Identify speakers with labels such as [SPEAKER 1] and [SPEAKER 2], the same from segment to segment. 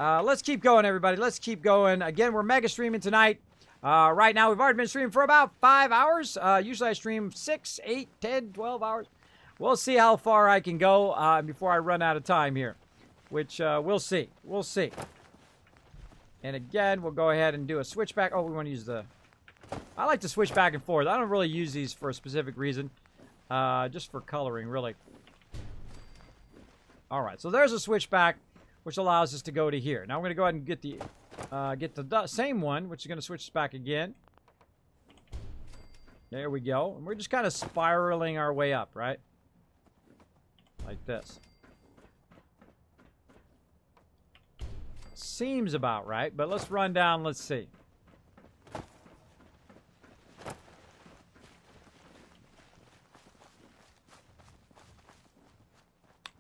[SPEAKER 1] Let's keep going, everybody. Let's keep going. Again, we're mega streaming tonight. Right now, we've already been streaming for about 5 hours. Usually I stream 6, 8, 10, 12 hours. We'll see how far I can go before I run out of time here, which we'll see. We'll see. And again, we'll go ahead and do a switchback. Oh, we want to use the... I like to switch back and forth. I don't really use these for a specific reason. Just for coloring, really. All right, so there's a switchback, which allows us to go to here. Now we're going to go ahead and get the same one, which is going to switch us back again. There we go. And we're just kind of spiraling our way up, right? Like this. Seems about right, but let's run down. Let's see.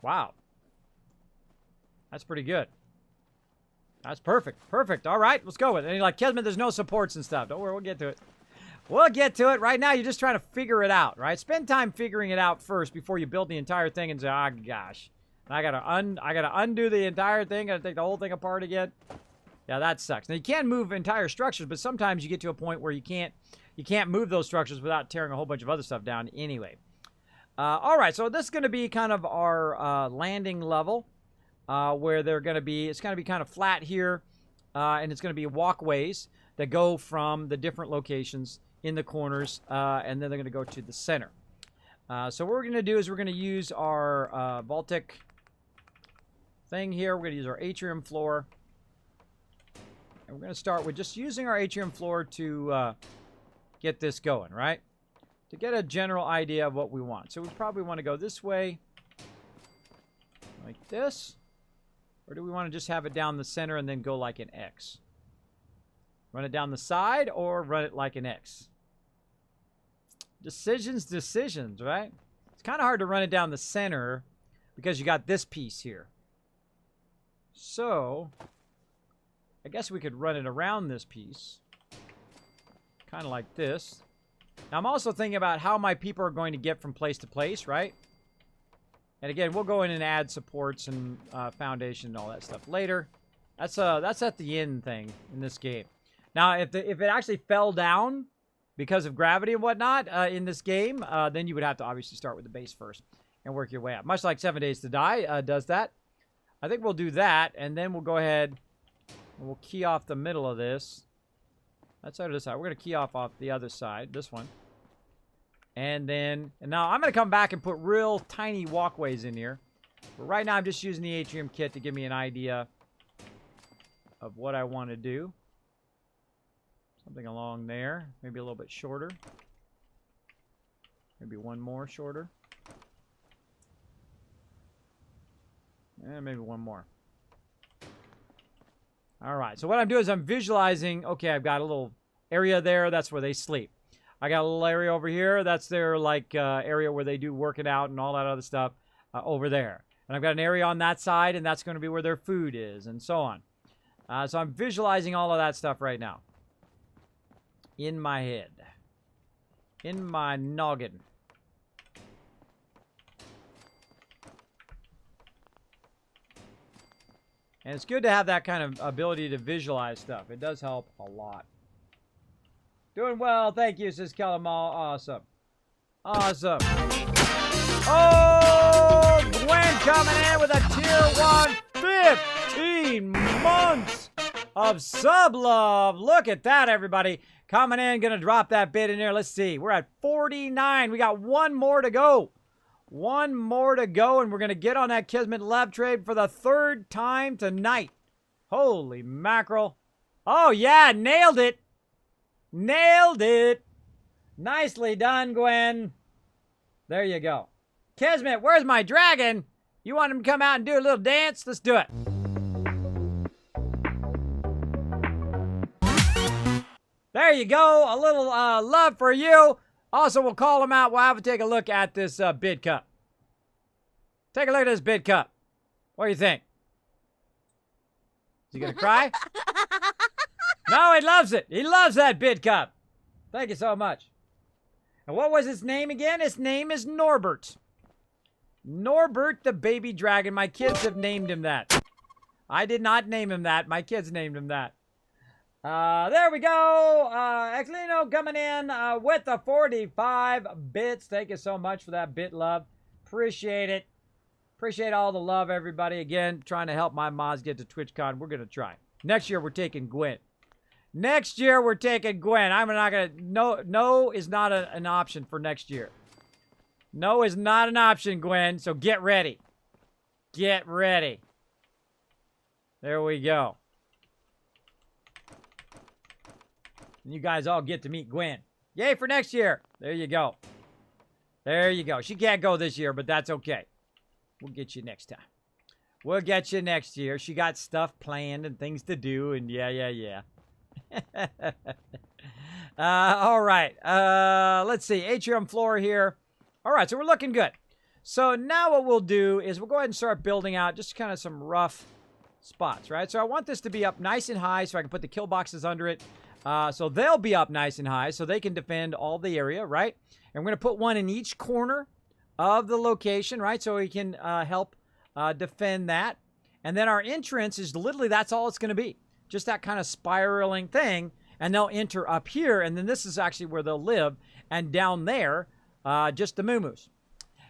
[SPEAKER 1] Wow. That's pretty good. That's perfect. Perfect. All right, let's go with it. And you're like, Kismet, there's no supports and stuff. Don't worry, we'll get to it. We'll get to it. Right now, you're just trying to figure it out, right? Spend time figuring it out first before you build the entire thing and say, ah, gosh. I gotta undo the entire thing. Gotta take the whole thing apart again. Yeah, that sucks. Now, you can move entire structures, but sometimes you get to a point where you can't move those structures without tearing a whole bunch of other stuff down anyway. All right, so this is going to be kind of our landing level where they're going to be, it's going to be kind of flat here, and it's going to be walkways that go from the different locations in the corners, and then they're going to go to the center. So what we're going to do is we're going to use our vault-tec thing here. We're going to use our atrium floor. And we're going to start with just using our atrium floor to get this going, right? To get a general idea of what we want. So we probably want to go this way, like this. Or do we want to just have it down the center and then go like an X? Run it down the side or run it like an X? Decisions, right? It's kind of hard to run it down the center because you got this piece here. So, I guess we could run it around this piece. Kind of like this. Now, I'm also thinking about how my people are going to get from place to place, right? And again, we'll go in and add supports and foundation and all that stuff later. That's at the end thing in this game. Now, if it actually fell down because of gravity and whatnot in this game, then you would have to obviously start with the base first and work your way up. Much like 7 Days to Die does that. I think we'll do that, and then we'll go ahead and we'll key off the middle of this. That side or this side. We're going to key off the other side, this one. And now I'm going to come back and put real tiny walkways in here. But right now I'm just using the atrium kit to give me an idea of what I want to do. Something along there. Maybe a little bit shorter. Maybe one more shorter. And maybe one more. Alright, so what I'm doing is I'm visualizing, okay, I've got a little area there, that's where they sleep. I got a little area over here, that's their, like, area where they do working out and all that other stuff over there. And I've got an area on that side, and that's going to be where their food is, and so on. So I'm visualizing all of that stuff right now. In my head. In my noggin. And it's good to have that kind of ability to visualize stuff. It does help a lot. Doing well. Thank you, says Kellam. Awesome. Awesome. Oh, Gwen coming in with a tier 1 15 months of sub love. Look at that, everybody. Coming in, going to drop that bid in there. Let's see. We're at 49. We got one more to go. One more to go, and we're going to get on that Kismet lab trade for the 3rd time tonight. Holy mackerel. Oh, yeah, nailed it. Nailed it. Nicely done, Gwen. There you go. Kismet, where's my dragon? You want him to come out and do a little dance? Let's do it. There you go. A little love for you. Also, we'll call him out. We'll have to take a look at this bid cup. Take a look at this bid cup. What do you think? Is he going to cry? No, he loves it. He loves that bid cup. Thank you so much. And what was his name again? His name is Norbert. Norbert the baby dragon. My kids have named him that. I did not name him that. My kids named him that. There we go. Exlino coming in with the 45 bits. Thank you so much for that bit love. Appreciate it. Appreciate all the love, everybody. Again, trying to help my mods get to TwitchCon. We're going to try. Next year, we're taking Gwen. Next year, we're taking Gwen. I'm not going to... No is not an option for next year. No is not an option, Gwen. So get ready. Get ready. There we go. And you guys all get to meet Gwen. Yay for next year. There you go. There you go. She can't go this year, but that's okay. We'll get you next time. We'll get you next year. She got stuff planned and things to do, and yeah. All right. Let's see. Atrium floor here. All right, so we're looking good. So now what we'll do is we'll go ahead and start building out just kind of some rough spots, right? So I want this to be up nice and high so I can put the kill boxes under it. So they'll be up nice and high so they can defend all the area, right? And we're going to put one in each corner of the location, right? So we can help defend that. And then our entrance is literally, that's all it's going to be. Just that kind of spiraling thing. And they'll enter up here. And then this is actually where they'll live. And down there, just the moo-moos.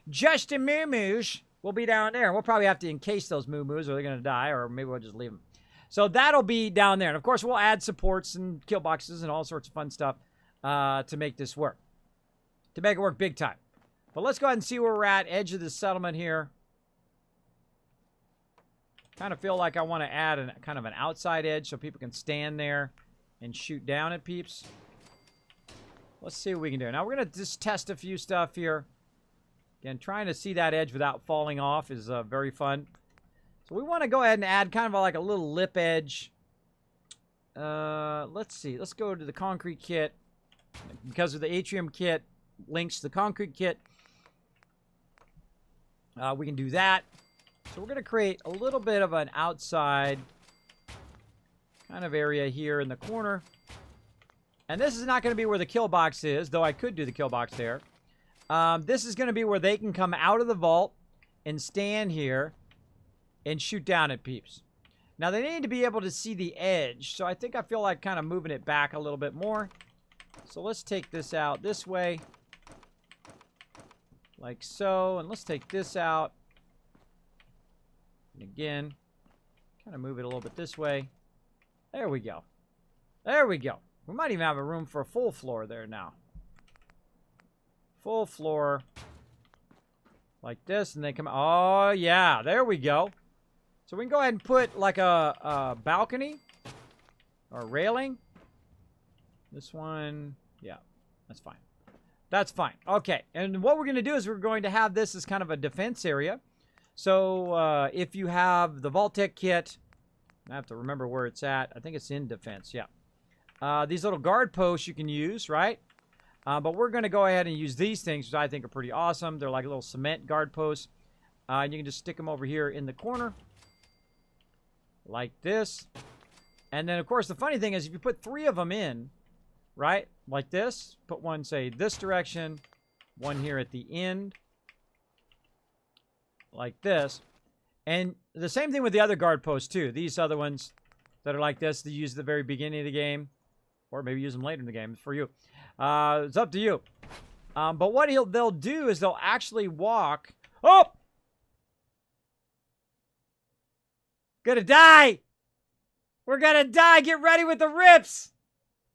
[SPEAKER 1] Just the moo-moos will be down there. We'll probably have to encase those moo-moos or they're going to die. Or maybe we'll just leave them. So that'll be down there. And of course, we'll add supports and kill boxes and all sorts of fun stuff to make this work. To make it work big time. But let's go ahead and see where we're at. Edge of the settlement here. Kind of feel like I want to add kind of an outside edge so people can stand there and shoot down at peeps. Let's see what we can do. Now, we're going to just test a few stuff here. Again, trying to see that edge without falling off is very fun. So we want to go ahead and add kind of like a little lip edge. Let's see. Let's go to the concrete kit. Because of the atrium kit links to the concrete kit. We can do that. So we're going to create a little bit of an outside kind of area here in the corner. And this is not going to be where the kill box is, though I could do the kill box there. This is going to be where they can come out of the vault and stand here and shoot down at peeps. Now, they need to be able to see the edge, so I think I feel like kind of moving it back a little bit more. So let's take this out this way. Like so. And let's take this out. And again, kind of move it a little bit this way. There we go. There we go. We might even have a room for a full floor there now. Full floor. Like this, and they come... Oh, yeah. There we go. So we can go ahead and put like a balcony. Or a railing. This one... Yeah, that's fine. That's fine. Okay, and what we're going to do is we're going to have this as kind of a defense area. So if you have the vault-tec kit, I have to remember where it's at. I think it's in defense, yeah. These little guard posts you can use, right? But we're going to go ahead and use these things, which I think are pretty awesome. They're like little cement guard posts. And you can just stick them over here in the corner. Like this. And then, of course, the funny thing is if you put 3 of them in, right? Like this. Put one, say, this direction. One here at the end. Like this. And the same thing with the other guard posts, too. These other ones that are like this, they use at the very beginning of the game. Or maybe use them later in the game. It's for you. It's up to you. But what they'll do is they'll actually walk... Oh! Gonna die! We're gonna die! Get ready with the rips!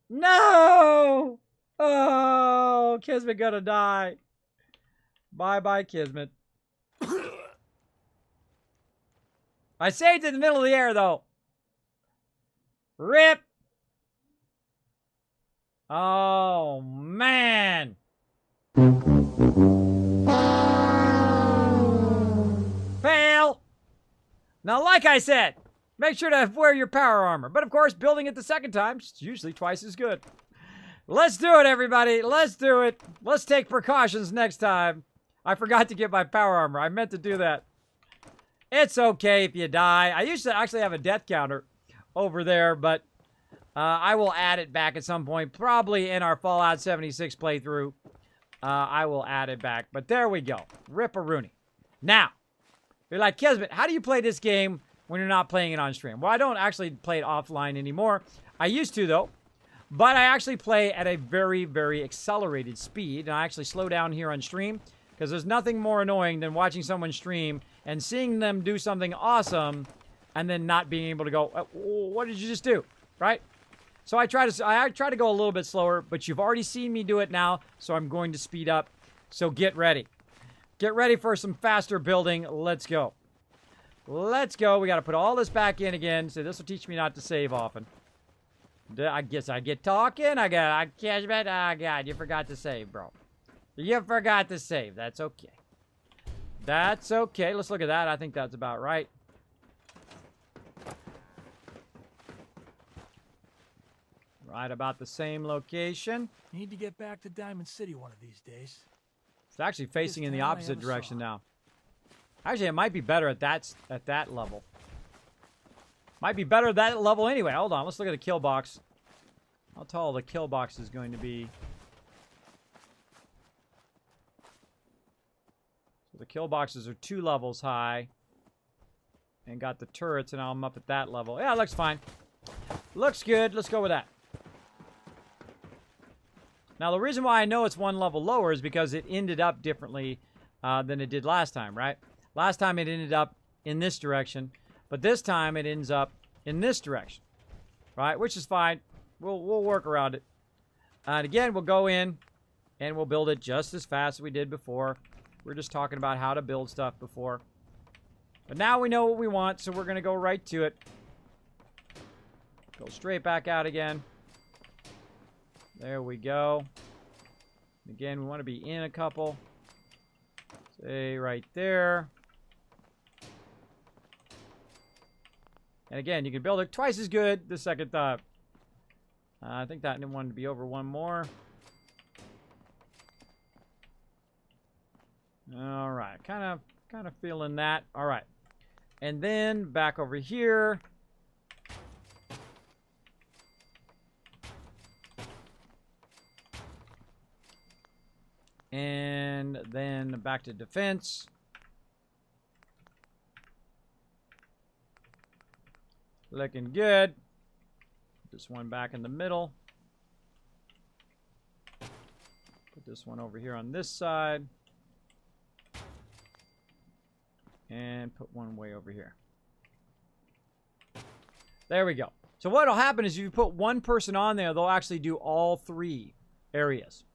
[SPEAKER 1] No! Oh, Kismet gonna die. Bye-bye, Kismet. I saved it in the middle of the air, though. Rip! Oh, man! Fail! Now, like I said, make sure to wear your power armor. But, of course, building it the second time is usually twice as good. Let's do it, everybody. Let's do it. Let's take precautions next time. I forgot to get my power armor. I meant to do that. It's okay if you die. I used to actually have a death counter over there, but I will add it back at some point. Probably in our Fallout 76 playthrough. I will add it back. But there we go. Rip-a-rooney. Now, you're like, Kismet, how do you play this game when you're not playing it on stream. Well, I don't actually play it offline anymore. I used to, though. But I actually play at a very, very accelerated speed. And I actually slow down here on stream. Because there's nothing more annoying than watching someone stream and seeing them do something awesome and then not being able to go, what did you just do? Right? So I try to go a little bit slower, but you've already seen me do it now, so I'm going to speed up. So get ready. Get ready for some faster building. Let's go. Let's go. We got to put all this back in again. So this will teach me not to save often. I guess I get talking. I can't bet. Oh, God, you forgot to save, bro. You forgot to save. That's okay. That's okay. Let's look at that. I think that's about right. Right about the same location.
[SPEAKER 2] Need to get back to Diamond City one of these days.
[SPEAKER 1] It's actually facing in the opposite direction now. Actually, it might be better at that level. Might be better at that level anyway. Hold on. Let's look at the kill box. How tall the kill box is going to be. So the kill boxes are 2 levels high. And got the turrets, and I'm up at that level. Yeah, it looks fine. Looks good. Let's go with that. Now, the reason why I know it's 1 level lower is because it ended up differently than it did last time, right? Last time it ended up in this direction, but this time it ends up in this direction, right? Which is fine. We'll work around it. And again, we'll go in and we'll build it just as fast as we did before. We were just talking about how to build stuff before. But now we know what we want, so we're going to go right to it. Go straight back out again. There we go. Again, we want to be in a couple. Say right there. And again, you can build it twice as good the second time. I think that wanted to be over 1 more. All right, kind of feeling that. All right, and then back over here. And then back to defense. Looking good. Put this one back in the middle. Put this one over here on this side. And put one way over here. There we go. So what will happen is if you put one person on there, they'll actually do all 3 areas.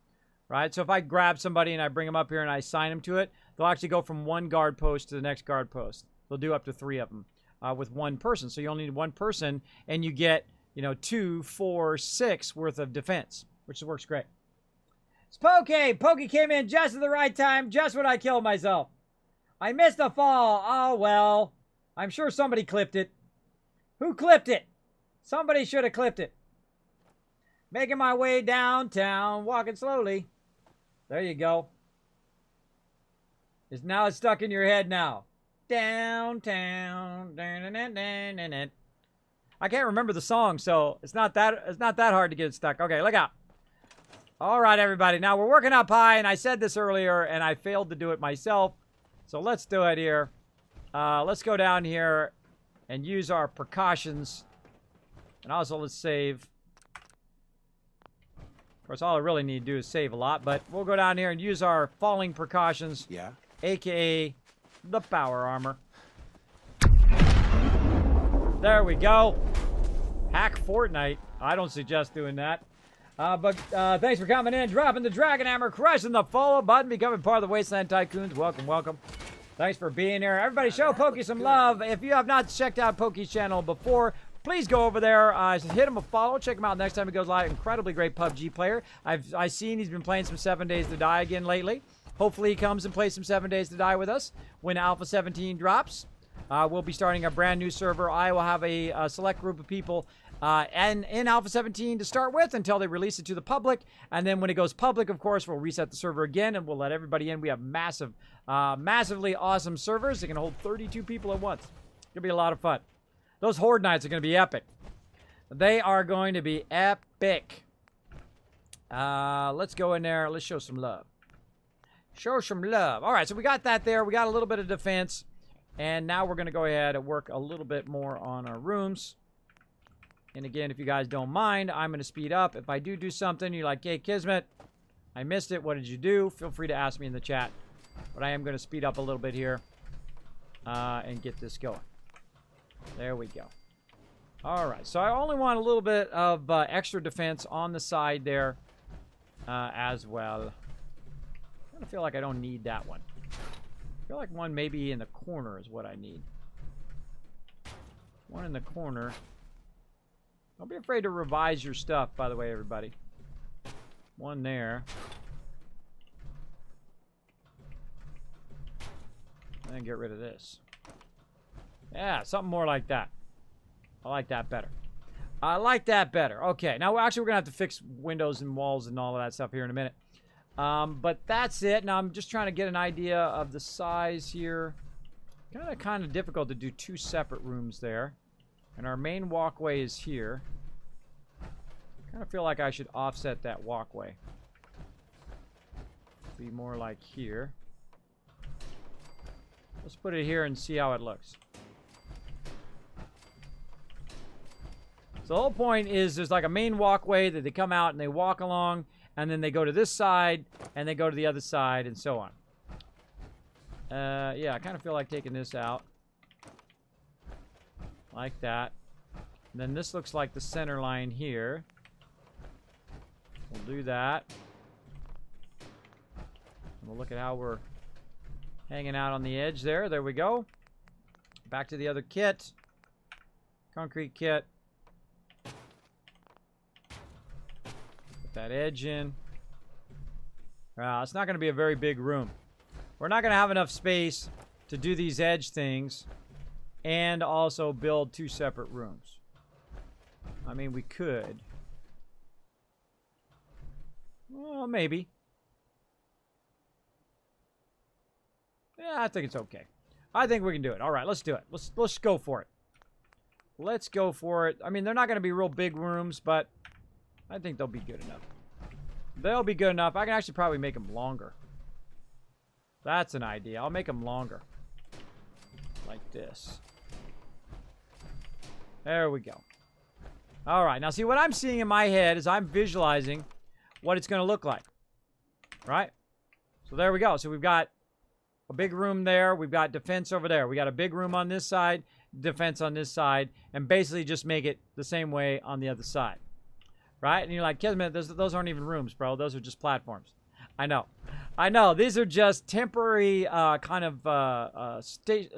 [SPEAKER 1] Right? So if I grab somebody and I bring them up here and I assign them to it, they'll actually go from 1 guard post to the next guard post. They'll do up to 3 of them with 1 person. So you only need 1 person, and you get, 2, 4, 6 worth of defense, which works great. It's Pokey came in just at the right time, just when I killed myself. I missed a fall. Oh, well. I'm sure somebody clipped it. Who clipped it? Somebody should have clipped it. Making my way downtown, walking slowly. There you go. It's stuck in your head now. Downtown. I can't remember the song, so it's not that hard to get it stuck. Okay, look out. All right, everybody. Now we're working up high, and I said this earlier, and I failed to do it myself. So let's do it here. Let's go down here and use our precautions. And also let's save. Of course, all I really need to do is save a lot, but we'll go down here and use our falling precautions. Yeah. AKA the power armor. There we go. Hack Fortnite. I don't suggest doing that. But thanks for coming in, dropping the Dragon Hammer, crushing the follow button, becoming part of the Wasteland Tycoons. Welcome, welcome. Thanks for being here. Everybody show Pokey some love. If you have not checked out Pokey's channel before, please go over there, hit him a follow, check him out next time he goes live. Incredibly great PUBG player. I've seen he's been playing some 7 Days to Die again lately. Hopefully he comes and plays some 7 Days to Die with us when Alpha 17 drops. We'll be starting a brand new server. I will have a select group of people and in Alpha 17 to start with until they release it to the public. And then when it goes public, of course, we'll reset the server again and we'll let everybody in. We have massively awesome servers that can hold 32 people at once. It's going to be a lot of fun. Those Horde nights are going to be epic. They are going to be epic. Let's go in there. Let's show some love. Show some love. All right, so we got that there. We got a little bit of defense. And now we're going to go ahead and work a little bit more on our rooms. And again, if you guys don't mind, I'm going to speed up. If I do something, you're like, hey, Kismet, I missed it. What did you do? Feel free to ask me in the chat. But I am going to speed up a little bit here and get this going. There we go. All right. So I only want a little bit of extra defense on the side there as well. I kind of feel like I don't need that one. I feel like one maybe in the corner is what I need. One in the corner. Don't be afraid to revise your stuff, by the way, everybody. One there. And then get rid of this. Yeah, something more like that. I like that better. I like that better. Okay, now actually we're going to have to fix windows and walls and all of that stuff here in a minute. But that's it. Now I'm just trying to get an idea of the size here. Kind of difficult to do two separate rooms there. And our main walkway is here. Kind of feel like I should offset that walkway. Be more like here. Let's put it here and see how it looks. So the whole point is there's like a main walkway that they come out and they walk along, and then they go to this side and they go to the other side and so on. Yeah, I kind of feel like taking this out. Like that. And then this looks like the center line here. We'll do that. And we'll look at how we're hanging out on the edge there. There we go. Back to the other kit. Concrete kit. Put that edge in. It's not going to be a very big room. We're not going to have enough space to do these edge things and also build two separate rooms. I mean, we could. Well, maybe. Yeah, I think it's okay. I think we can do it. All right, let's do it. Let's go for it. Let's go for it. I mean, they're not going to be real big rooms, but I think they'll be good enough. They'll be good enough. I can actually probably make them longer. That's an idea. I'll make them longer. Like this. There we go. All right. Now, see, what I'm seeing in my head is I'm visualizing what it's going to look like. Right? So there we go. So we've got a big room there. We've got defense over there. We got a big room on this side, defense on this side, and basically just make it the same way on the other side. Right? And you're like, Kismet, those aren't even rooms, bro. Those are just platforms. I know. I know. These are just temporary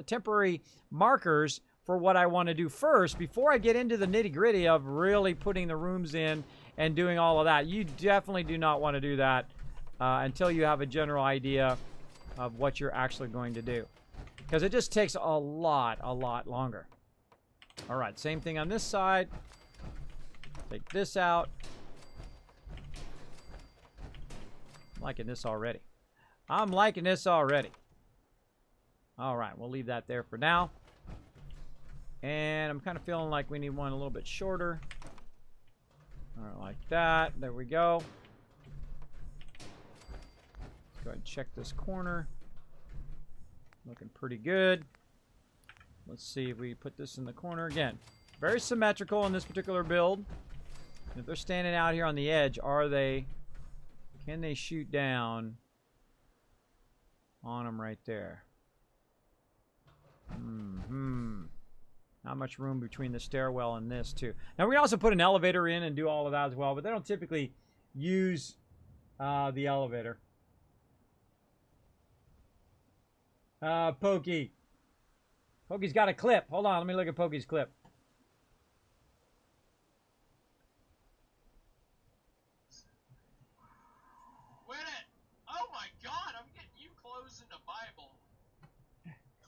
[SPEAKER 1] temporary markers for what I want to do first before I get into the nitty-gritty of really putting the rooms in and doing all of that. You definitely do not want to do that until you have a general idea of what you're actually going to do. Because it just takes a lot longer. All right, same thing on this side. Take this out. I'm liking this already. I'm liking this already. All right, we'll leave that there for now. And I'm kind of feeling like we need one a little bit shorter. All right, like that. There we go. Let's go ahead and check this corner. Looking pretty good. Let's see if we put this in the corner again. Very symmetrical in this particular build. If they're standing out here on the edge, can they shoot down on them right there? Not much room between the stairwell and this too. Now we can also put an elevator in and do all of that as well, but they don't typically use the elevator. Pokey. Pokey's got a clip. Hold on, let me look at Pokey's clip.
[SPEAKER 3] Win it! Oh my god, I'm getting you closing the Bible.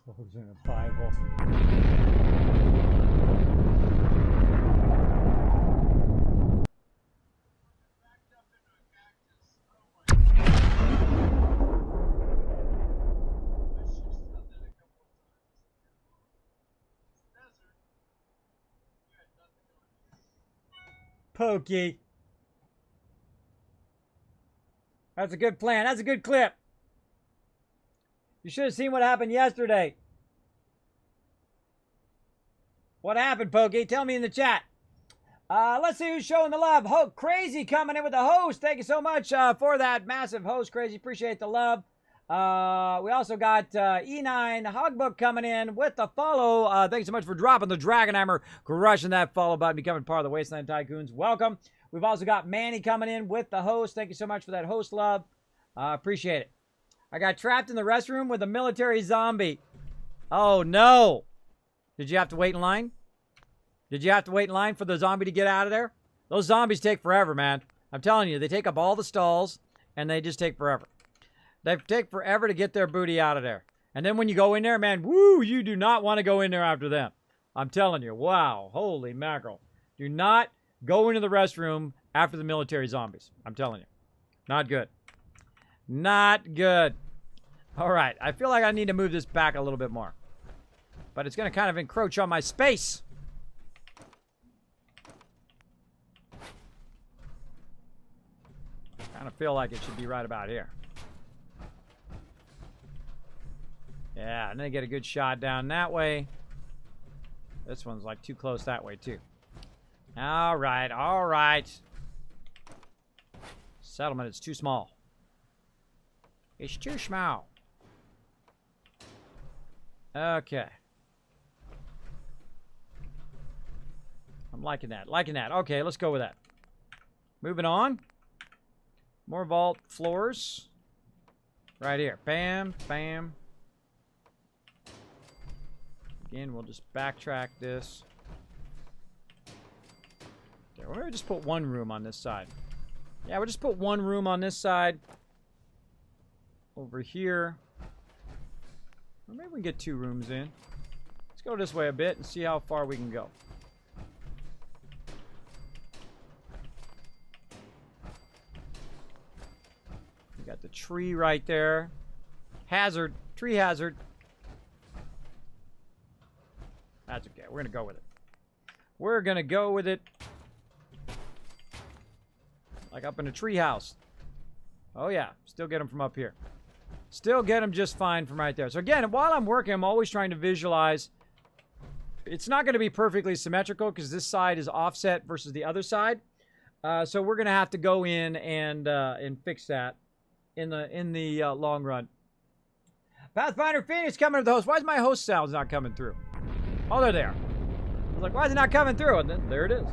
[SPEAKER 1] Closing a Bible.
[SPEAKER 3] Backed up into a cactus. Oh my god. I should have done that a couple of times. It's desert. You had nothing on it.
[SPEAKER 1] Pokey. That's a good plan. That's a good clip. You should have seen what happened yesterday. What happened, Pokey? Tell me in the chat. Let's see who's showing the love. Crazy coming in with the host. Thank you so much for that massive host, Crazy. Appreciate the love. We also got E9 Hogbook coming in with the follow. Thanks so much for dropping the Dragon Hammer, crushing that follow button, becoming part of the Wasteland Tycoons. Welcome. We've also got Manny coming in with the host. Thank you so much for that host love. Appreciate it. I got trapped in the restroom with a military zombie. Oh, no. Did you have to wait in line? Did you have to wait in line for the zombie to get out of there? Those zombies take forever, man. I'm telling you, they take up all the stalls, and they just take forever. They take forever to get their booty out of there. And then when you go in there, man, woo, you do not want to go in there after them. I'm telling you, wow, holy mackerel. Do not go into the restroom after the military zombies. I'm telling you. Not good. Not good. All right, I feel like I need to move this back a little bit more. But it's going to kind of encroach on my space. Kind of feel like it should be right about here. Yeah, and then get a good shot down that way. This one's like too close that way too. All right, all right. Settlement is too small. It's too small. Okay. I'm liking that, liking that. Okay, let's go with that. Moving on. More vault floors. Right here. Bam, bam. Again, we'll just backtrack this. Okay, we'll maybe just put one room on this side. Yeah, we'll just put one room on this side. Over here. Or maybe we can get two rooms in. Let's go this way a bit and see how far we can go. We got the tree right there. Hazard. Tree hazard. That's okay. We're going to go with it. We're going to go with it. Like up in a tree house. Oh, yeah. Still get them from up here. Still get them just fine from right there. So, again, while I'm working, I'm always trying to visualize. It's not going to be perfectly symmetrical because this side is offset versus the other side. So, we're going to have to go in and fix that in the long run. Pathfinder Phoenix coming to the host. Why is my host sounds not coming through? Oh, they're there. I was like, why is it not coming through? And then there it is.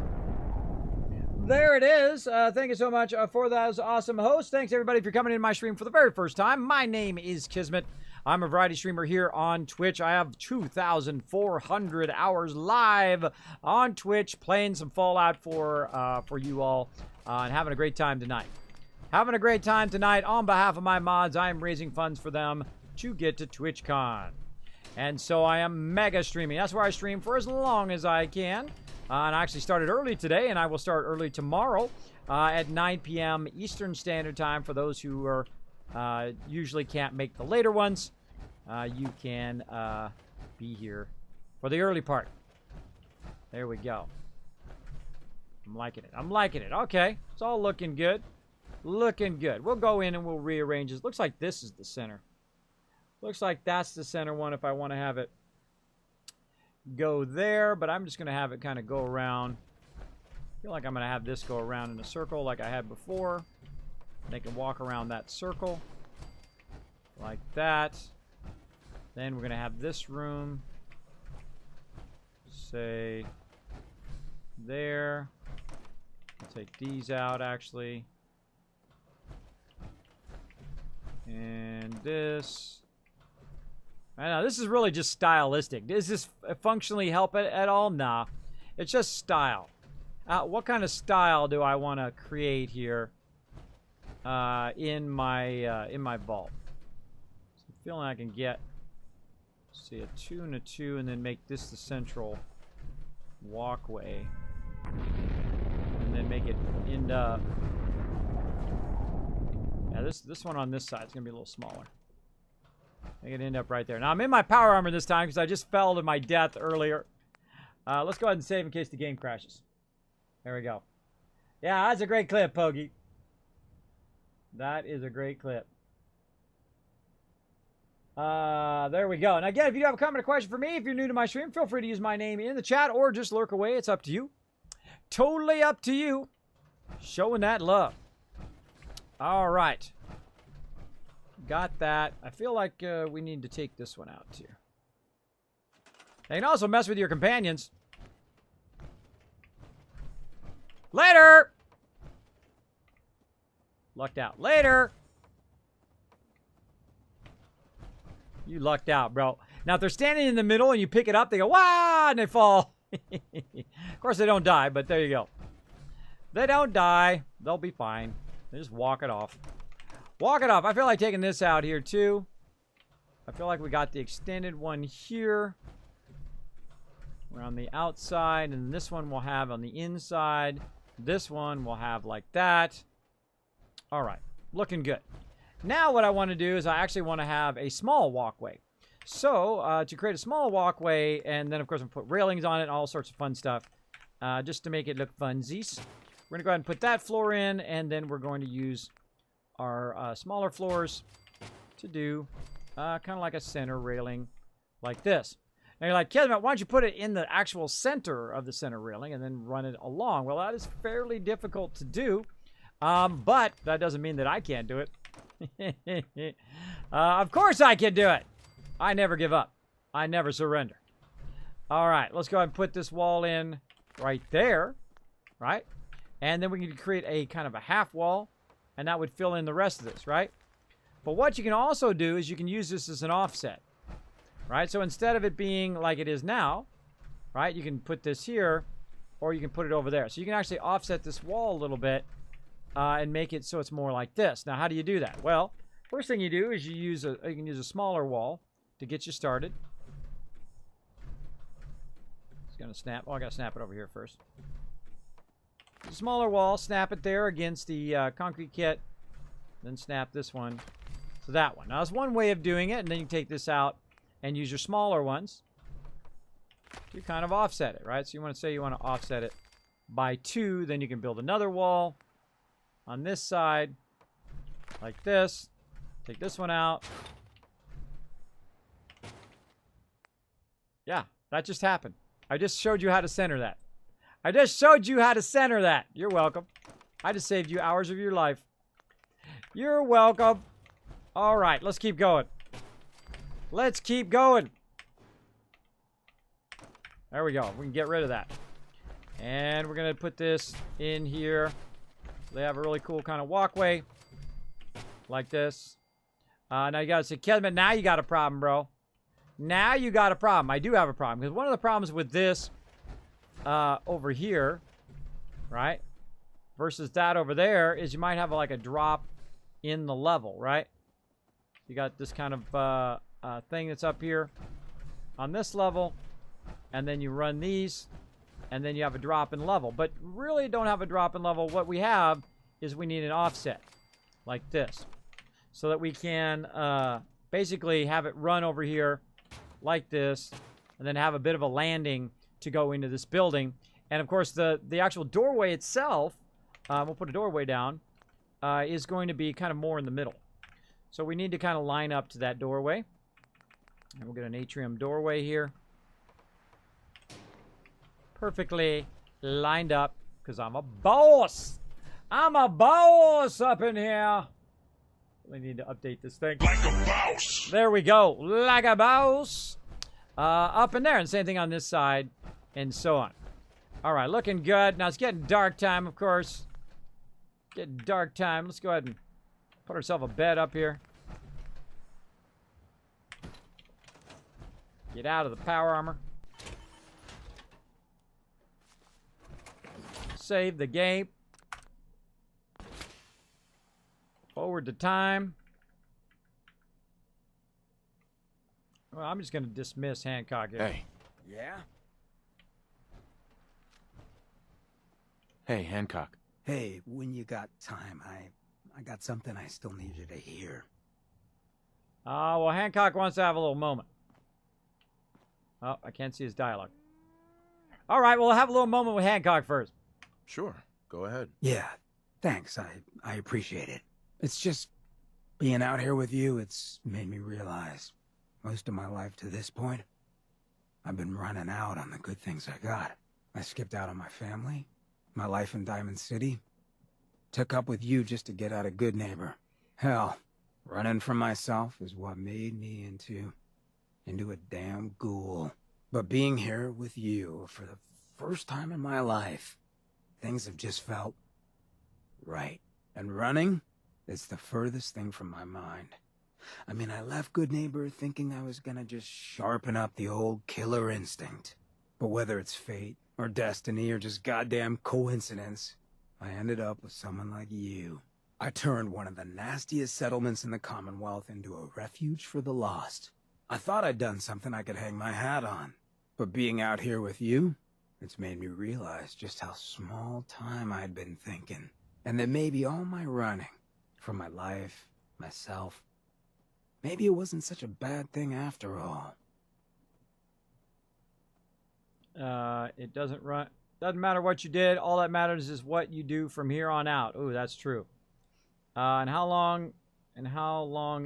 [SPEAKER 1] There it is. Thank you so much for those awesome hosts. Thanks, everybody, if you're coming into my stream for the very first time. My name is Kismet. I'm a variety streamer here on Twitch. I have 2,400 hours live on Twitch playing some Fallout for you all and having a great time tonight. Having a great time tonight. On behalf of my mods, I am raising funds for them to get to TwitchCon. And so I am mega streaming. That's where I stream for as long as I can. And I actually started early today, and I will start early tomorrow at 9 p.m. Eastern Standard Time. For those who are usually can't make the later ones, you can be here for the early part. There we go. I'm liking it. I'm liking it. Okay. It's all looking good. Looking good. We'll go in and we'll rearrange this. Looks like this is the center. Looks like that's the center one if I want to have it go there, but I'm just going to have it kind of go around. I feel like I'm going to have this go around in a circle like I had before. They can walk around that circle like that. Then we're going to have this room, say, there. I'll take these out, actually. And this. I know, this is really just stylistic. Does this functionally help it at all? Nah. It's just style. What kind of style do I want to create here in my vault? So I'm feeling I can get, see, a 2 and a 2, and then make this the central walkway. And then make it end up. Yeah, this one on this side is going to be a little smaller. Make it end up right there. Now, I'm in my power armor this time because I just fell to my death earlier. Let's go ahead and save in case the game crashes. There we go. Yeah, that's a great clip, Pogi. That is a great clip. There we go. And again, if you have a comment or question for me, if you're new to my stream, feel free to use my name in the chat or just lurk away. It's up to you. Totally up to you. Showing that love. All right. Got that. I feel like we need to take this one out too. They can also mess with your companions. Later! Lucked out. Later! You lucked out, bro. Now, if they're standing in the middle and you pick it up, they go, "Wah!" and they fall. Of course, they don't die, but there you go. They don't die. They'll be fine. They just walk it off. Walk it off. I feel like taking this out here, too. I feel like we got the extended one here. We're on the outside, and this one we'll have on the inside. This one we'll have like that. All right. Looking good. Now what I want to do is I actually want to have a small walkway. So to create a small walkway, and then of course I'm put railings on it, all sorts of fun stuff, just to make it look funsies. We're gonna go ahead and put that floor in, and then we're going to use our smaller floors to do kind of like a center railing like this. Now you're like, Kismet, why don't you put it in the actual center of the center railing and then run it along? Well, that is fairly difficult to do, but that doesn't mean that I can't do it. Of course I can do it. I never give up. I never surrender. All right, let's go ahead and put this wall in right there, right? And then we can create a kind of a half wall, and that would fill in the rest of this, right? But what you can also do is you can use this as an offset, right? So instead of it being like it is now, right, you can put this here, or you can put it over there. So you can actually offset this wall a little bit, and make it so it's more like this. Now, how do you do that? Well, first thing you do is you can use a smaller wall to get you started. It's gonna snap. Oh, I gotta snap it over here first. A smaller wall, snap it there against the concrete kit, then snap this one to that one. Now, that's one way of doing it, and then you can take this out and use your smaller ones to kind of offset it, right? So you want to say you want to offset it by 2, then you can build another wall on this side, like this. Take this one out. Yeah, that just happened. I just showed you how to center that. I just showed you how to center that. You're welcome. I just saved you hours of your life. You're welcome. All right, let's keep going. Let's keep going. There we go. We can get rid of that. And we're going to put this in here. They have a really cool kind of walkway like this. Now you gotta say, Kismet, now you got a problem, bro. Now you got a problem. I do have a problem, because one of the problems with this over here, right, versus that over there is you might have like a drop in the level, right? You got this kind of thing that's up here on this level, and then you run these, and then you have a drop in level. But really don't have a drop in level. What we have is we need an offset like this, so that we can basically have it run over here like this, and then have a bit of a landing to go into this building. And of course the actual doorway itself, we'll put a doorway down, is going to be kind of more in the middle. So we need to kind of line up to that doorway. And we'll get an atrium doorway here. Perfectly lined up, because I'm a boss. I'm a boss up in here. We need to update this thing.
[SPEAKER 4] Like a boss.
[SPEAKER 1] There we go. Like a boss. Up in there. And same thing on this side. And so on. All right. Looking good. Now it's getting dark time, of course. Getting dark time. Let's go ahead and put ourselves a bed up here. Get out of the power armor. Save the game. Forward to time. Well, I'm just going to dismiss Hancock here.
[SPEAKER 4] Hey.
[SPEAKER 2] Yeah?
[SPEAKER 4] Hey, Hancock.
[SPEAKER 5] Hey, when you got time, I got something I still need you to hear.
[SPEAKER 1] Well, Hancock wants to have a little moment. Oh, I can't see his dialogue. All right, we'll have a little moment with Hancock first.
[SPEAKER 4] Sure. Go ahead.
[SPEAKER 5] Yeah, thanks. I appreciate it. It's just being out here with you, it's made me realize Most of my life to this point, I've been running out on the good things I got. I skipped out on my family, my life in Diamond City, took up with you just to get out of Good Neighbor. Hell, running from myself is what made me into a damn ghoul. But being here with you for the first time in my life, things have just felt right. And running is the furthest thing from my mind. I mean, I left Good Neighbor thinking I was gonna just sharpen up the old killer instinct. But whether it's fate, or destiny, or just goddamn coincidence, I ended up with someone like you. I turned one of the nastiest settlements in the Commonwealth into a refuge for the lost. I thought I'd done something I could hang my hat on. But being out here with you, it's made me realize just how small time I'd been thinking. And that maybe all my running, from my life, myself, maybe it wasn't such a bad thing after all.
[SPEAKER 1] It doesn't matter what you did. All that matters is what you do from here on out. Ooh, that's true. And how long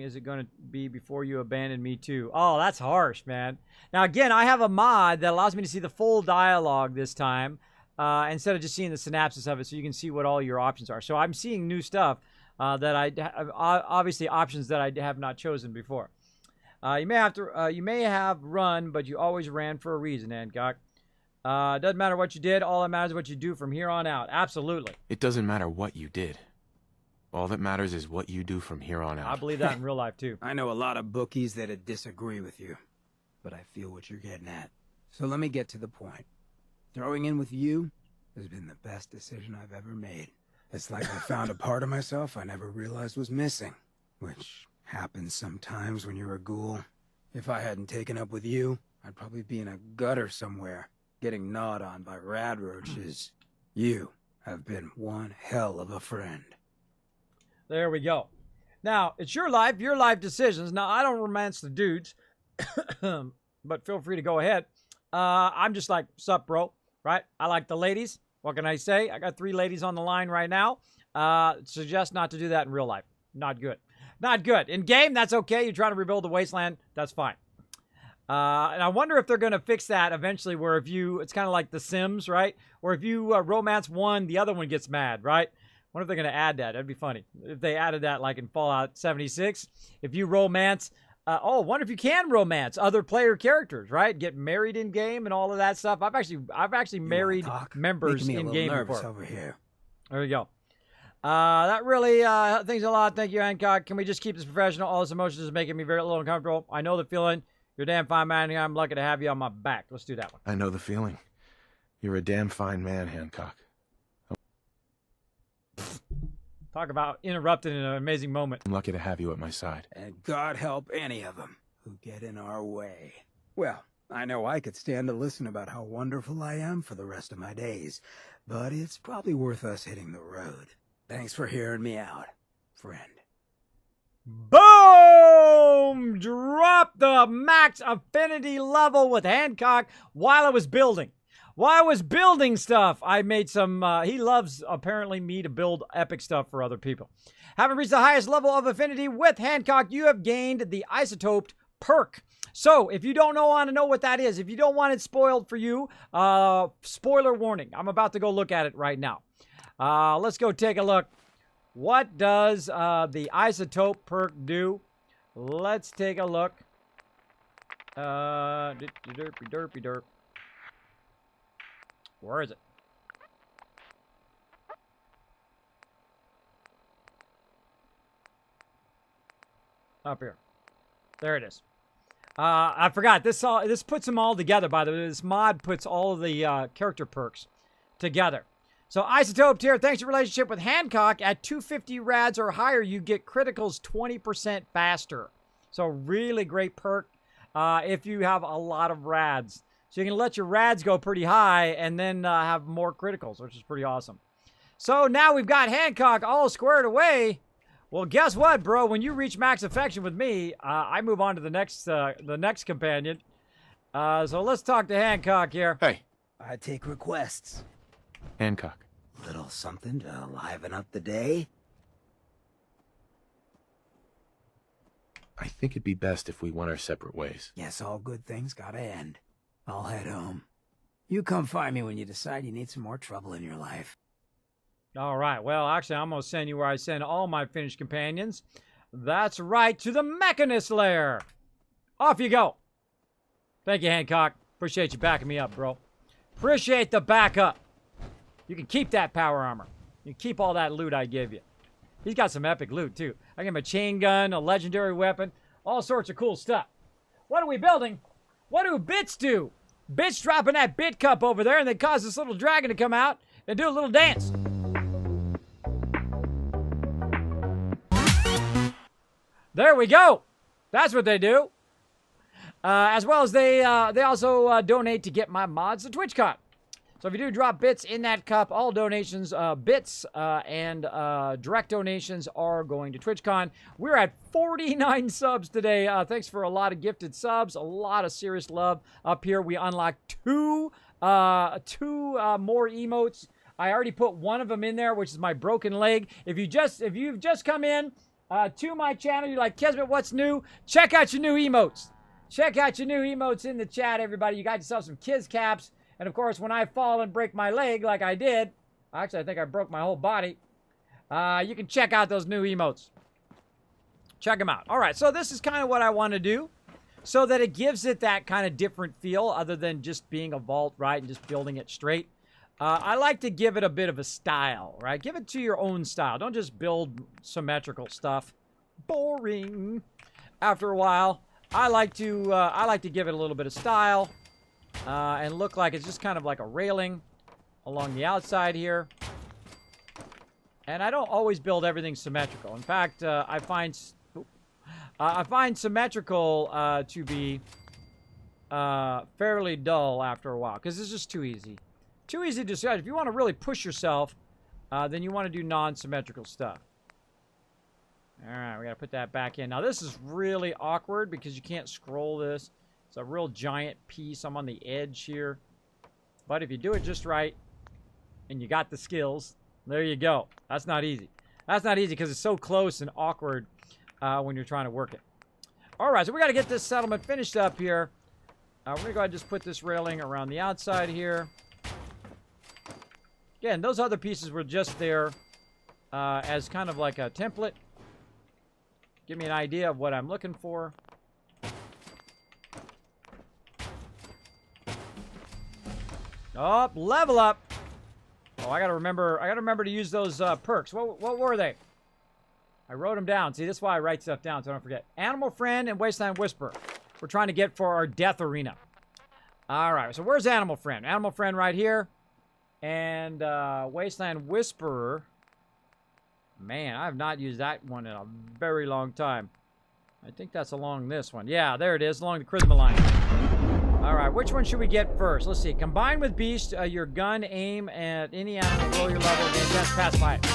[SPEAKER 1] is it going to be before you abandon me too? Oh, that's harsh, man. Now, again, I have a mod that allows me to see the full dialogue this time instead of just seeing the synopsis of it, so you can see what all your options are. So I'm seeing new stuff that obviously options that I have not chosen before. You may have run, but you always ran for a reason, Hancock. Doesn't matter what you did. All that matters is what you do from here on out. Absolutely.
[SPEAKER 6] It doesn't matter what you did. All that matters is what you do from here on out.
[SPEAKER 1] I believe that in real life, too.
[SPEAKER 5] I know a lot of bookies that'd disagree with you, but I feel what you're getting at. So let me get to the point. Throwing in with you has been the best decision I've ever made. It's like I found a part of myself I never realized was missing, which happens sometimes when you're a ghoul. If I hadn't taken up with you, I'd probably be in a gutter somewhere, getting gnawed on by rad roaches. You have been one hell of a friend.
[SPEAKER 1] There we go. Now, it's your life decisions. Now, I don't romance the dudes, but feel free to go ahead. I'm just like, sup, bro, right? I like the ladies. What can I say? I got 3 ladies on the line right now. Suggest not to do that in real life. Not good. Not good. In game, that's okay. You're trying to rebuild the wasteland. That's fine. And I wonder if they're going to fix that eventually where it's kind of like The Sims, right? Where if you romance one, the other one gets mad, right? I wonder if they're going to add that. That'd be funny. If they added that like in Fallout 76, if you romance, wonder if you can romance other player characters, right? Get married in game and all of that stuff. I've actually married members in game before.
[SPEAKER 5] Over here.
[SPEAKER 1] There we go. That really thanks a lot. Thank you, Hancock. Can we just keep this professional? All this emotions is making me very little uncomfortable. I know the feeling. You're a damn fine man. I'm lucky to have you on my back. Let's do that one.
[SPEAKER 6] I know the feeling. You're a damn fine man, Hancock.
[SPEAKER 1] Talk about interrupted in an amazing moment.
[SPEAKER 6] I'm lucky to have you at my side.
[SPEAKER 5] And God help any of them who get in our way. Well, I know I could stand to listen about how wonderful I am for the rest of my days, but it's probably worth us hitting the road. Thanks for hearing me out, friend.
[SPEAKER 1] Boom! Drop the max affinity level with Hancock while I was building. While I was building stuff, I made some, he loves, apparently, me to build epic stuff for other people. Having reached the highest level of affinity with Hancock, you have gained the isotoped perk. So, if you don't want to know what that is, if you don't want it spoiled for you, spoiler warning. I'm about to go look at it right now. Let's go take a look. What does the isotope perk do? Let's take a look. Derpy. Where is it? Up here. There it is. I forgot. This puts them all together, by the way. This mod puts all of the character perks together. So, Isotope tier, thanks to your relationship with Hancock, at 250 rads or higher, you get criticals 20% faster. So, really great perk if you have a lot of rads. So, you can let your rads go pretty high and then have more criticals, which is pretty awesome. So, now we've got Hancock all squared away. Well, guess what, bro? When you reach max affection with me, I move on to the next companion. So, let's talk to Hancock here.
[SPEAKER 6] Hey,
[SPEAKER 5] I take requests.
[SPEAKER 6] Hancock.
[SPEAKER 5] Little something to liven up the day?
[SPEAKER 6] I think it'd be best if we went our separate ways.
[SPEAKER 5] Yes, all good things gotta end. I'll head home. You come find me when you decide you need some more trouble in your life.
[SPEAKER 1] All right. Well, actually, I'm going to send you where I send all my Finnish companions. That's right, to the Mechanist lair. Off you go. Thank you, Hancock. Appreciate you backing me up, bro. Appreciate the backup. You can keep that power armor. You can keep all that loot I give you. He's got some epic loot, too. I give him a chain gun, a legendary weapon, all sorts of cool stuff. What are we building? What do bits do? Bits dropping that bit cup over there, and they cause this little dragon to come out and do a little dance. There we go. That's what they do. As well as they also donate to get my mods to TwitchCon. So if you do drop bits in that cup, all donations, bits and direct donations are going to TwitchCon. We're at 49 subs today. Thanks for a lot of gifted subs, a lot of serious love up here. We unlocked two more emotes. I already put one of them in there, which is my broken leg. If you've just come in to my channel, you're like, Kismet, what's new? Check out your new emotes. Check out your new emotes in the chat, everybody. You got yourself some Kiz caps. And, of course, when I fall and break my leg like I did, actually, I think I broke my whole body, you can check out those new emotes. Check them out. All right, so this is kind of what I want to do so that it gives it that kind of different feel other than just being a vault, right, and just building it straight. I like to give it a bit of a style, right? Give it to your own style. Don't just build symmetrical stuff. Boring. After a while, I like to give it a little bit of style. And look like it's just kind of like a railing along the outside here. And I don't always build everything symmetrical. In fact, I find symmetrical to be fairly dull after a while because it's just too easy. Too easy to decide. If you want to really push yourself, then you want to do non-symmetrical stuff. All right, we got to put that back in. Now, this is really awkward because you can't scroll this. It's a real giant piece. I'm on the edge here. But if you do it just right and you got the skills, there you go. That's not easy. That's not easy because it's so close and awkward when you're trying to work it. All right, so we got to get this settlement finished up here. We're going to go ahead and just put this railing around the outside here. Again, those other pieces were just there as kind of like a template. Give me an idea of what I'm looking for. Oh, level up. Oh, I gotta remember to use those perks. What were they? I wrote them down. See, this is why I write stuff down so I don't forget. Animal Friend and Wasteland Whisperer. We're trying to get for our death arena. All right, so where's Animal Friend? Animal Friend right here. And Wasteland Whisperer. Man, I have not used that one in a very long time. I think that's along this one. Yeah, there it is, along the Charisma line. All right, which one should we get first? Let's see. Combine with Beast, your gun, aim at any animal below your level. Again, just pacify it.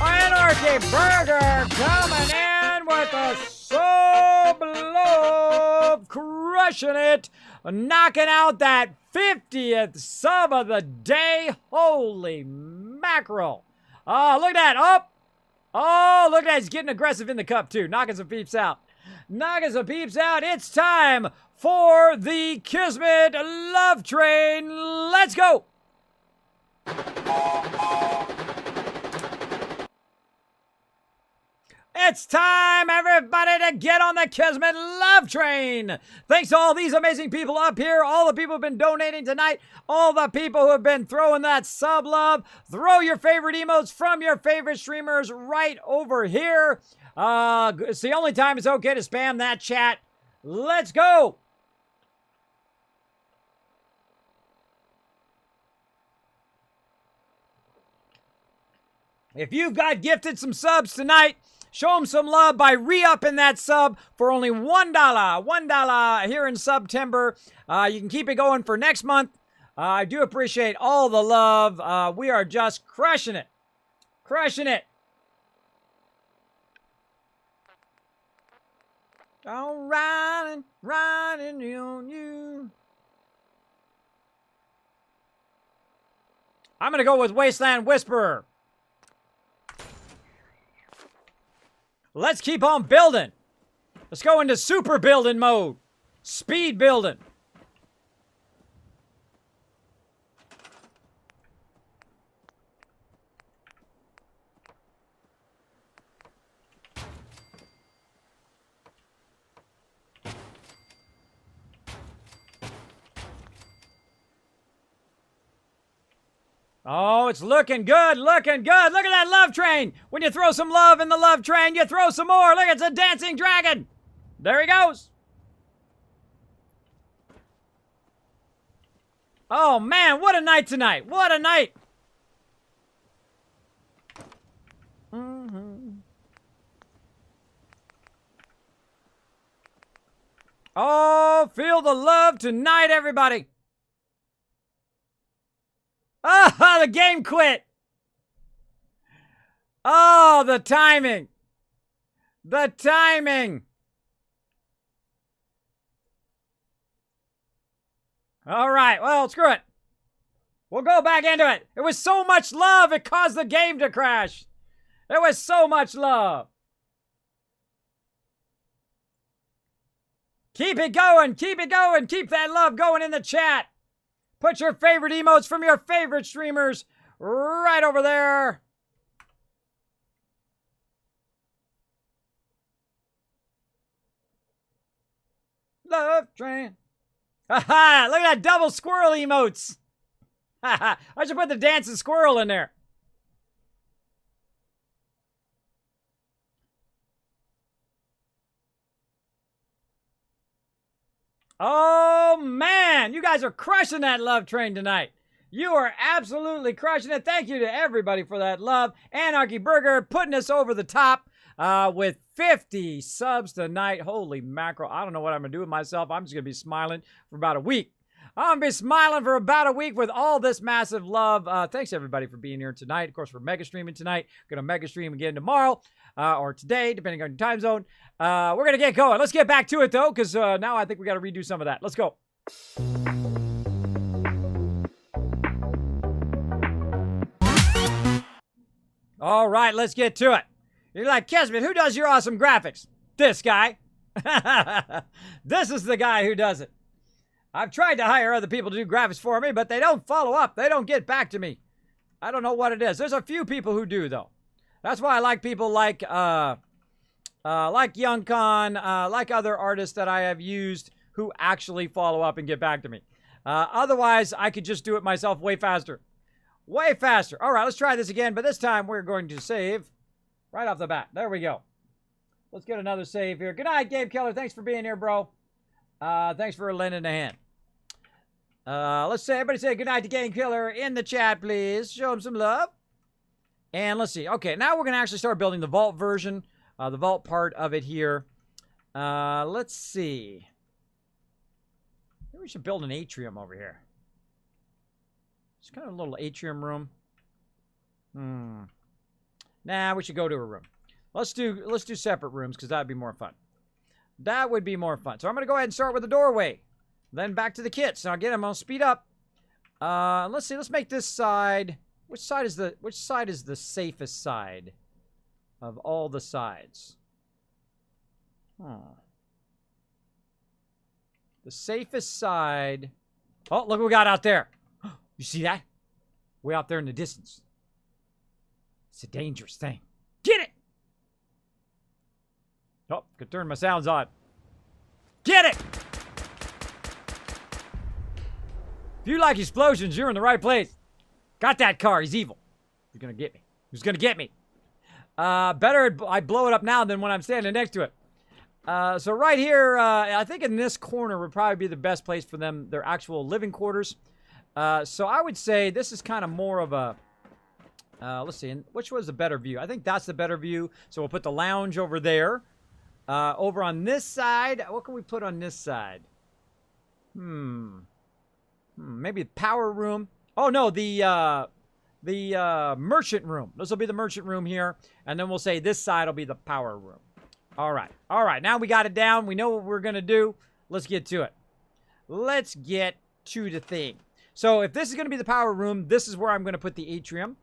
[SPEAKER 1] Anarchy Burger coming in with a sub love, crushing it, knocking out that 50th sub of the day. Holy mackerel. Oh, look at that. Up. Oh, look at that. He's getting aggressive in the cup, too. Knocking some peeps out. Knocking some peeps out. It's time for the Kismet Love Train. Let's go. It's time, everybody, to get on the Kismet Love Train. Thanks to all these amazing people up here, all the people who have been donating tonight, all the people who have been throwing that sub love. Throw your favorite emotes from your favorite streamers right over here. It's the only time it's okay to spam that chat. Let's go. If you've got gifted some subs tonight, show them some love by re-upping that sub for only $1. $1 here in September. You can keep it going for next month. I do appreciate all the love. We are just crushing it. Crushing it. I'm riding on you. I'm going to go with Wasteland Whisperer. Let's keep on building. Let's go into super building mode. Speed building. Oh, it's looking good, looking good. Look at that love train. When you throw some love in the love train, you throw some more. Look, it's a dancing dragon. There he goes. Oh, man, what a night tonight. What a night. Oh, feel the love tonight, everybody. Ah, the game quit. Oh, the timing. The timing. All right, well, screw it. We'll go back into it. It was so much love, it caused the game to crash. There was so much love. Keep it going, keep it going. Keep that love going in the chat. Put your favorite emotes from your favorite streamers right over there. Love train. Haha, look at that double squirrel emotes. Haha, I should put the dancing squirrel in there. Oh, man, you guys are crushing that love train tonight. You are absolutely crushing it. Thank you to everybody for that love. Anarchy Burger putting us over the top with 50 subs tonight. Holy mackerel. I don't know what I'm going to do with myself. I'm just going to be smiling for about a week. I'm going to be smiling for about a week with all this massive love. Thanks, everybody, for being here tonight. Of course, we're mega streaming tonight. Going to mega stream again tomorrow or today, depending on your time zone. We're going to get going. Let's get back to it, though, because now I think we got to redo some of that. Let's go. All right, let's get to it. You're like, Kismet, who does your awesome graphics? This guy. This is the guy who does it. I've tried to hire other people to do graphics for me, but they don't follow up. They don't get back to me. I don't know what it is. There's a few people who do, though. That's why I like people like Young Con, like other artists that I have used who actually follow up and get back to me. Otherwise, I could just do it myself way faster. Way faster. All right, let's try this again, but this time we're going to save right off the bat. There we go. Let's get another save here. Good night, Gabe Keller. Thanks for being here, bro. Thanks for lending a hand. Let's say, everybody say goodnight to Game Killer in the chat, please. Show him some love. And let's see. Okay, now we're going to actually start building the vault version, the vault part of it here. Let's see. Maybe we should build an atrium over here. It's kind of a little atrium room. Nah, we should go to a room. Let's do separate rooms because that'd be more fun. That would be more fun. So I'm going to go ahead and start with the doorway. Then back to the kits. Now again, I'm going to speed up. Let's see. Let's make this side. Which side is the safest side of all the sides? The safest side. Oh, look what we got out there. You see that? Way out there in the distance. It's a dangerous thing. Get it! Oh, could turn my sounds on. Get it! If you like explosions, you're in the right place. Got that car. He's evil. He's gonna get me. He's gonna get me. Better I blow it up now than when I'm standing next to it. So right here, I think in this corner would probably be the best place for them, their actual living quarters. So I would say this is kind of more of a, let's see, which was the better view? I think that's the better view. So we'll put the lounge over there. Over on this side, what can we put on this side? Maybe the power room. Oh no, the merchant room. This will be the merchant room here, and then we'll say this side will be the power room. All right, all right. Now we got it down. We know what we're gonna do. Let's get to it. Let's get to the thing. So if this is gonna be the power room, this is where I'm gonna put the atrium.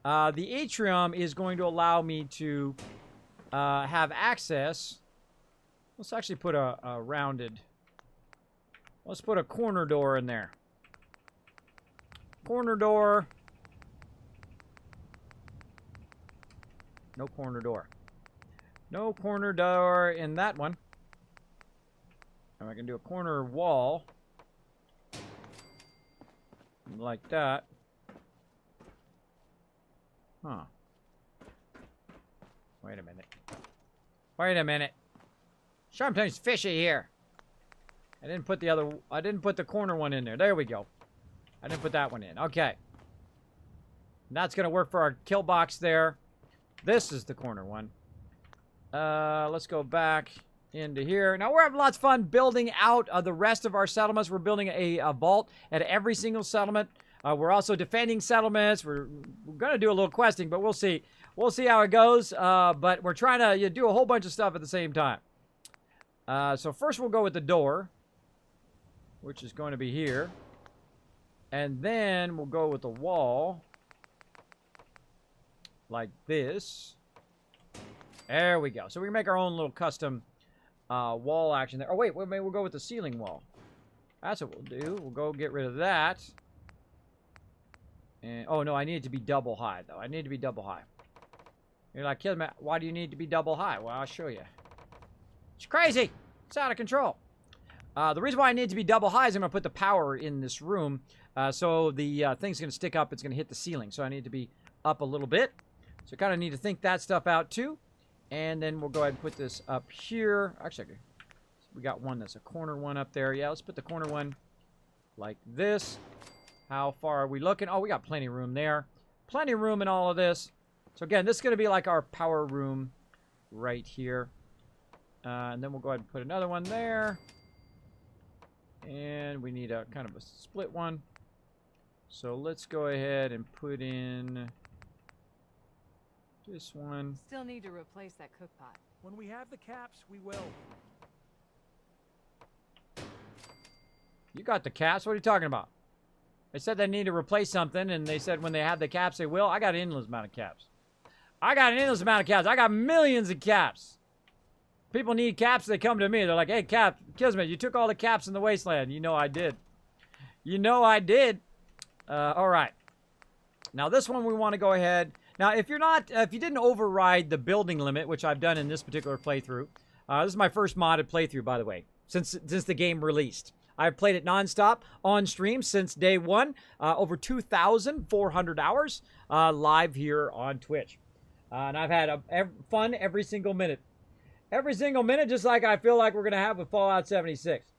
[SPEAKER 1] The atrium is going to allow me to have access Let's actually put a rounded... Let's put a corner door in there. Corner door. No corner door. No corner door in that one. And I can do a corner wall. Like that. Huh. Wait a minute. Wait a minute. Something's fishy here. I didn't put the corner one in there. There we go. I didn't put that one in. Okay. And that's going to work for our kill box there. This is the corner one. Let's go back into here. Now, we're having lots of fun building out the rest of our settlements. We're building a vault at every single settlement. We're also defending settlements. We're going to do a little questing, but we'll see. We'll see how it goes. But we're trying to do a whole bunch of stuff at the same time. So first we'll go with the door, which is going to be here. And then we'll go with the wall. Like this. There we go. So we can make our own little custom wall action there. Oh, wait. Maybe we'll go with the ceiling wall. That's what we'll do. We'll go get rid of that. And, oh, no. I need it to be double high, though. I need it to be double high. You're like, Kismet, why do you need to be double high? Well, I'll show you. It's crazy. It's out of control. The reason why I need it to be double high is I'm going to put the power in this room. So the thing's going to stick up. It's going to hit the ceiling. So I need it to be up a little bit. So kind of need to think that stuff out too. And then we'll go ahead and put this up here. Actually, we got one that's a corner one up there. Yeah, let's put the corner one like this. How far are we looking? Oh, we got plenty of room there. Plenty of room in all of this. So again, this is going to be like our power room right here. And then we'll go ahead and put another one there. And we need a kind of a split one. So let's go ahead and put in this one.
[SPEAKER 7] Still need to replace that cook pot.
[SPEAKER 2] When we have the caps, we will.
[SPEAKER 1] You got the caps? What are you talking about? They said they need to replace something, and they said when they have the caps, they will. I got an endless amount of caps. I got an endless amount of caps. I got millions of caps. People need caps, they come to me. They're like, hey, Cap, Kismet, you took all the caps in the wasteland. You know I did. You know I did. All right. Now, this one we want to go ahead. Now, if you didn't override the building limit, which I've done in this particular playthrough. This is my first modded playthrough, by the way, since the game released. I've played it nonstop on stream since day one. Over 2,400 hours live here on Twitch. And I've had fun every single minute. Every single minute, just like I feel like we're going to have with Fallout 76.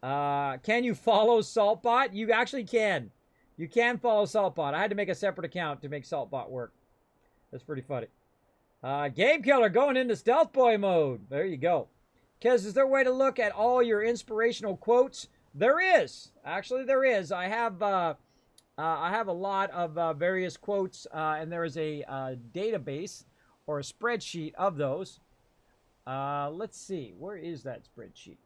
[SPEAKER 1] Can you follow Saltbot? You actually can. You can follow Saltbot. I had to make a separate account to make Saltbot work. That's pretty funny. Game Killer going into Stealth Boy mode. There you go. Kez, is there a way to look at all your inspirational quotes? There is. Actually, there is. I have a lot of various quotes, and there is a database or a spreadsheet of those. Let's see. Where is that spreadsheet?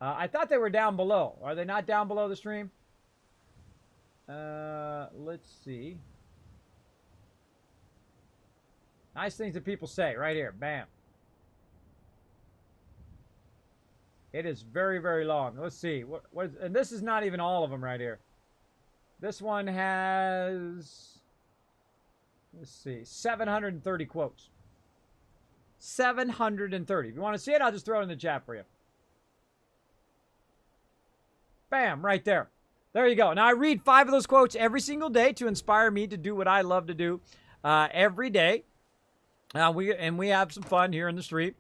[SPEAKER 1] I thought they were down below. Are they not down below the stream? Let's see. Nice things that people say right here. Bam. It is very, very long. Let's see. And this is not even all of them right here. This one has, let's see, 730 quotes. 730. If you want to see it, I'll just throw it in the chat for you. Bam, right there. There you go. Now, I read 5 of those quotes every single day to inspire me to do what I love to do every day. We have some fun here in the stream.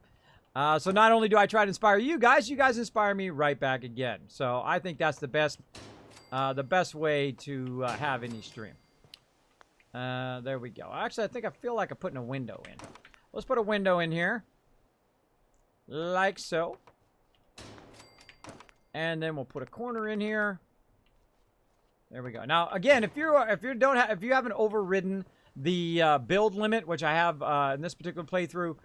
[SPEAKER 1] So not only do I try to inspire you guys inspire me right back again. So I think that's the best way to have any stream. There we go. Actually, I feel like I'm putting a window in. Let's put a window in here. Like so. And then we'll put a corner in here. There we go. Now, again, if you haven't overridden the build limit, which I have in this particular playthrough,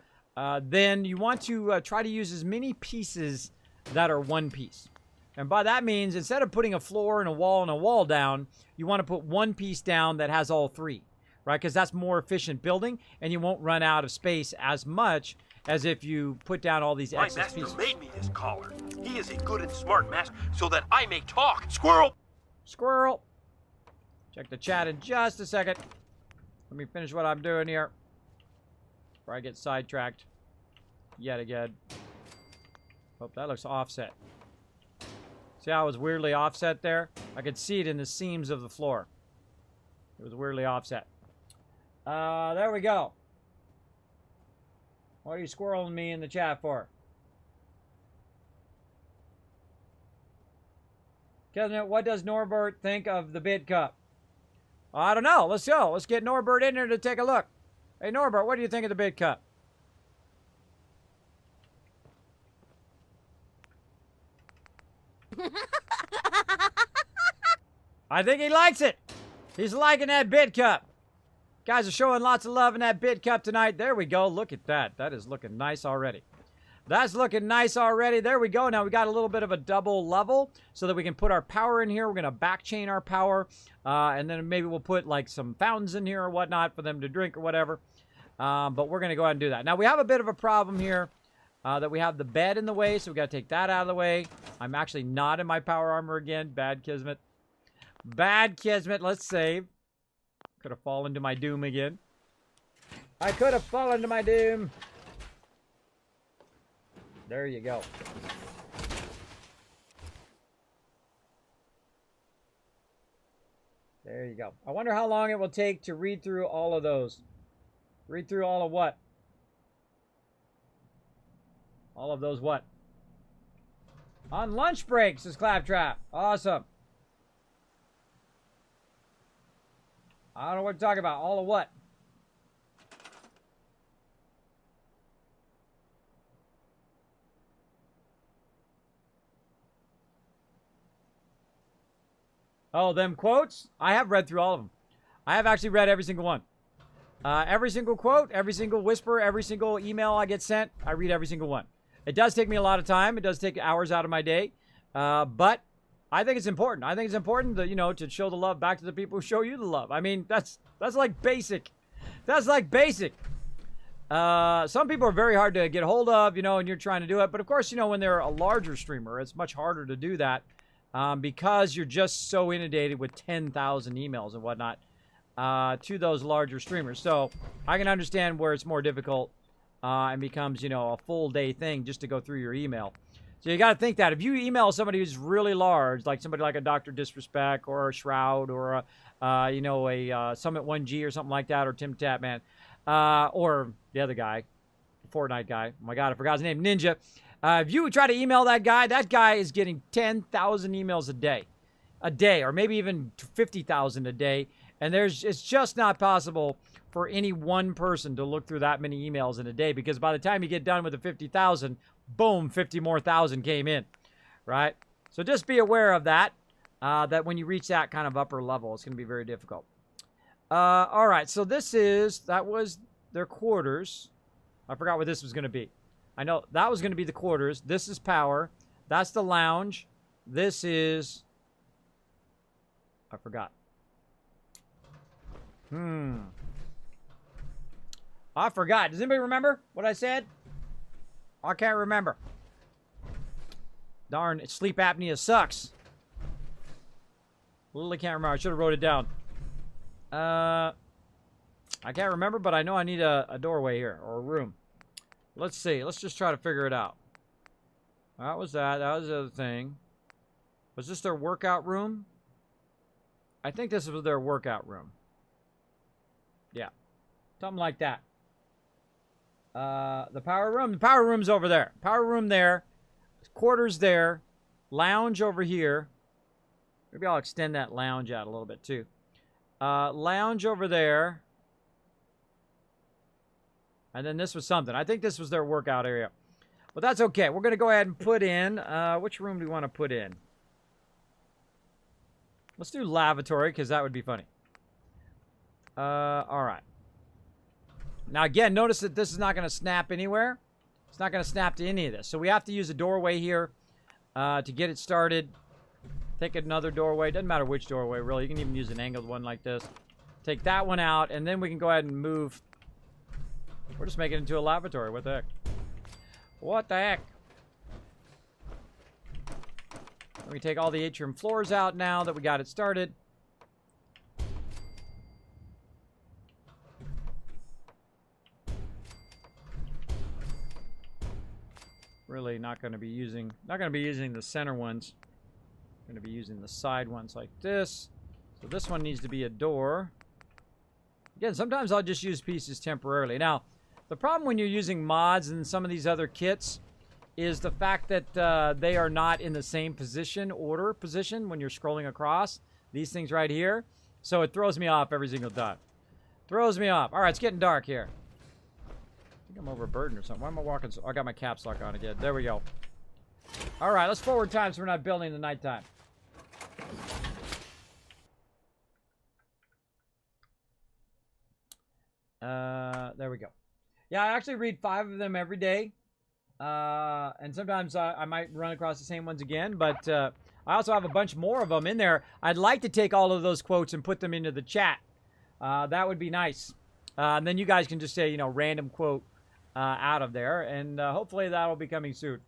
[SPEAKER 1] then you want to try to use as many pieces that are one piece. And by that means, instead of putting a floor and a wall down, you want to put one piece down that has all 3, right? Because that's more efficient building, and you won't run out of space as much as if you put down all these
[SPEAKER 8] My
[SPEAKER 1] excess
[SPEAKER 8] master
[SPEAKER 1] pieces.
[SPEAKER 8] made me this collar. He is a good and smart master, so that I may talk. Squirrel!
[SPEAKER 1] Squirrel. Check the chat in just a second. Let me finish what I'm doing here before I get sidetracked yet again. Oh, that looks offset. See how it was weirdly offset there? I could see it in the seams of the floor. It was weirdly offset. There we go. What are you squirreling me in the chat for? Kismet, what does Norbert think of the bid cup? I don't know. Let's go. Let's get Norbert in there to take a look. Hey, Norbert, what do you think of the bid cup? I think he likes it. He's liking that bid cup. Guys are showing lots of love in that bid cup tonight. There we go. Look at that. That is looking nice already. That's looking nice already. There we go. Now we got a little bit of a double level so that we can put our power in here. We're going to back chain our power. And then maybe we'll put like some fountains in here or whatnot for them to drink or whatever. But we're going to go ahead and do that. Now we have a bit of a problem here that we have the bed in the way. So we got to take that out of the way. I'm actually not in my power armor again. Bad Kismet. Bad Kismet. Let's save. Could have fallen to my doom again. I could have fallen to my doom. There you go. There you go. I wonder how long it will take to read through all of those. Read through all of what? All of those what? On lunch breaks, says Claptrap. Awesome. I don't know what you're talking about. All of what? Oh, them quotes? I have read through all of them. I have actually read every single one. Every single quote, every single whisper, every single email I get sent, I read every single one. It does take me a lot of time. It does take hours out of my day. But I think it's important. I think it's important that, you know, to show the love back to the people who show you the love. I mean, that's like basic. That's like basic. Some people are very hard to get hold of, you know, and you're trying to do it. But of course, you know, when they're a larger streamer, it's much harder to do that because you're just so inundated with 10,000 emails and whatnot to those larger streamers. So I can understand where it's more difficult and becomes, you know, a full day thing just to go through your email. So you got to think that if you email somebody who's really large, like somebody like a Dr. Disrespect or a Shroud or a, you know, a Summit 1G or something like that, or Tim Tapman, or the other guy, Fortnite guy. Oh my God, I forgot his name, Ninja. If you try to email that guy is getting 10,000 emails a day, or maybe even 50,000 a day. And it's just not possible for any one person to look through that many emails in a day, because by the time you get done with the 50,000, boom, 50 more thousand came in, right? So just be aware of that, that when you reach that kind of upper level, it's going to be very difficult. All right, so that was their quarters. I forgot what this was going to be. I know that was going to be the quarters. This is power. That's the lounge. This is... I forgot. I forgot. Does anybody remember what I said? I can't remember. Darn, sleep apnea sucks. Literally can't remember. I should have wrote it down. I can't remember, but I know I need a doorway here, or a room. Let's see. Let's just try to figure it out. That was that. That was the other thing. Was this their workout room? I think this was their workout room. Yeah. Something like that. The power room. The power room's over there. Power room there. Quarters there. Lounge over here. Maybe I'll extend that lounge out a little bit too. Lounge over there. And then this was something. I think this was their workout area. But that's okay. We're going to go ahead and put in... which room do we want to put in? Let's do lavatory, because that would be funny. All right. Now, again, notice that this is not going to snap anywhere. It's not going to snap to any of this. So we have to use a doorway here to get it started. Take another doorway. Doesn't matter which doorway, really. You can even use an angled one like this. Take that one out, and then we can go ahead and move... We're just making it into a lavatory. What the heck? What the heck? Let me take all the atrium floors out now that we got it started. Really not going to be using the center ones. Going to be using the side ones like this. So this one needs to be a door. Again, sometimes I'll just use pieces temporarily. Now, the problem when you're using mods and some of these other kits is the fact that they are not in the same order position when you're scrolling across. These things right here. So it throws me off every single time. Throws me off. All right, it's getting dark here. I think I'm overburdened or something. Why am I walking so... I got my caps lock on again. There we go. All right, let's forward time so we're not building in the nighttime. There we go. Yeah, I actually read 5 of them every day. And sometimes I might run across the same ones again, but I also have a bunch more of them in there. I'd like to take all of those quotes and put them into the chat. That would be nice. And then you guys can just say, you know, random quote out of there, and hopefully that will be coming soon.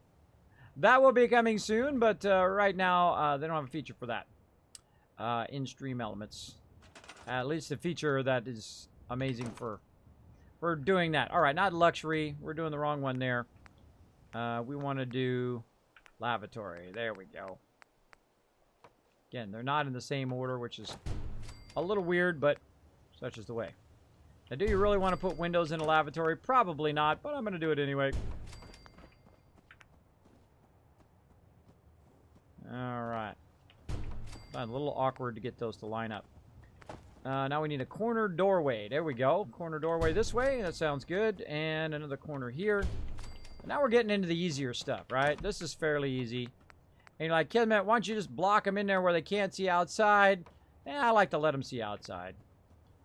[SPEAKER 1] That will be coming soon, but right now they don't have a feature for that. In-stream elements. At least a feature that is amazing for doing that. All right, not luxury. We're doing the wrong one there. We want to do lavatory. There we go. Again, they're not in the same order, which is a little weird, but such is the way. Now, do you really want to put windows in a lavatory? Probably not, but I'm going to do it anyway. All right. A little awkward to get those to line up. Now we need a corner doorway. There we go. Corner doorway this way. That sounds good. And another corner here. Now we're getting into the easier stuff, right? This is fairly easy. And you're like, Kismet, why don't you just block them in there where they can't see outside? I like to let them see outside.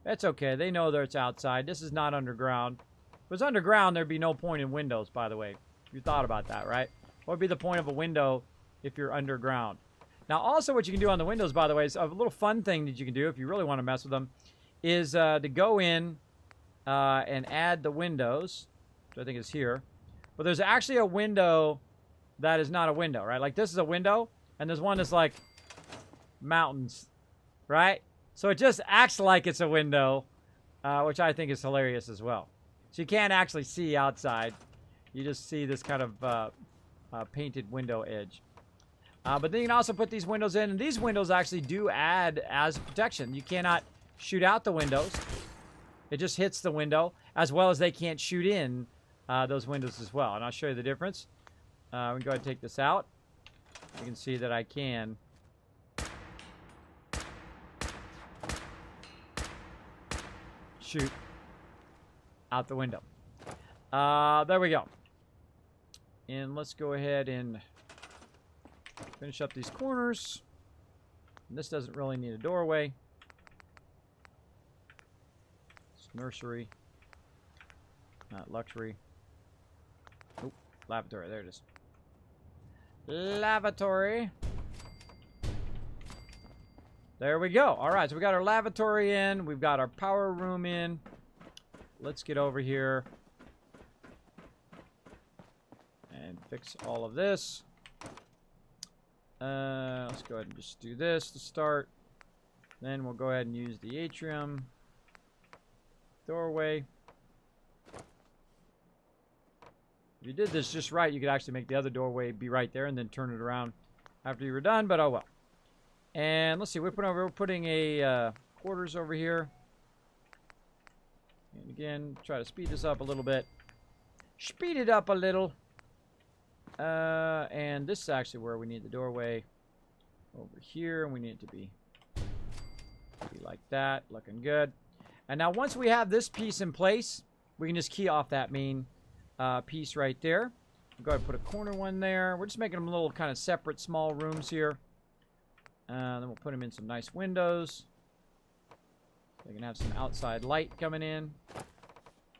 [SPEAKER 1] That's okay. They know that it's outside. This is not underground. If it was underground, there'd be no point in windows, by the way. You thought about that, right? What would be the point of a window if you're underground? Now, also what you can do on the windows, by the way, is a little fun thing that you can do if you really want to mess with them, is to go in and add the windows, which I think is here. But there's actually a window that is not a window, right? Like this is a window, and there's one that's like mountains, right? So it just acts like it's a window, which I think is hilarious as well. So you can't actually see outside. You just see this kind of painted window edge. But then you can also put these windows in, and these windows actually do add as protection. You cannot shoot out the windows. It just hits the window, as well as they can't shoot in those windows as well. And I'll show you the difference. We can go ahead and take this out. You can see that I can shoot out the window. There we go. And let's go ahead and finish up these corners. And this doesn't really need a doorway. It's nursery. Not luxury. Oh, lavatory. There it is. Lavatory. There we go. All right, so we got our lavatory in. We've got our power room in. Let's get over here and fix all of this. Let's go ahead and just do this to start. Then we'll go ahead and use the atrium doorway. If you did this just right, you could actually make the other doorway be right there and then turn it around after you were done, but oh well. And let's see, we're putting a quarters over here. And again, try to speed this up a little bit. Speed it up a little. And this is actually where we need the doorway. Over here, and we need it to be like that, looking good. And now once we have this piece in place, we can just key off that main piece right there. We'll go ahead and put a corner one there. We're just making them little kind of separate small rooms here. Then we'll put them in some nice windows. They can have some outside light coming in.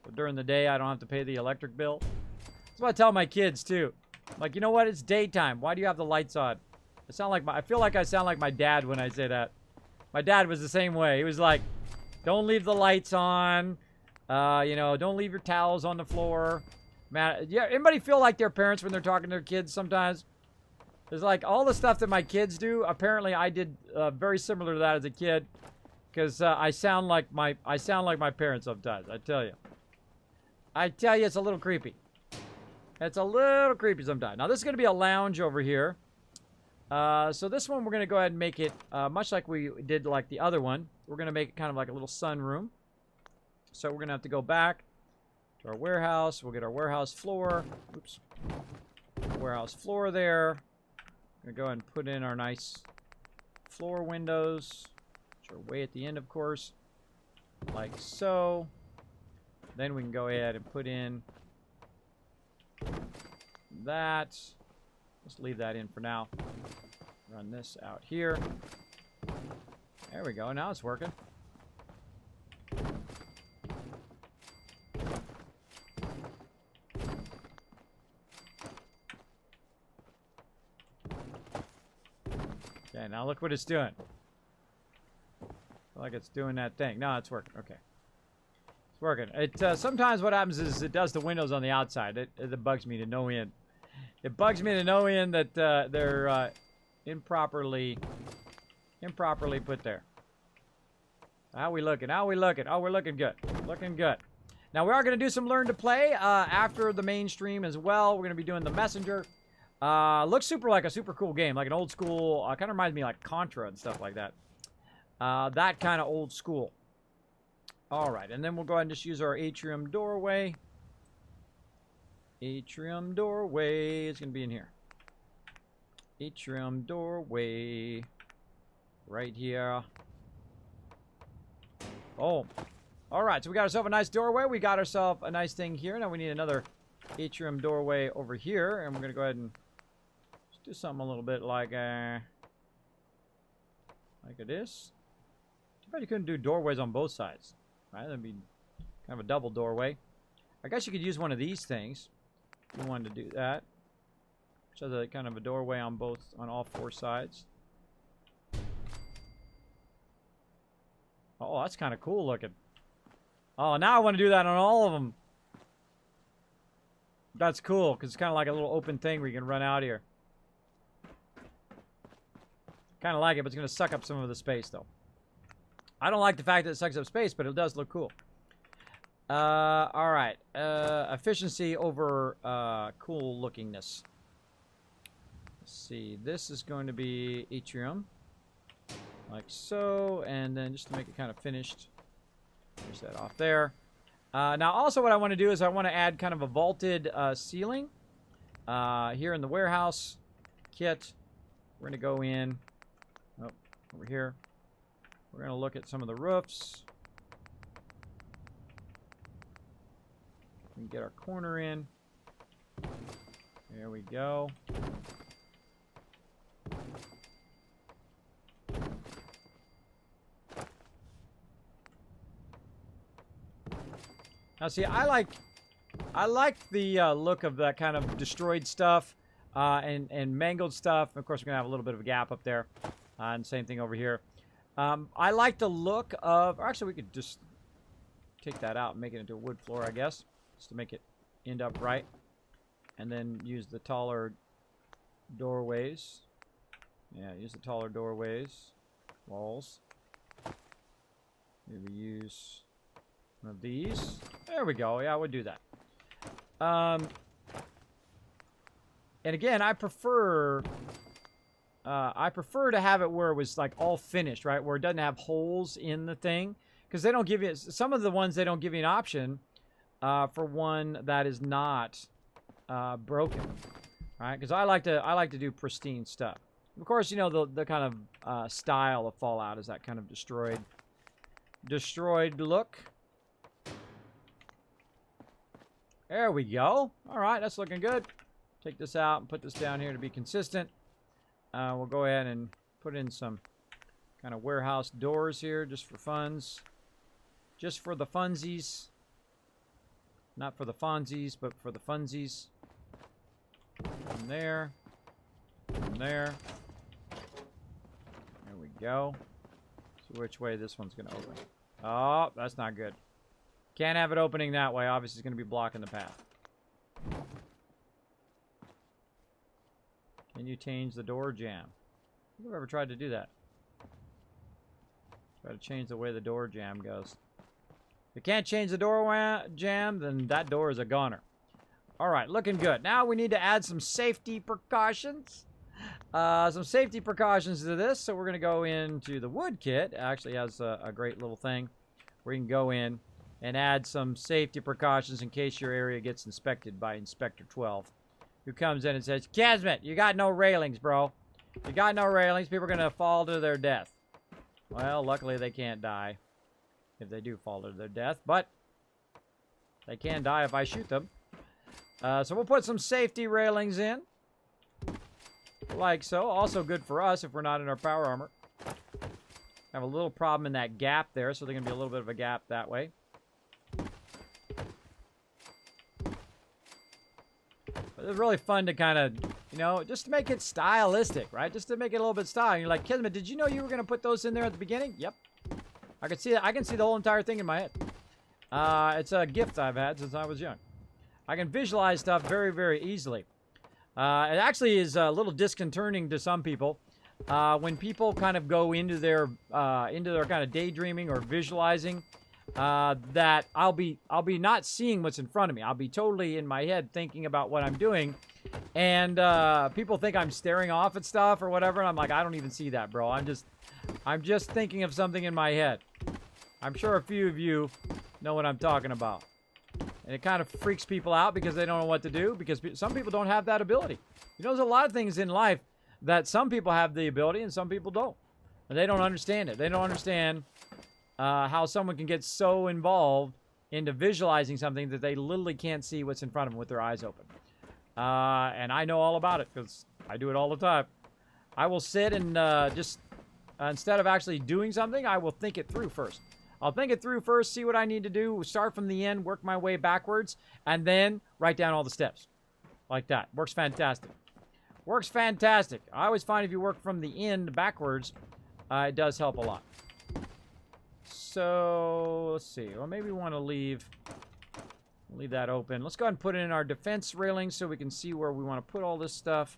[SPEAKER 1] So during the day, I don't have to pay the electric bill. That's what I tell my kids too. Like, you know what? It's daytime. Why do you have the lights on? I feel like I sound like my dad when I say that. My dad was the same way. He was like, don't leave the lights on. You know, don't leave your towels on the floor. Man, yeah, anybody feel like their parents when they're talking to their kids sometimes? There's like all the stuff that my kids do. Apparently, I did very similar to that as a kid, because I sound like my parents sometimes. I tell you, it's a little creepy. It's a little creepy sometimes. Now this is going to be a lounge over here. So this one we're going to go ahead and make it much like we did like the other one. We're going to make it kind of like a little sunroom. So we're going to have to go back to our warehouse. We'll get our warehouse floor. Oops. Warehouse floor there. Gonna go ahead and put in our nice floor windows, which are way at the end, of course, like so. Then we can go ahead and put in that. Let's leave that in for now. Run this out here. There we go. Now it's working. Okay, now look what it's doing. Like it's doing that thing. No, it's working. Okay. It's working. It sometimes what happens is it does the windows on the outside. It bugs me to no end. It bugs me to no end that they're improperly put there. How we looking? How we looking? Oh, we're looking good. Looking good. Now we are going to do some learn to play after the main stream as well. We're going to be doing the messenger. Looks like a super cool game, like an old school, kind of reminds me like Contra and stuff like that. That kind of old school. Alright, and then we'll go ahead and just use our atrium doorway. Atrium doorway is going to be in here. Atrium doorway. Right here. Oh. Alright, so we got ourselves a nice doorway. We got ourselves a nice thing here. Now we need another atrium doorway over here. And we're going to go ahead and do something a little bit like this. Too bad you couldn't do doorways on both sides. Right? That'd be kind of a double doorway. I guess you could use one of these things if you wanted to do that. So the kind of a doorway on all four sides. Oh, that's kind of cool looking. Oh, now I want to do that on all of them. That's cool because it's kind of like a little open thing where you can run out here. Kind of like it, but it's going to suck up some of the space, though. I don't like the fact that it sucks up space, but it does look cool. Alright. Efficiency over cool lookingness. Let's see. This is going to be atrium. Like so. And then just to make it kind of finished, push that off there. Now, also what I want to do is I want to add kind of a vaulted ceiling here in the warehouse kit. We're going to go in. Oh, over here. We're going to look at some of the roofs. We can get our corner in. There we go. Now, see, I like the look of that kind of destroyed stuff and mangled stuff. Of course, we're gonna have a little bit of a gap up there, and same thing over here. I like the look of. Or actually, we could just take that out and make it into a wood floor, I guess, just to make it end up right, and then use the taller doorways. Yeah, use the taller doorways, walls. Maybe use one of these. There we go. Yeah, I would do that. And again, I prefer to have it where it was like all finished, right? Where it doesn't have holes in the thing, because they don't give you some of the ones. They don't give you an option for one that is not broken, right? Because I like to do pristine stuff. Of course, you know the kind of style of Fallout is that kind of destroyed look. There we go. All right, that's looking good. Take this out and put this down here to be consistent. We'll go ahead and put in some kind of warehouse doors here just for funds. Just for the funsies. Not for the Fonzies, but for the funsies. From there. From there. There we go. See which way this one's going to open. Oh, that's not good. Can't have it opening that way. Obviously, it's going to be blocking the path. Can you change the door jam? Who ever tried to do that? Try to change the way the door jam goes. If you can't change the door jam, then that door is a goner. Alright, looking good. Now we need to add some safety precautions. Some safety precautions to this. So we're going to go into the wood kit. It actually has a great little thing where you can go in and add some safety precautions in case your area gets inspected by Inspector 12. Who comes in and says, Kismet, you got no railings, bro. You got no railings. People are going to fall to their death. Well, luckily they can't die if they do fall to their death, but they can die if I shoot them. So we'll put some safety railings in. Like so. Also good for us if we're not in our power armor. Have a little problem in that gap there, so there's going to be a little bit of a gap that way. But it's really fun to kind of, you know, just to make it stylistic, right? Just to make it a little bit style. You're like, Kismet, did you know you were going to put those in there at the beginning? Yep. I can see it. I can see the whole entire thing in my head. It's a gift I've had since I was young. I can visualize stuff very, very easily. It actually is a little disconcerting to some people when people kind of go into their kind of daydreaming or visualizing. That I'll be not seeing what's in front of me. I'll be totally in my head thinking about what I'm doing, and people think I'm staring off at stuff or whatever. And I'm like, I don't even see that, bro. I'm just thinking of something in my head. I'm sure a few of you know what I'm talking about. And it kind of freaks people out because they don't know what to do, because some people don't have that ability. You know, there's a lot of things in life that some people have the ability and some people don't. And they don't understand it. They don't understand how someone can get so involved into visualizing something that they literally can't see what's in front of them with their eyes open. And I know all about it because I do it all the time. I will sit and just, instead of actually doing something, I will think it through first. I'll think it through first, see what I need to do, start from the end, work my way backwards, and then write down all the steps. Like that. Works fantastic. Works fantastic. I always find if you work from the end backwards, it does help a lot. So, let's see. Well, maybe we want to leave that open. Let's go ahead and put it in our defense railing so we can see where we want to put all this stuff.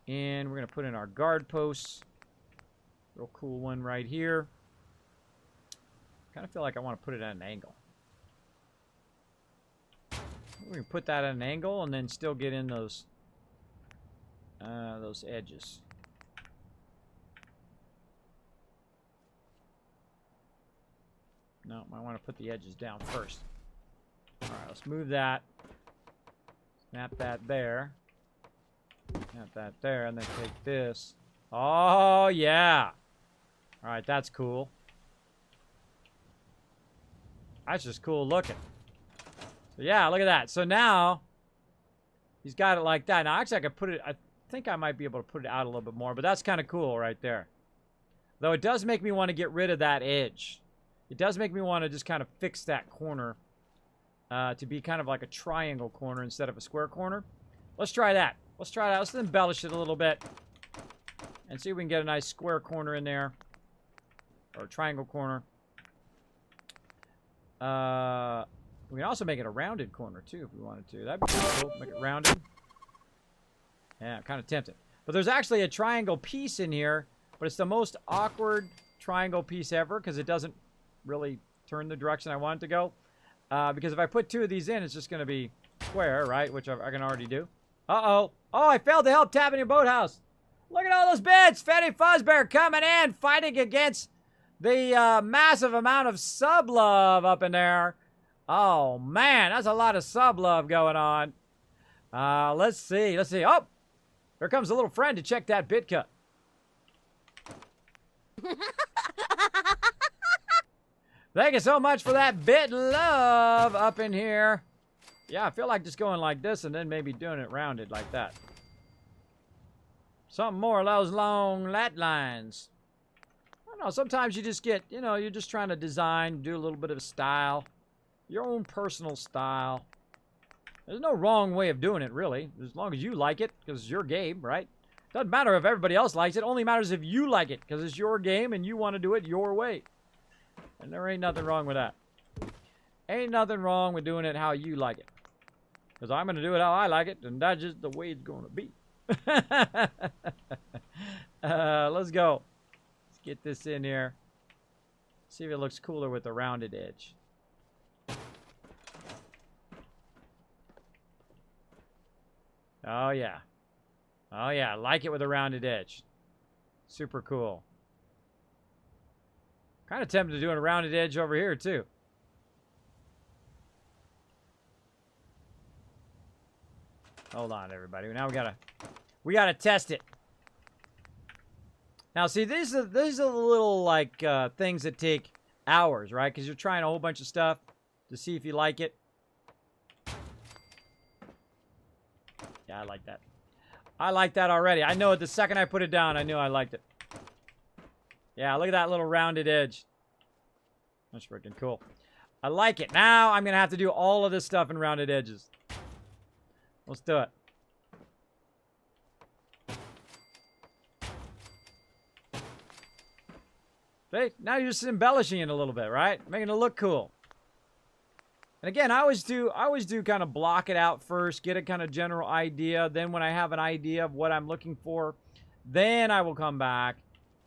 [SPEAKER 1] And we're going to put in our guard posts. Real cool one right here. Kind of feel like I want to put it at an angle. We can put that at an angle and then still get in those edges. No, I want to put the edges down first. All right, let's move that. Snap that there. Snap that there, and then take this. Oh, yeah. All right, that's cool. That's just cool looking. So, yeah, look at that. So now, he's got it like that. Now, actually, I could put it, I think I might be able to put it out a little bit more, but that's kind of cool right there. Though it does make me want to get rid of that edge. It does make me want to just kind of fix that corner to be kind of like a triangle corner instead of a square corner. Let's try that. Let's try that. Let's embellish it a little bit and see if we can get a nice square corner in there, or a triangle corner. We can also make it a rounded corner too if we wanted to. That'd be cool. Make it rounded. Yeah, I'm kind of tempted. But there's actually a triangle piece in here, but it's the most awkward triangle piece ever because it doesn't really turn the direction I want it to go. Because if I put two of these in, it's just going to be square, right? Which I can already do. Uh-oh. Oh, I failed to help tap in your boathouse. Look at all those bits. Fetty Fuzzbear coming in, fighting against the massive amount of sub-love up in there. Oh, man, that's a lot of sub-love going on. Let's see. Let's see. Oh, here comes a little friend to check that bit cut. Thank you so much for that bit love up in here. Yeah, I feel like just going like this and then maybe doing it rounded like that. Something more of those long lat lines. I don't know, sometimes you just get, you know, you're just trying to design, do a little bit of style. Your own personal style. There's no wrong way of doing it, really. As long as you like it, because it's your game, right? Doesn't matter if everybody else likes it. Only matters if you like it, because it's your game and you want to do it your way. And there ain't nothing wrong with that. Ain't nothing wrong with doing it how you like it. Because I'm going to do it how I like it, and that's just the way it's going to be. Let's go. Let's get this in here. See if it looks cooler with the rounded edge. Oh, yeah. Oh, yeah. I like it with a rounded edge. Super cool. Kind of tempted to do a rounded edge over here, too. Hold on, everybody. Now we gotta test it. Now, see, these are the little like things that take hours, right? Because you're trying a whole bunch of stuff to see if you like it. Yeah, I like that. I like that already. I know it the second I put it down. I knew I liked it. Yeah, look at that little rounded edge. That's freaking cool. I like it. Now I'm gonna have to do all of this stuff in rounded edges. Let's do it. See? Now you're just embellishing it a little bit, right? Making it look cool. And again, I always do kind of block it out first, get a kind of general idea. Then when I have an idea of what I'm looking for, then I will come back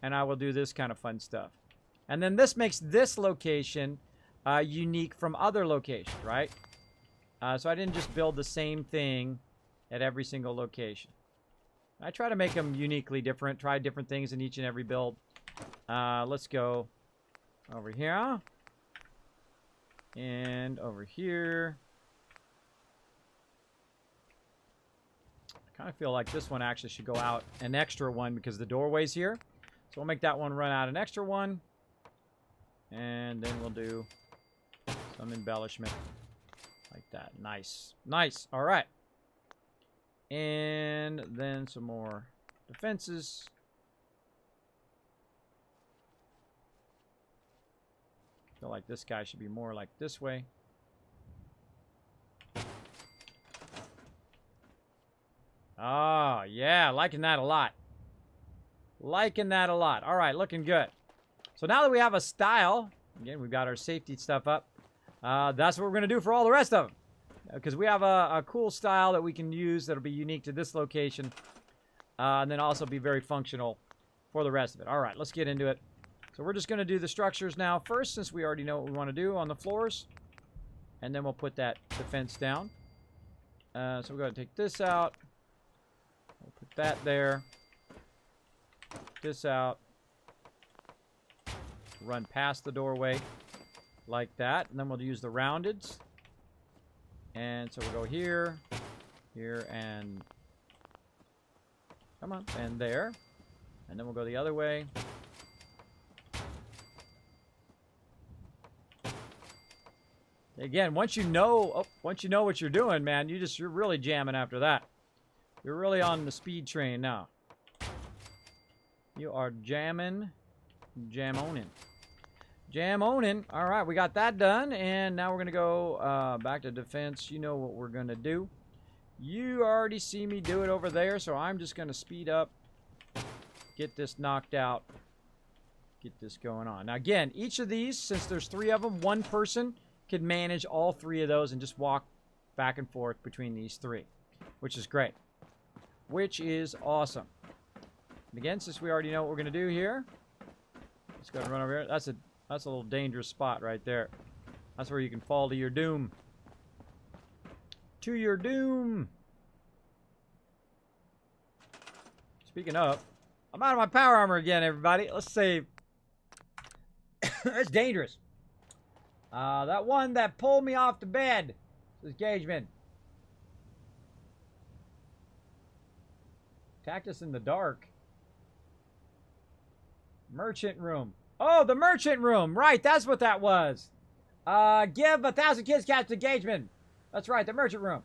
[SPEAKER 1] and I will do this kind of fun stuff. And then this makes this location unique from other locations, right? So I didn't just build the same thing at every single location. I try to make them uniquely different, try different things in each and every build. Let's go over here. And over here. I kind of feel like this one actually should go out an extra one because the doorway's here. So we'll make that one run out an extra one. And then we'll do some embellishment like that. Nice. Nice. All right. And then some more defenses. Feel like this guy should be more like this way. Oh, yeah. Liking that a lot. Liking that a lot. All right. Looking good. So now that we have a style, again, we've got our safety stuff up. That's what we're going to do for all the rest of them. Because we have a cool style that we can use that'll be unique to this location. And then also be very functional for the rest of it. All right. Let's get into it. So we're just going to do the structures now first, since we already know what we want to do on the floors. And then we'll put that defense down. So we're going to take this out. We'll put that there. Put this out. Run past the doorway like that. And then we'll use the roundeds. And so we'll go here, here, and come on, and there. And then we'll go the other way. Again, once you know what you're doing, man, you're really jamming after that. You're really on the speed train now. You are jamming, jam-oning. Jam-oning. All right, we got that done, and now we're going to go back to defense. You know what we're going to do. You already see me do it over there, so I'm just going to speed up, get this knocked out, get this going on. Now, again, each of these, since there's 3 of them, one person can manage all 3 of those and just walk back and forth between these 3, which is great, which is awesome. And again, since we already know what we're going to do here, let's go and run over here. That's a little dangerous spot right there. That's where you can fall to your doom. To your doom. Speaking of, I'm out of my power armor again, everybody. Let's save. That's dangerous. That one that pulled me off the bed. This is Gageman. Attacked us in the dark. Merchant room. Oh, the merchant room. Right, that's what that was. Give 1,000 kids cats to Gageman. That's right, the merchant room.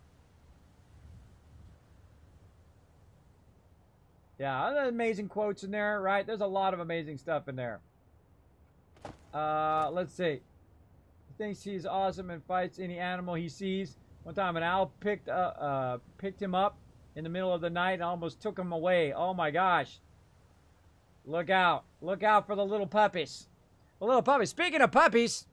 [SPEAKER 1] Yeah, other amazing quotes in there, right? There's a lot of amazing stuff in there. Let's see. He thinks he's awesome and fights any animal he sees. One time an owl picked him up in the middle of the night and almost took him away. Oh my gosh. Look out. Look out for the little puppies. The little puppies. Speaking of puppies,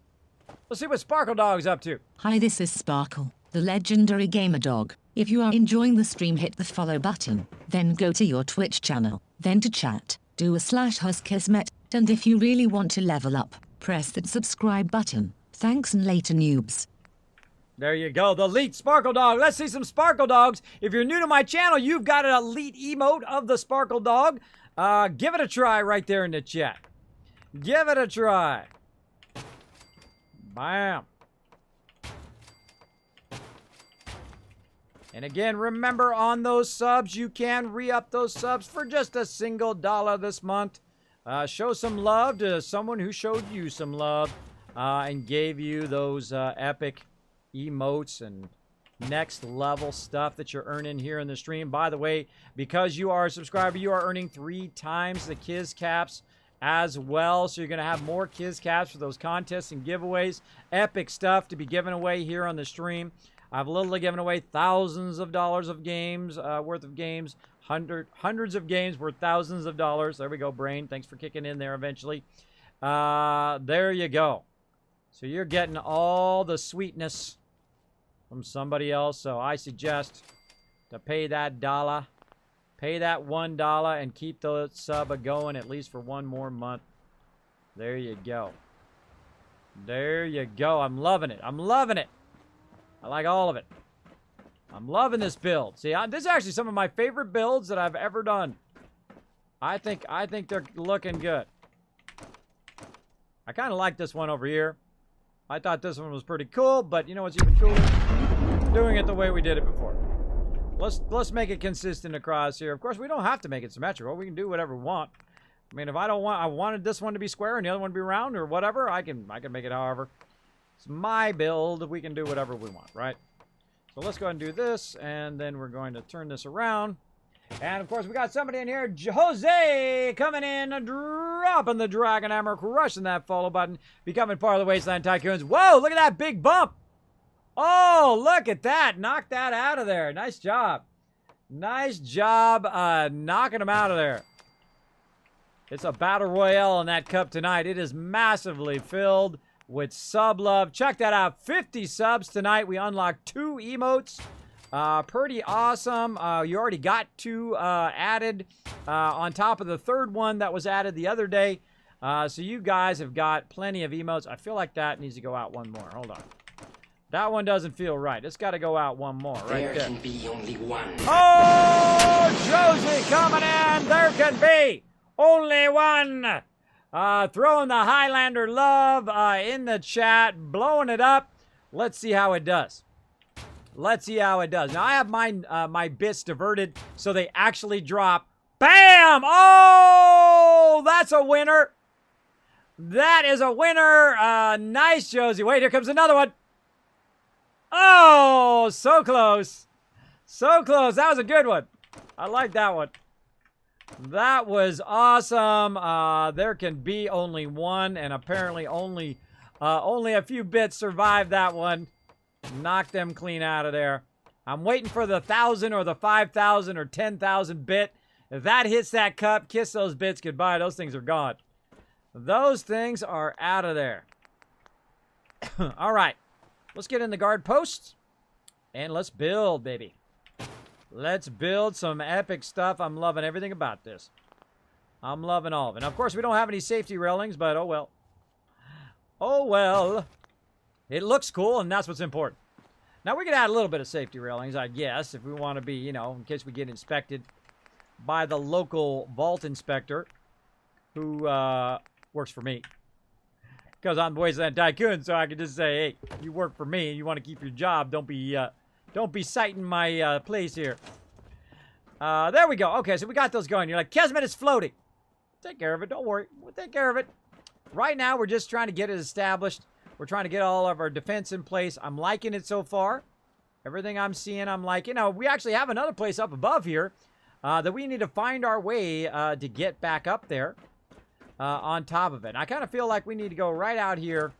[SPEAKER 1] let's see what Sparkle Dog's up to.
[SPEAKER 9] Hi, this is Sparkle, the legendary gamer dog. If you are enjoying the stream, hit the follow button, then go to your Twitch channel, then to chat, do a /host Kismet, and if you really want to level up, press that subscribe button. Thanks and later, noobs.
[SPEAKER 1] There you go, the elite Sparkle Dog. Let's see some Sparkle Dogs. If you're new to my channel, you've got an elite emote of the Sparkle Dog. Give it a try right there in the chat. Give it a try. Bam. And again, remember on those subs, you can re-up those subs for just a single $1 this month. Show some love to someone who showed you some love and gave you those epic emotes and next level stuff that you're earning here in the stream. By the way, because you are a subscriber, you are earning 3 times the Kiz Caps as well. So you're going to have more Kiz Caps for those contests and giveaways. Epic stuff to be given away here on the stream. I've literally given away thousands of dollars of games, worth of games, hundreds of games worth thousands of dollars. There we go, Brain. Thanks for kicking in there eventually. There you go. So you're getting all the sweetness from somebody else. So I suggest to pay that $1, pay that $1, and keep the sub going at least for one more month. There you go. There you go. I'm loving it. I'm loving it. I like all of it. I'm loving this build. See, this is actually some of my favorite builds that I've ever done. I think they're looking good. I kind of like this one over here. I thought this one was pretty cool, but you know what's even cooler? Doing it the way we did it before. Let's make it consistent across here. Of course, we don't have to make it symmetrical. We can do whatever we want. I mean, if I wanted this one to be square and the other one to be round or whatever, I can make it however. It's my build. We can do whatever we want, right? So let's go ahead and do this, and then we're going to turn this around. And, of course, we got somebody in here, Jose, coming in, dropping the Dragon Hammer, crushing that follow button, becoming part of the Wasteland Tycoons. Whoa, look at that big bump. Oh, look at that. Knock that out of there. Nice job. Nice job knocking them out of there. It's a battle royale on that cup tonight. It is massively filled with sub love. Check that out. 50 subs tonight. We unlocked 2 emotes. Pretty awesome. You already got 2 added on top of the 3rd one that was added the other day. So you guys have got plenty of emotes. I feel like that needs to go out one more. Hold on. That one doesn't feel right. It's got to go out one more right there. There can be only one. Oh, Josie coming in. There can be only one. Throwing the Highlander love in the chat, blowing it up. Let's see how it does. Let's see how it does. Now, I have my bits diverted so they actually drop. Bam! Oh, that's a winner. That is a winner. Nice, Josie. Wait, here comes another one. Oh, so close. So close. That was a good one. I like that one. That was awesome. There can be only one, and apparently only a few bits survived that one. Knock them clean out of there. I'm waiting for the 1,000 or the 5,000 or 10,000 bit. If that hits that cup, kiss those bits goodbye. Those things are gone. Those things are out of there. All right. Let's get in the guard posts, and let's build, baby. Let's build some epic stuff. I'm loving everything about this. I'm loving all of it. Now, of course, we don't have any safety railings, but oh well. Oh well. It looks cool, and that's what's important. Now, we could add a little bit of safety railings, I guess, if we want to be, you know, in case we get inspected by the local vault inspector who works for me. Because I'm the Wasteland Tycoon, so I can just say, hey, you work for me and you want to keep your job. Don't be citing my place here. There we go. Okay, so we got those going. You're like, Kismet is floating. Take care of it. Don't worry. We'll take care of it. Right now, we're just trying to get it established. We're trying to get all of our defense in place. I'm liking it so far. Everything I'm seeing, I'm liking. Now, we actually have another place up above here that we need to find our way to get back up there. On top of it. And I kind of feel like we need to go right out here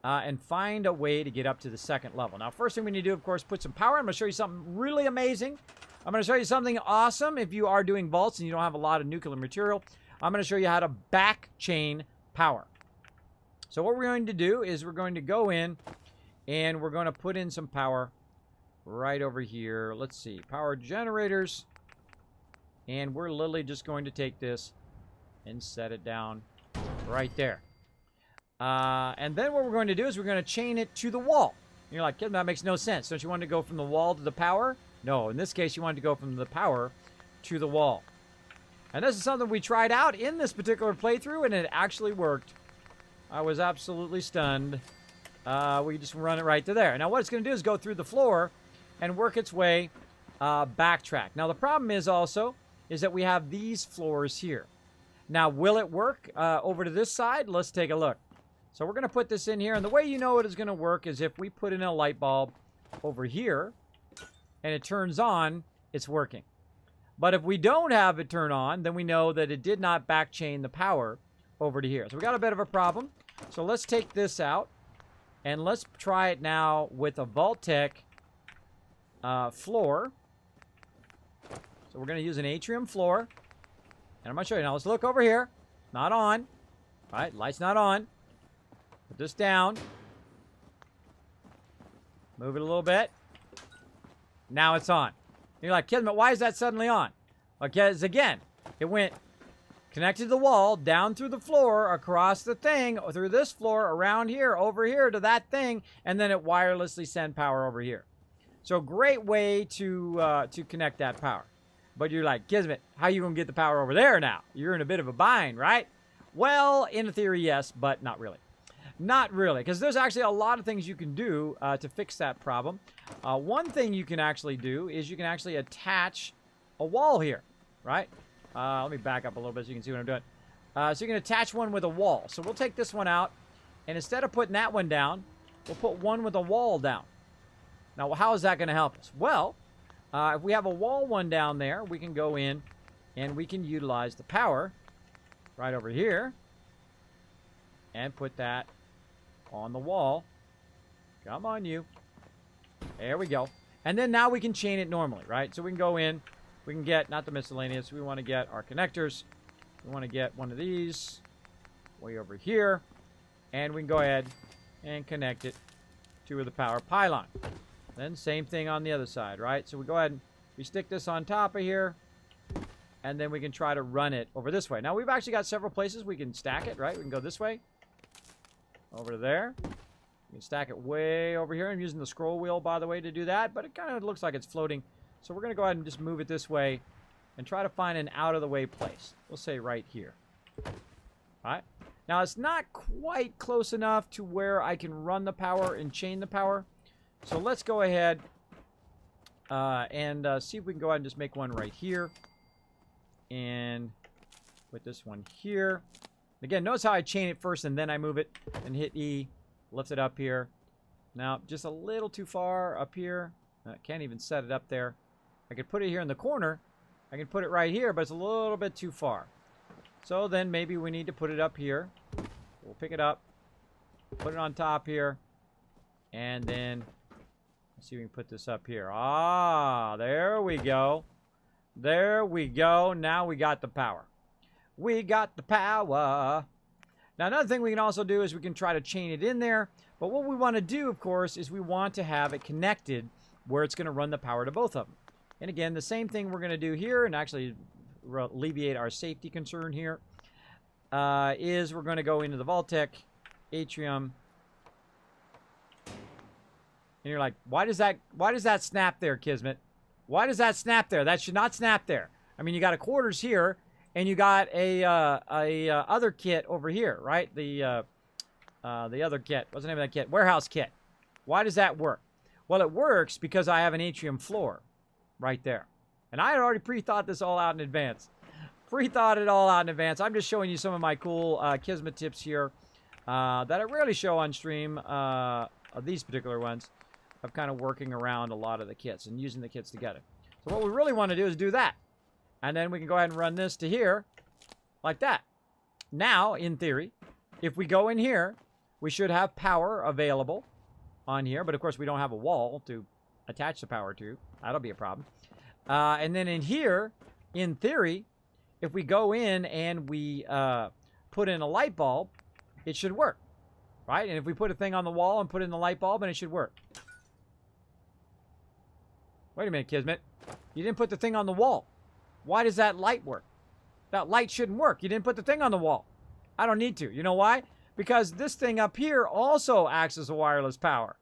[SPEAKER 1] and find a way to get up to the 2nd level. Now, first thing we need to do, of course, put some power. I'm going to show you something really amazing. I'm going to show you something awesome if you are doing vaults and you don't have a lot of nuclear material. I'm going to show you how to back chain power. So what we're going to do is we're going to go in and we're going to put in some power right over here. Let's see. Power generators. And we're literally just going to take this and set it down right there. And then what we're going to do is we're going to chain it to the wall. And you're like, Kismet, that makes no sense. Don't you want to go from the wall to the power? No, in this case, you want to go from the power to the wall. And this is something we tried out in this particular playthrough, and it actually worked. I was absolutely stunned. We just run it right to there. Now, what it's going to do is go through the floor and work its way backtrack. Now, the problem is also is that we have these floors here. Now, will it work over to this side? Let's take a look. So we're going to put this in here, and the way you know it is going to work is if we put in a light bulb over here, and it turns on, it's working. But if we don't have it turn on, then we know that it did not backchain the power over to here. So we got a bit of a problem. So let's take this out, and let's try it now with a vault-tec floor. So we're going to use an atrium floor. And I'm going to show you. Now, let's look over here. Not on. All right, light's not on. Put this down. Move it a little bit. Now it's on. You're like, Kismet, why is that suddenly on? Because, again, it went connected to the wall, down through the floor, across the thing, through this floor, around here, over here to that thing, and then it wirelessly sent power over here. So, great way to connect that power. But you're like, Kismet, how are you going to get the power over there now? You're in a bit of a bind, right? Well, in theory, yes, but not really. Not really, because there's actually a lot of things you can do to fix that problem. One thing you can actually do is you can actually attach a wall here, right? Let me back up a little bit so you can see what I'm doing. So you can attach one with a wall. So we'll take this one out, and instead of putting that one down, we'll put one with a wall down. Now, how is that going to help us? Well, if we have a wall one down there, we can go in and we can utilize the power right over here and put that on the wall. Come on, you. There we go. And then now we can chain it normally, right? So we can go in. We can get, not the miscellaneous, we want to get our connectors. We want to get one of these way over here. And we can go ahead and connect it to the power pylon. Then same thing on the other side, right? So we go ahead and we stick this on top of here. And then we can try to run it over this way. Now we've actually got several places we can stack it, right? We can go this way. Over there. You can stack it way over here. I'm using the scroll wheel, by the way, to do that. But it kind of looks like it's floating. So we're going to go ahead and just move it this way and try to find an out-of-the-way place. We'll say right here. All right. Now, it's not quite close enough to where I can run the power and chain the power. So let's go ahead and see if we can go ahead and just make one right here. And put this one here. Again, notice how I chain it first and then I move it and hit E, lift it up here. Now, just a little too far up here. I can't even set it up there. I could put it here in the corner. I can put it right here, but it's a little bit too far. So then maybe we need to put it up here. We'll pick it up, put it on top here, and then let's see if we can put this up here. Ah, there we go. There we go. Now we got the power. We got the power. Now, another thing we can also do is we can try to chain it in there. But what we want to do, of course, is we want to have it connected where it's going to run the power to both of them. And again, the same thing we're going to do here, and actually alleviate our safety concern here, is we're going to go into the vault-tec atrium. And you're like, why does that snap there, Kismet? Why does that snap there? That should not snap there. I mean, you got a quarters here. And you got a other kit over here, right? The other kit. What's the name of that kit? Warehouse kit. Why does that work? Well, it works because I have an atrium floor right there. And I had already pre-thought this all out in advance. Pre-thought it all out in advance. I'm just showing you some of my cool Kismet tips here that I rarely show on stream, of these particular ones, of kind of working around a lot of the kits and using the kits together. So what we really want to do is do that. And then we can go ahead and run this to here, like that. Now, in theory, if we go in here, we should have power available on here. But, of course, we don't have a wall to attach the power to. That'll be a problem. And then in here, in theory, if we go in and we put in a light bulb, it should work, right? And if we put a thing on the wall and put in the light bulb, and it should work. Wait a minute, Kismet. You didn't put the thing on the wall. Why does that light work? That light shouldn't work. You didn't put the thing on the wall. I don't need to. You know why? Because this thing up here also acts as a wireless power.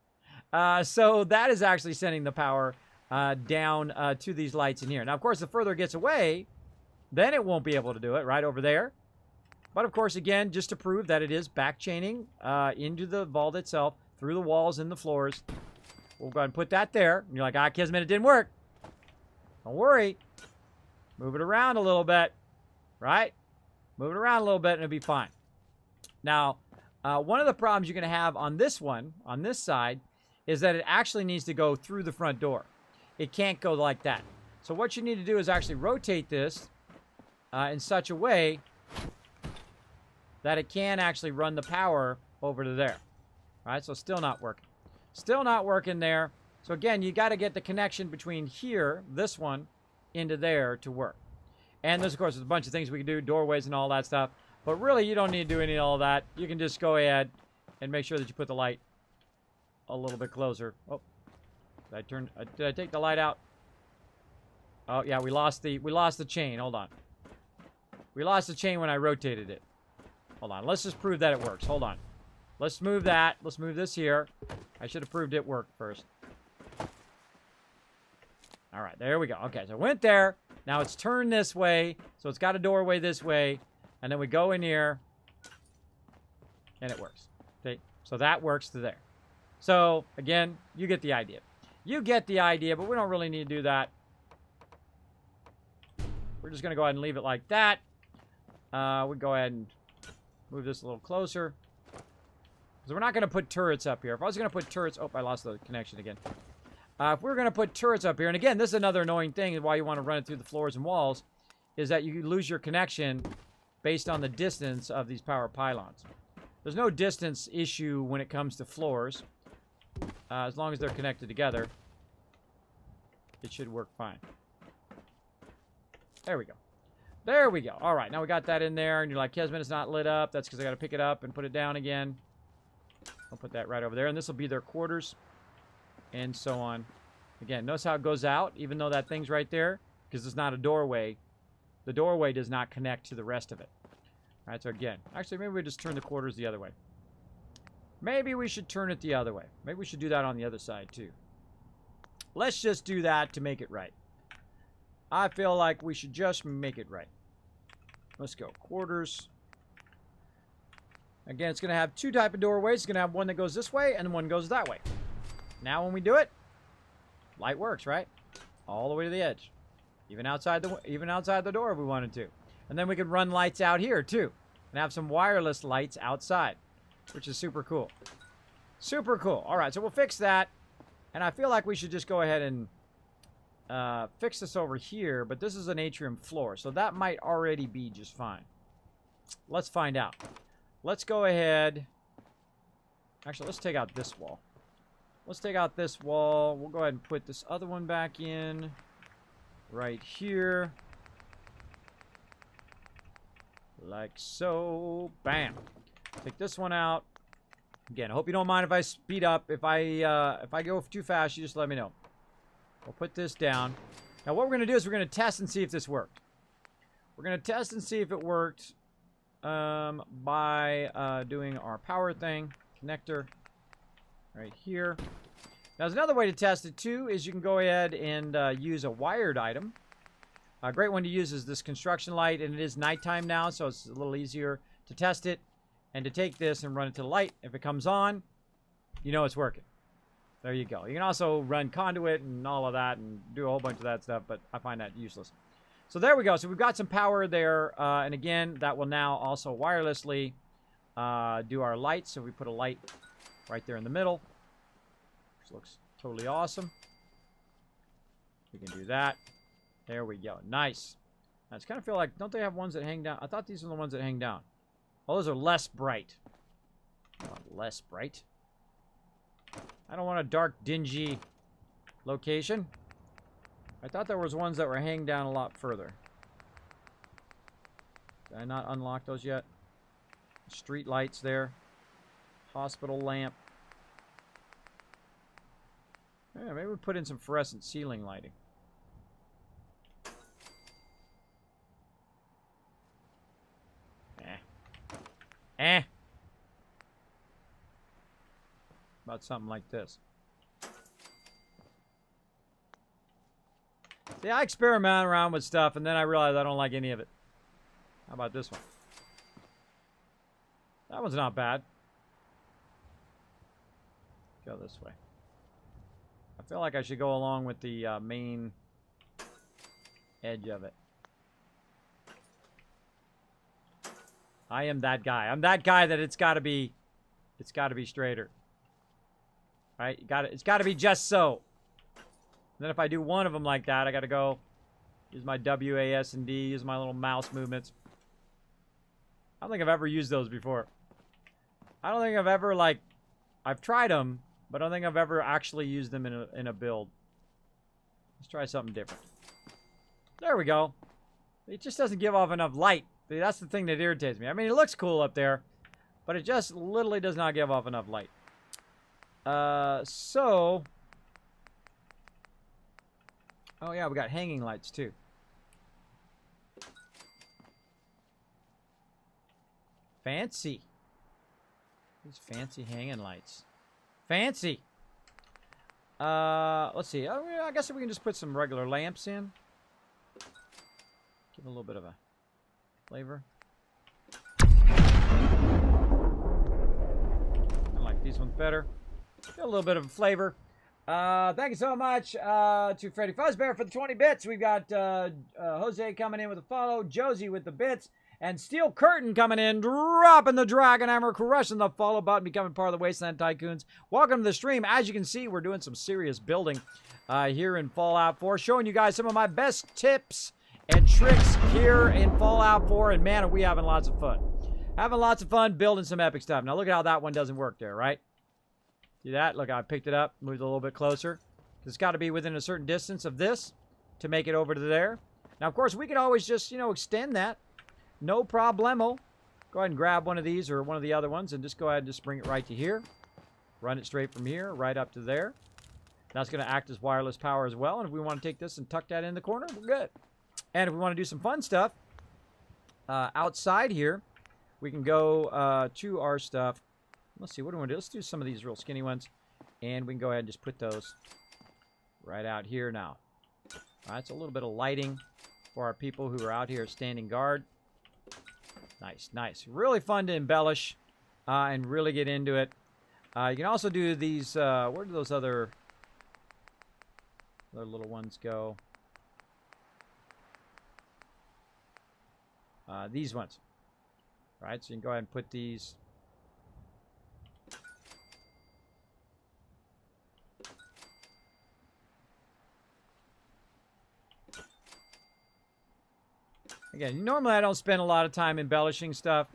[SPEAKER 1] So that is actually sending the power down to these lights in here. Now, of course, the further it gets away, then it won't be able to do it right over there. But, of course, again, just to prove that it is back chaining into the vault itself, through the walls and the floors. We'll go ahead and put that there. And you're like, ah, Kismet, it didn't work. Don't worry. Move it around a little bit. Right? Move it around a little bit and it'll be fine. Now, one of the problems you're going to have on this one, on this side, is that it actually needs to go through the front door. It can't go like that. So what you need to do is actually rotate this in such a way that it can actually run the power over to there. All right, so still not working. Still not working there. So again, you got to get the connection between here, this one, into there to work. And there's, of course, there's a bunch of things we can do, doorways and all that stuff. But really, you don't need to do any of all that. You can just go ahead and make sure that you put the light a little bit closer. Oh, did I take the light out? Oh yeah, we lost the chain. Hold on. We lost the chain when I rotated it. Hold on. Let's just prove that it works. Hold on. Let's move that. Let's move this here. I should have proved it worked first. All right, there we go. Okay, so it went there. Now it's turned this way, so it's got a doorway this way. And then we go in here, and it works. Okay, so that works to there. So, again, you get the idea. You get the idea, but we don't really need to do that. We're just going to go ahead and leave it like that. We go ahead and move this a little closer. So we're not going to put turrets up here. If I was going to put turrets... Oh, I lost the connection again. If we're going to put turrets up here, and again, this is another annoying thing is why you want to run it through the floors and walls, is that you lose your connection based on the distance of these power pylons. There's no distance issue when it comes to floors. As long as they're connected together, it should work fine. There we go. There we go. All right, now we got that in there, and you're like, Kismet, it's not lit up. That's because I got to pick it up and put it down again. I'll put that right over there, and this will be their quarters, and so on. Again, notice how it goes out, even though that thing's right there, because it's not a doorway. The doorway does not connect to the rest of it. All right, so again, actually, maybe we just turn the quarters the other way. Maybe we should turn it the other way. Maybe we should do that on the other side, too. Let's just do that to make it right. I feel like we should just make it right. Let's go. Quarters. Again, it's going to have two type of doorways. It's going to have one that goes this way and one goes that way. Now when we do it, light works, right? All the way to the edge. Even outside the door if we wanted to. And then we could run lights out here, too. And have some wireless lights outside. Which is super cool. Super cool. All right, so we'll fix that. And I feel like we should just go ahead and fix this over here. But this is an atrium floor, so that might already be just fine. Let's find out. Let's go ahead. Actually, let's take out this wall. Let's take out this wall. We'll go ahead and put this other one back in. Right here. Like so. Bam. Take this one out. Again, I hope you don't mind if I speed up. If I go too fast, you just let me know. We'll put this down. Now what we're going to do is we're going to test and see if this worked. We're going to test and see if it worked by doing our power thing. Connector. Right here. Now there's another way to test it too, is you can go ahead and use a wired item. A great one to use is this construction light, and it is nighttime now, so it's a little easier to test it. And to take this and run it to the light. If it comes on, you know it's working. There you go. You can also run conduit and all of that and do a whole bunch of that stuff, but I find that useless. So there we go. So we've got some power there. And again, that will now also wirelessly do our lights. So we put a light right there in the middle, which looks totally awesome. We can do that. There we go. Nice. I just kind of feel like, don't they have ones that hang down? I thought these were the ones that hang down. Oh, those are less bright. I want less bright. I don't want a dark, dingy location. I thought there was ones that were hanging down a lot further. Did I not unlock those yet? Street lights there. Hospital lamp. Yeah, maybe we put in some fluorescent ceiling lighting. About something like this. See, I experiment around with stuff, and then I realize I don't like any of it. How about this one? That one's not bad. Go this way. I feel like I should go along with the main edge of it. I am that guy. I'm that guy that it's got to be straighter. Right? It's got to be just so. And then if I do one of them like that, I got to go use my WAS and D, use my little mouse movements. I don't think I've ever used those before. I don't think I've ever, like, I've tried them, but I don't think I've ever actually used them in a build. Let's try something different. There we go. It just doesn't give off enough light. That's the thing that irritates me. I mean, it looks cool up there, but it just literally does not give off enough light. So... Oh, yeah, we got hanging lights, too. Fancy. These fancy hanging lights. Fancy. Let's see. I guess we can just put some regular lamps in. Give it a little bit of a flavor. I like these ones better. Get a little bit of a flavor. Thank you so much to Freddy Fuzzbear for the 20 bits. We've got Jose coming in with a follow, Josie with the bits, and Steel Curtain coming in, dropping the Dragon Hammer, crushing the follow button, becoming part of the Wasteland Tycoons. Welcome to the stream. As you can see, we're doing some serious building here in Fallout 4, showing you guys some of my best tips and tricks here in Fallout 4, and man, are we having lots of fun. Having lots of fun building some epic stuff. Now look at how that one doesn't work there, right? See that? Look, I picked it up, moved it a little bit closer. It's got to be within a certain distance of this to make it over to there. Now, of course, we could always just, extend that. No problemo. Go ahead and grab one of these or one of the other ones and just go ahead and just bring it right to here. Run it straight from here, right up to there. That's going to act as wireless power as well. And if we want to take this and tuck that in the corner, we're good. And if we want to do some fun stuff outside here, we can go to our stuff. Let's see, what do we want to do? Let's do some of these real skinny ones. And we can go ahead and just put those right out here now. All right, so a little bit of lighting for our people who are out here standing guard. Nice, nice. Really fun to embellish and really get into it. You can also do these, where do those other little ones go? These ones. All right, so you can go ahead and put these. Again, normally I don't spend a lot of time embellishing stuff.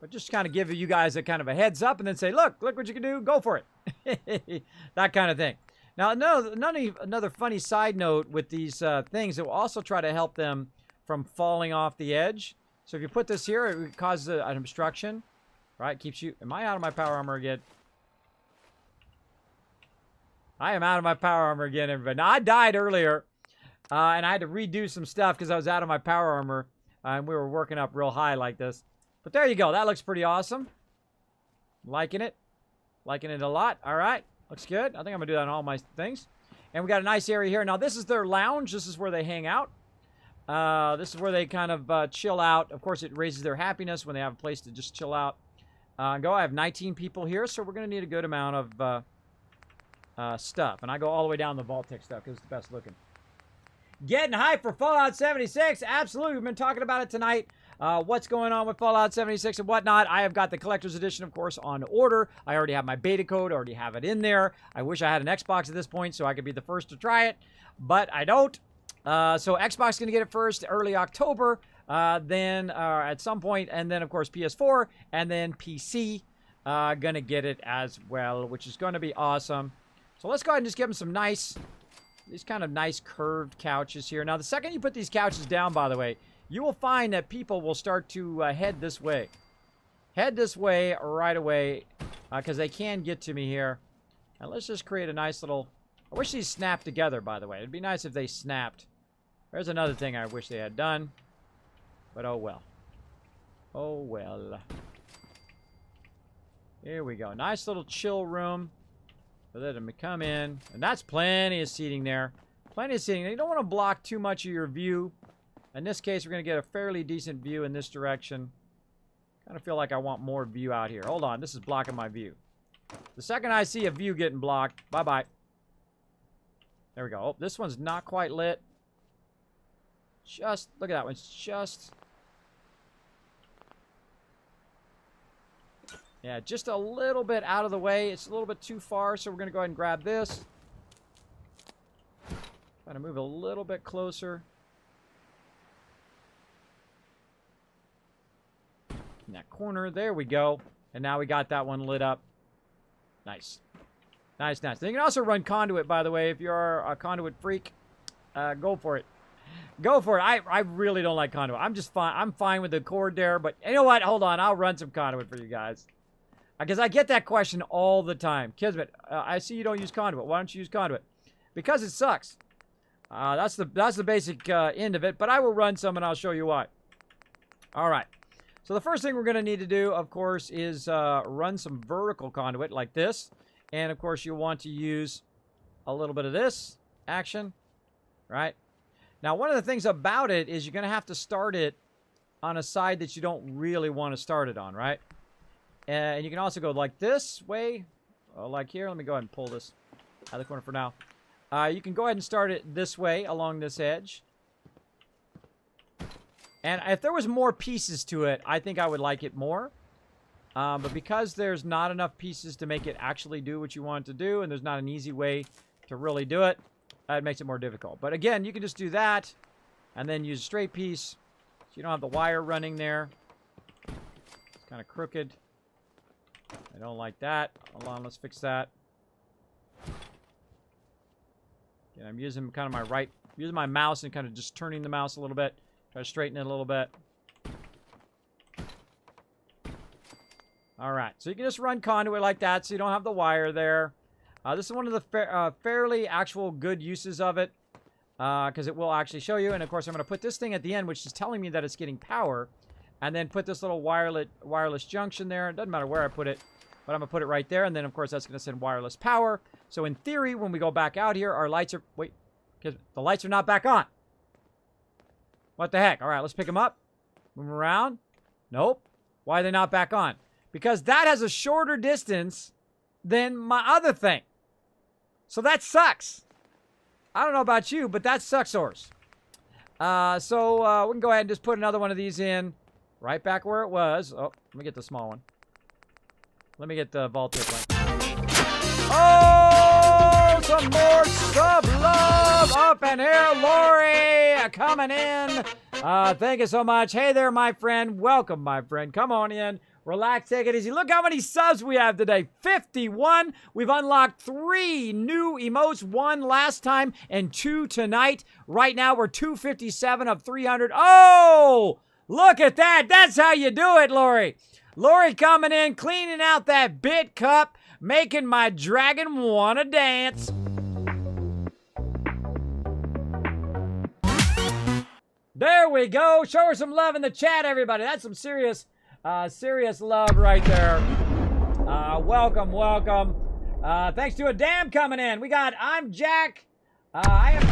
[SPEAKER 1] But just kind of give you guys a kind of a heads up and then say, look what you can do, go for it. That kind of thing. Now, another funny side note with these things, it will also try to help them from falling off the edge. So if you put this here, it causes an obstruction. Right? Keeps you... Am I out of my power armor again? I am out of my power armor again, everybody. Now, I died earlier. And I had to redo some stuff because I was out of my power armor. And we were working up real high like this. But there you go. That looks pretty awesome. Liking it. Liking it a lot. All right. Looks good. I think I'm going to do that on all my things. And we got a nice area here. Now, this is their lounge. This is where they hang out. This is where they kind of chill out. Of course, it raises their happiness when they have a place to just chill out. I have 19 people here, so we're going to need a good amount of stuff. And I go all the way down the vault-tec stuff because it's the best looking. Getting hype for Fallout 76. Absolutely. We've been talking about it tonight. What's going on with Fallout 76 and whatnot. I have got the collector's edition, of course, on order. I already have my beta code. I already have it in there. I wish I had an Xbox at this point so I could be the first to try it, but I don't. So Xbox is going to get it first, early October, then at some point, and then, of course, PS4, and then PC going to get it as well, which is going to be awesome. So let's go ahead and just give them some these kind of nice curved couches here. Now, the second you put these couches down, by the way, you will find that people will start to head this way. Head this way right away because they can get to me here. Now let's just create a nice little... I wish these snapped together, by the way. It'd be nice if they snapped. There's another thing I wish they had done. But oh well. Oh well. Here we go. Nice little chill room. For them to come in. And that's plenty of seating there. Plenty of seating. You don't want to block too much of your view. In this case, we're going to get a fairly decent view in this direction. Kind of feel like I want more view out here. Hold on. This is blocking my view. The second I see a view getting blocked, bye-bye. There we go. Oh, this one's not quite lit. Just, look at that one. It's just... Yeah, just a little bit out of the way. It's a little bit too far, so we're going to go ahead and grab this. Try to move a little bit closer. In that corner, there we go. And now we got that one lit up. Nice. Nice, nice. You can also run conduit, by the way, if you're a conduit freak. Go for it. Go for it. I really don't like conduit. I'm just fine. I'm fine with the cord there, but you know what? Hold on. I'll run some conduit for you guys. Because I get that question all the time. Kismet, I see you don't use conduit. Why don't you use conduit? Because it sucks. That's the basic end of it, but I will run some and I'll show you why. All right. So the first thing we're going to need to do, of course, is run some vertical conduit like this. And, of course, you'll want to use a little bit of this action, right? Now, one of the things about it is you're going to have to start it on a side that you don't really want to start it on, right? And you can also go like this way, like here. Let me go ahead and pull this out of the corner for now. You can go ahead and start it this way along this edge. And if there was more pieces to it, I think I would like it more. But because there's not enough pieces to make it actually do what you want it to do, and there's not an easy way to really do it, it makes it more difficult. But again, you can just do that, and then use a straight piece, so you don't have the wire running there. It's kind of crooked. I don't like that. Hold on, let's fix that. Yeah, I'm using kind of using my mouse and kind of just turning the mouse a little bit. Try to straighten it a little bit. All right, so you can just run conduit like that so you don't have the wire there. This is one of the fairly actual good uses of it because it will actually show you. And, of course, I'm going to put this thing at the end, which is telling me that it's getting power, and then put this little wireless junction there. It doesn't matter where I put it, but I'm going to put it right there. And then, of course, that's going to send wireless power. So, in theory, when we go back out here, our lights are... Wait, because the lights are not back on. What the heck? All right, let's pick them up. Move them around. Nope. Why are they not back on? Because that has a shorter distance than my other thing. So that sucks. I don't know about you, but that sucks, horse. So we can go ahead and just put another one of these in right back where it was. Oh, let me get the small one. Let me get the vault-tec one. Oh, some more sub-love up in here. Lori coming in. Thank you so much. Hey there, my friend. Welcome, my friend. Come on in. Relax, take it easy. Look how many subs we have today. 51. We've unlocked 3 new emotes. 1 last time and 2 tonight. Right now, we're 257 of 300. Oh, look at that. That's how you do it, Lori. Lori coming in, cleaning out that bit cup, making my dragon want to dance. There we go. Show her some love in the chat, everybody. That's some serious love right there. Welcome, welcome. Thanks to a dam coming in. We got I'm Jack. I am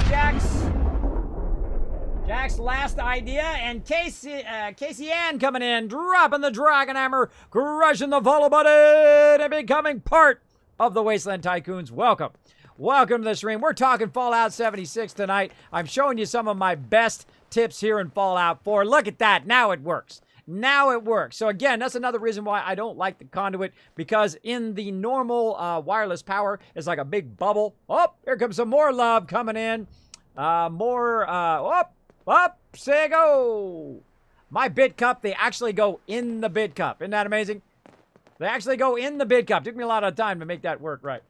[SPEAKER 1] Jack's last idea, and Casey Ann coming in, dropping the dragon hammer, crushing the follow button, and becoming part of the Wasteland Tycoons. Welcome. Welcome to the stream. We're talking Fallout 76 tonight. I'm showing you some of my best tips here in Fallout 4. Look at that. Now it works. Now it works. So again, that's another reason why I don't like the conduit, because in the normal wireless power, it's like a big bubble. Oh, here comes some more love coming in. Say go. My bit cup, they actually go in the bit cup. Isn't that amazing? They actually go in the bit cup. Took me a lot of time to make that work right.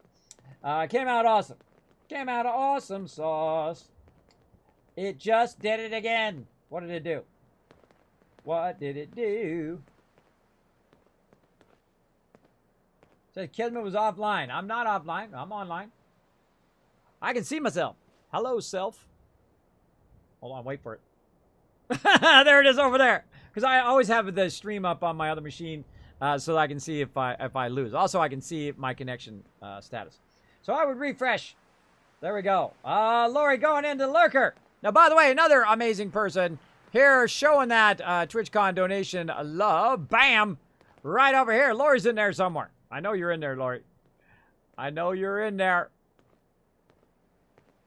[SPEAKER 1] Came out awesome. Came out awesome sauce. It just did it again. What did it do? What did it do? Said Kismet was offline. I'm not offline. I'm online. I can see myself. Hello, self. Hold on, wait for it. There it is over there. Because I always have the stream up on my other machine so that I can see if I lose. Also, I can see my connection status. So I would refresh. There we go. Lori going into Lurker. Now, by the way, another amazing person here showing that TwitchCon donation love. Bam! Right over here. Lori's in there somewhere. I know you're in there, Lori. I know you're in there.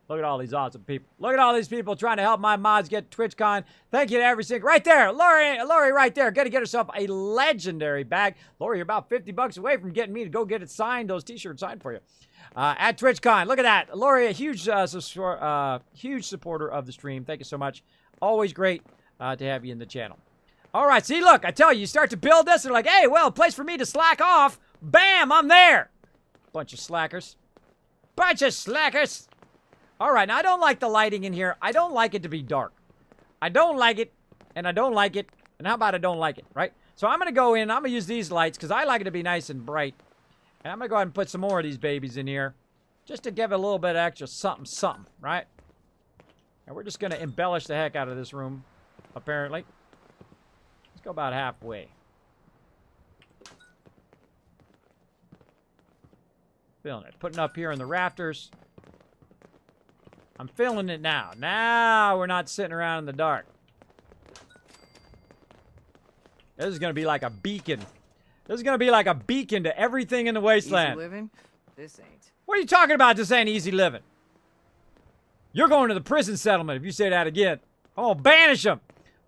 [SPEAKER 1] Look at all these awesome people. Look at all these people trying to help my mods get TwitchCon. Thank you to every single... Right there. Lori right there. Gonna get herself a legendary bag. Lori, you're about 50 bucks away from getting me to go get it signed, those t-shirts signed for you. At TwitchCon. Look at that. Lori, a huge supporter of the stream. Thank you so much. Always great to have you in the channel. All right. See, look. I tell you, you start to build this. They're like, hey, well, a place for me to slack off. Bam, I'm there. Bunch of slackers. Bunch of slackers. All right, now I don't like the lighting in here. I don't like it to be dark. I don't like it, and I don't like it, and how about I don't like it, right? So I'm going to go in, I'm going to use these lights because I like it to be nice and bright. And I'm going to go ahead and put some more of these babies in here just to give it a little bit of extra something, right? And we're just going to embellish the heck out of this room, apparently. Let's go about halfway. Feeling it. Putting up here in the rafters. I'm feeling it now. Now we're not sitting around in the dark. This is going to be like a beacon. This is going to be like a beacon to everything in the wasteland.
[SPEAKER 10] Easy living? This ain't.
[SPEAKER 1] What are you talking about? This ain't easy living. You're going to the prison settlement if you say that again. Oh, banish them.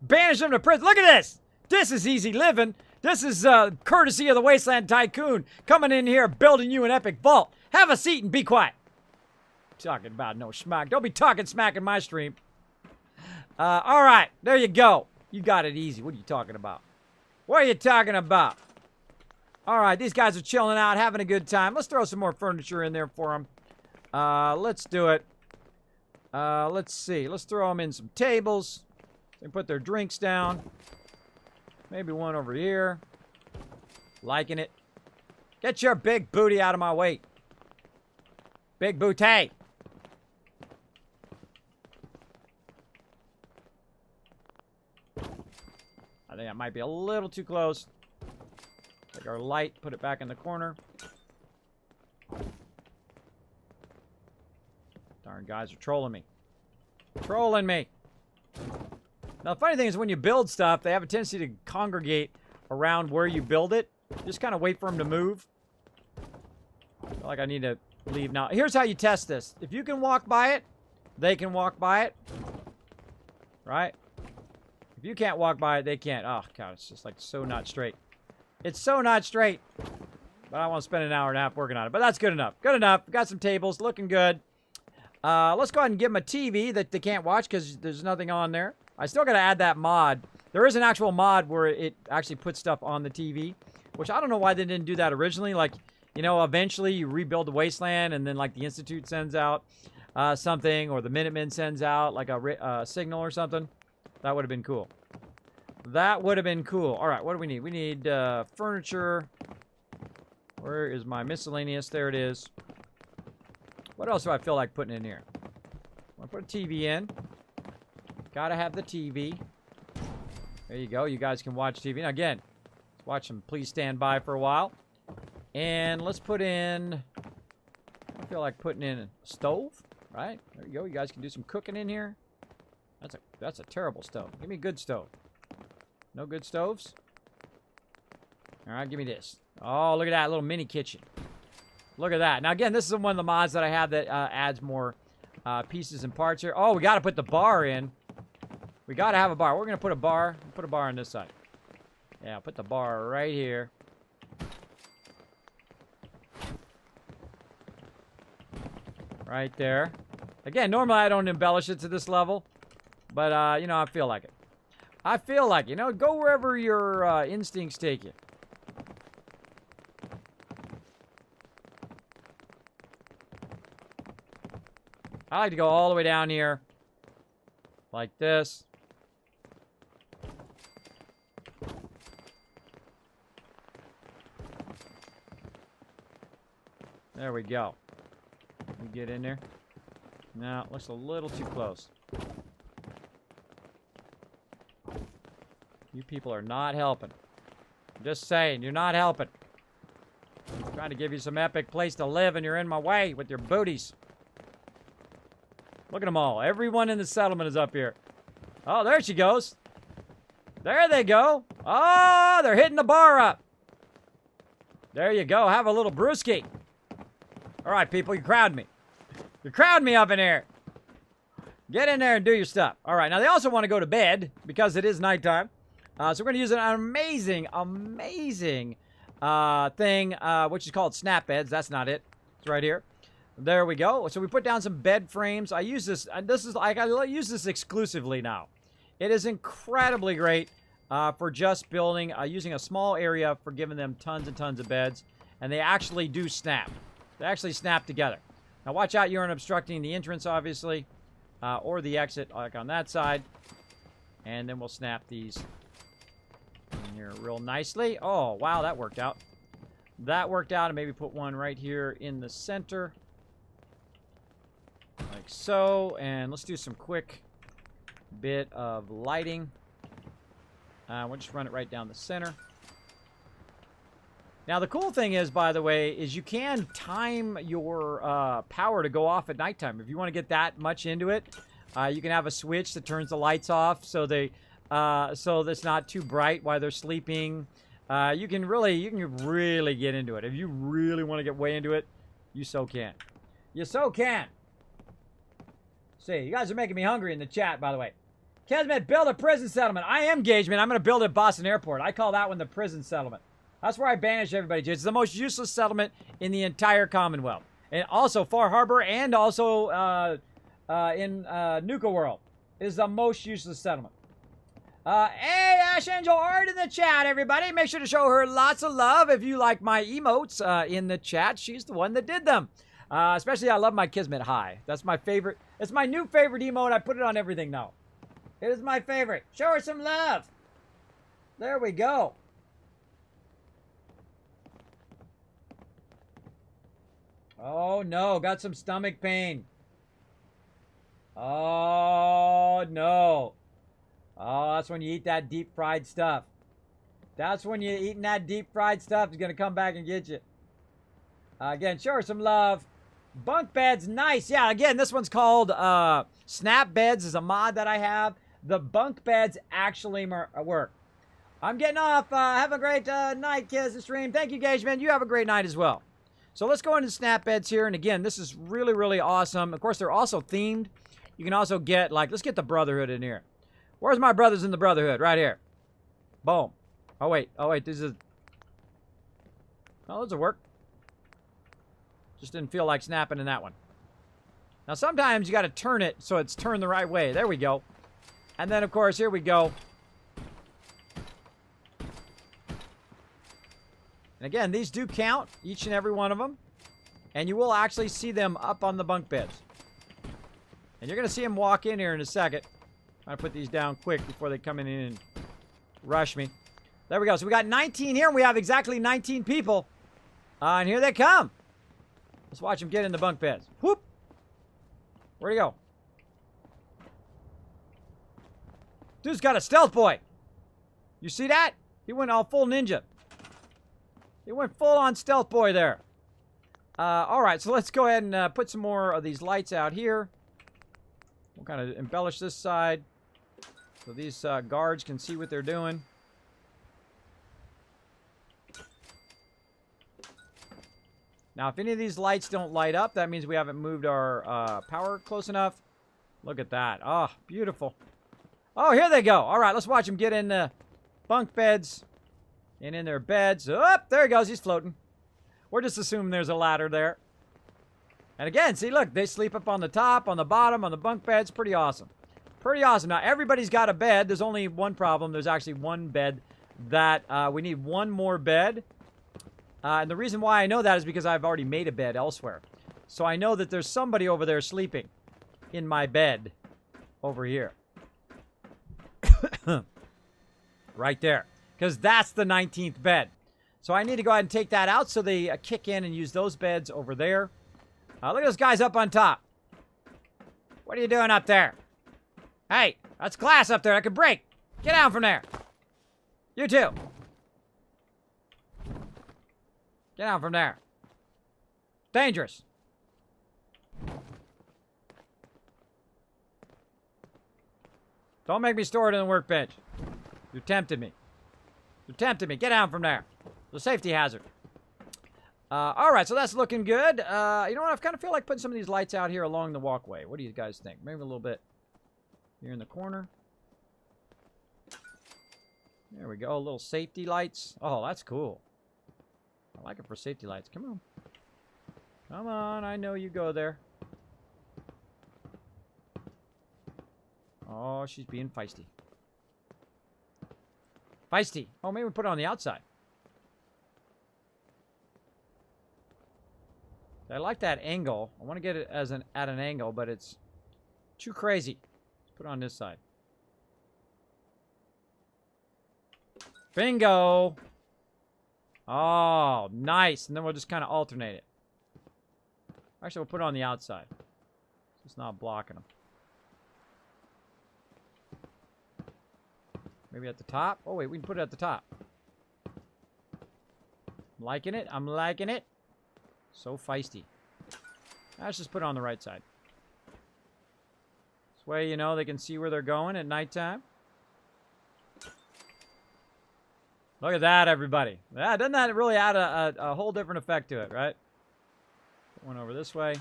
[SPEAKER 1] Banish them to prison. Look at this. This is easy living. This is courtesy of the Wasteland Tycoon coming in here building you an epic vault. Have a seat and be quiet. Talking about no smack. Don't be talking smack in my stream. All right. There you go. You got it easy. What are you talking about? What are you talking about? All right. These guys are chilling out, having a good time. Let's throw some more furniture in there for them. Let's do it. Let's see. Let's throw them in some tables. They put their drinks down. Maybe one over here. Liking it. Get your big booty out of my way. Big booty. I think that might be a little too close. Take our light, put it back in the corner. Darn guys are trolling me. Trolling me. Now, the funny thing is when you build stuff, they have a tendency to congregate around where you build it. Just kind of wait for them to move. I feel like I need to leave now. Here's how you test this. If you can walk by it, they can walk by it. Right? If you can't walk by it, they can't. Oh, God, it's just like so not straight. It's so not straight. But I want to spend an hour and a half working on it. But that's good enough. Good enough. Got some tables. Looking good. Let's go ahead and give them a TV that they can't watch because there's nothing on there. I still got to add that mod. There is an actual mod where it actually puts stuff on the TV. Which I don't know why they didn't do that originally. Like, you know, eventually you rebuild the wasteland and then like the Institute sends out something. Or the Minutemen sends out like a signal or something. That would have been cool. That would have been cool. All right, what do we need? We need furniture. Where is my miscellaneous? There it is. What else do I feel like putting in here? I want to put a TV in. Gotta have the TV. There you go. You guys can watch TV. Now, again, let's watch them. Please stand by for a while. And let's put in... I feel like putting in a stove, right? There you go. You guys can do some cooking in here. That's a terrible stove. Give me a good stove. No good stoves? All right, give me this. Oh, look at that little mini kitchen. Look at that. Now, again, this is one of the mods that I have that adds more pieces and parts here. Oh, we got to put the bar in. We got to have a bar. We're going to put a bar. Put a bar on this side. Yeah, put the bar right here. Right there. Again, normally I don't embellish it to this level. But, you know, I feel like it. I feel like, you know, go wherever your instincts take you. I like to go all the way down here. Like this. There we go. We get in there. No, looks a little too close. You people are not helping. I'm just saying, you're not helping. I'm trying to give you some epic place to live, and you're in my way with your booties. Look at them all. Everyone in the settlement is up here. Oh, there she goes. There they go. Oh, they're hitting the bar up. There you go. Have a little brewski. All right, people, you crowd me. You crowd me up in here. Get in there and do your stuff. All right, now they also want to go to bed because it is nighttime. So we're going to use an amazing, amazing thing, which is called snap beds. That's not it. It's right here. There we go. So we put down some bed frames. I use this. This is like I use this exclusively now. It is incredibly great for just building, using a small area for giving them tons and tons of beds, and they actually do snap. They actually snap together. Now watch out, you aren't obstructing the entrance, obviously, or the exit, like on that side, and then we'll snap these in here real nicely. Oh wow, that worked out. That worked out, and maybe put one right here in the center. Like so, and let's do some quick bit of lighting. We'll just run it right down the center. Now, the cool thing is, by the way, is you can time your power to go off at nighttime. If you want to get that much into it, you can have a switch that turns the lights off so that's not too bright while they're sleeping. You can really get into it. If you really want to get way into it, you so can. You so can. See, you guys are making me hungry in the chat, by the way. Kismet, build a prison settlement. I am Gageman. I'm going to build it at Boston Airport. I call that one the prison settlement. That's where I banish everybody to. It's the most useless settlement in the entire Commonwealth. And also Far Harbor and also in Nuka World. It is the most useless settlement. Hey, Ash Angel Art in the chat, everybody. Make sure to show her lots of love if you like my emotes in the chat. She's the one that did them. Especially, I love my Kismet High. That's my favorite. It's my new favorite emote. I put it on everything now. It is my favorite. Show her some love. There we go. Oh, no. Got some stomach pain. Oh, no. Oh, that's when you eat that deep fried stuff. That's when you're eating that deep fried stuff. It's going to come back and get you. Again, show her some love. Bunk beds, nice. Yeah, again, this one's called Snap Beds is a mod that I have. The bunk beds actually work. I'm getting off. Have a great night, kids, and stream. Thank you, Gageman. You have a great night as well. So let's go into snap beds here. And again, this is really, really awesome. Of course, they're also themed. You can also get, like, let's get the Brotherhood in here. Where's my brothers in the Brotherhood? Right here. Boom. Oh, wait. Oh, wait. This is... Oh, this will work. Just didn't feel like snapping in that one. Now, sometimes you got to turn it so it's turned the right way. There we go. And then, of course, here we go. And again, these do count, each and every one of them. And you will actually see them up on the bunk beds. And you're going to see them walk in here in a second. I'm going to put these down quick before they come in and rush me. There we go. So we got 19 here, and we have exactly 19 people. And here they come. Let's watch them get in the bunk beds. Whoop! Where'd he go? Dude's got a stealth boy. You see that? He went all full ninja. He went full on stealth boy there. All right, so let's go ahead and put some more of these lights out here. We'll kind of embellish this side so these guards can see what they're doing. Now, if any of these lights don't light up, that means we haven't moved our power close enough. Look at that. Oh, beautiful. Oh, here they go. All right, let's watch them get in the bunk beds and in their beds. Oh, there he goes. He's floating. We're just assuming there's a ladder there. And again, see, look, they sleep up on the top, on the bottom, on the bunk beds. Pretty awesome. Pretty awesome. Now, everybody's got a bed. There's only one problem. There's actually one bed that we need one more bed. And the reason why I know that is because I've already made a bed elsewhere. So I know that there's somebody over there sleeping in my bed over here. Right there. Because that's the 19th bed. So I need to go ahead and take that out so they kick in and use those beds over there. Look at those guys up on top. What are you doing up there? Hey, that's glass up there. I could break. Get down from there. You too. Get down from there. Dangerous. Don't make me store it in the workbench. You tempted me. You tempted me. Get down from there. It's a safety hazard. All right, so that's looking good. You know what? I kind of feel like putting some of these lights out here along the walkway. What do you guys think? Maybe a little bit here in the corner. There we go. Little safety lights. Oh, that's cool. I like it for safety lights. Come on. Come on. I know you go there. Oh, she's being feisty. Feisty. Oh, maybe we put it on the outside. I like that angle. I want to get it as at an angle, but it's too crazy. Let's put it on this side. Bingo! Oh, nice. And then we'll just kind of alternate it. Actually, we'll put it on the outside. It's not blocking them. Maybe at the top? Oh, wait, we can put it at the top. I'm liking it. I'm liking it. So feisty. Let's just put it on the right side. This way, you know, they can see where they're going at nighttime. Look at that, everybody. Yeah, doesn't that really add a whole different effect to it, right? Put one over this way.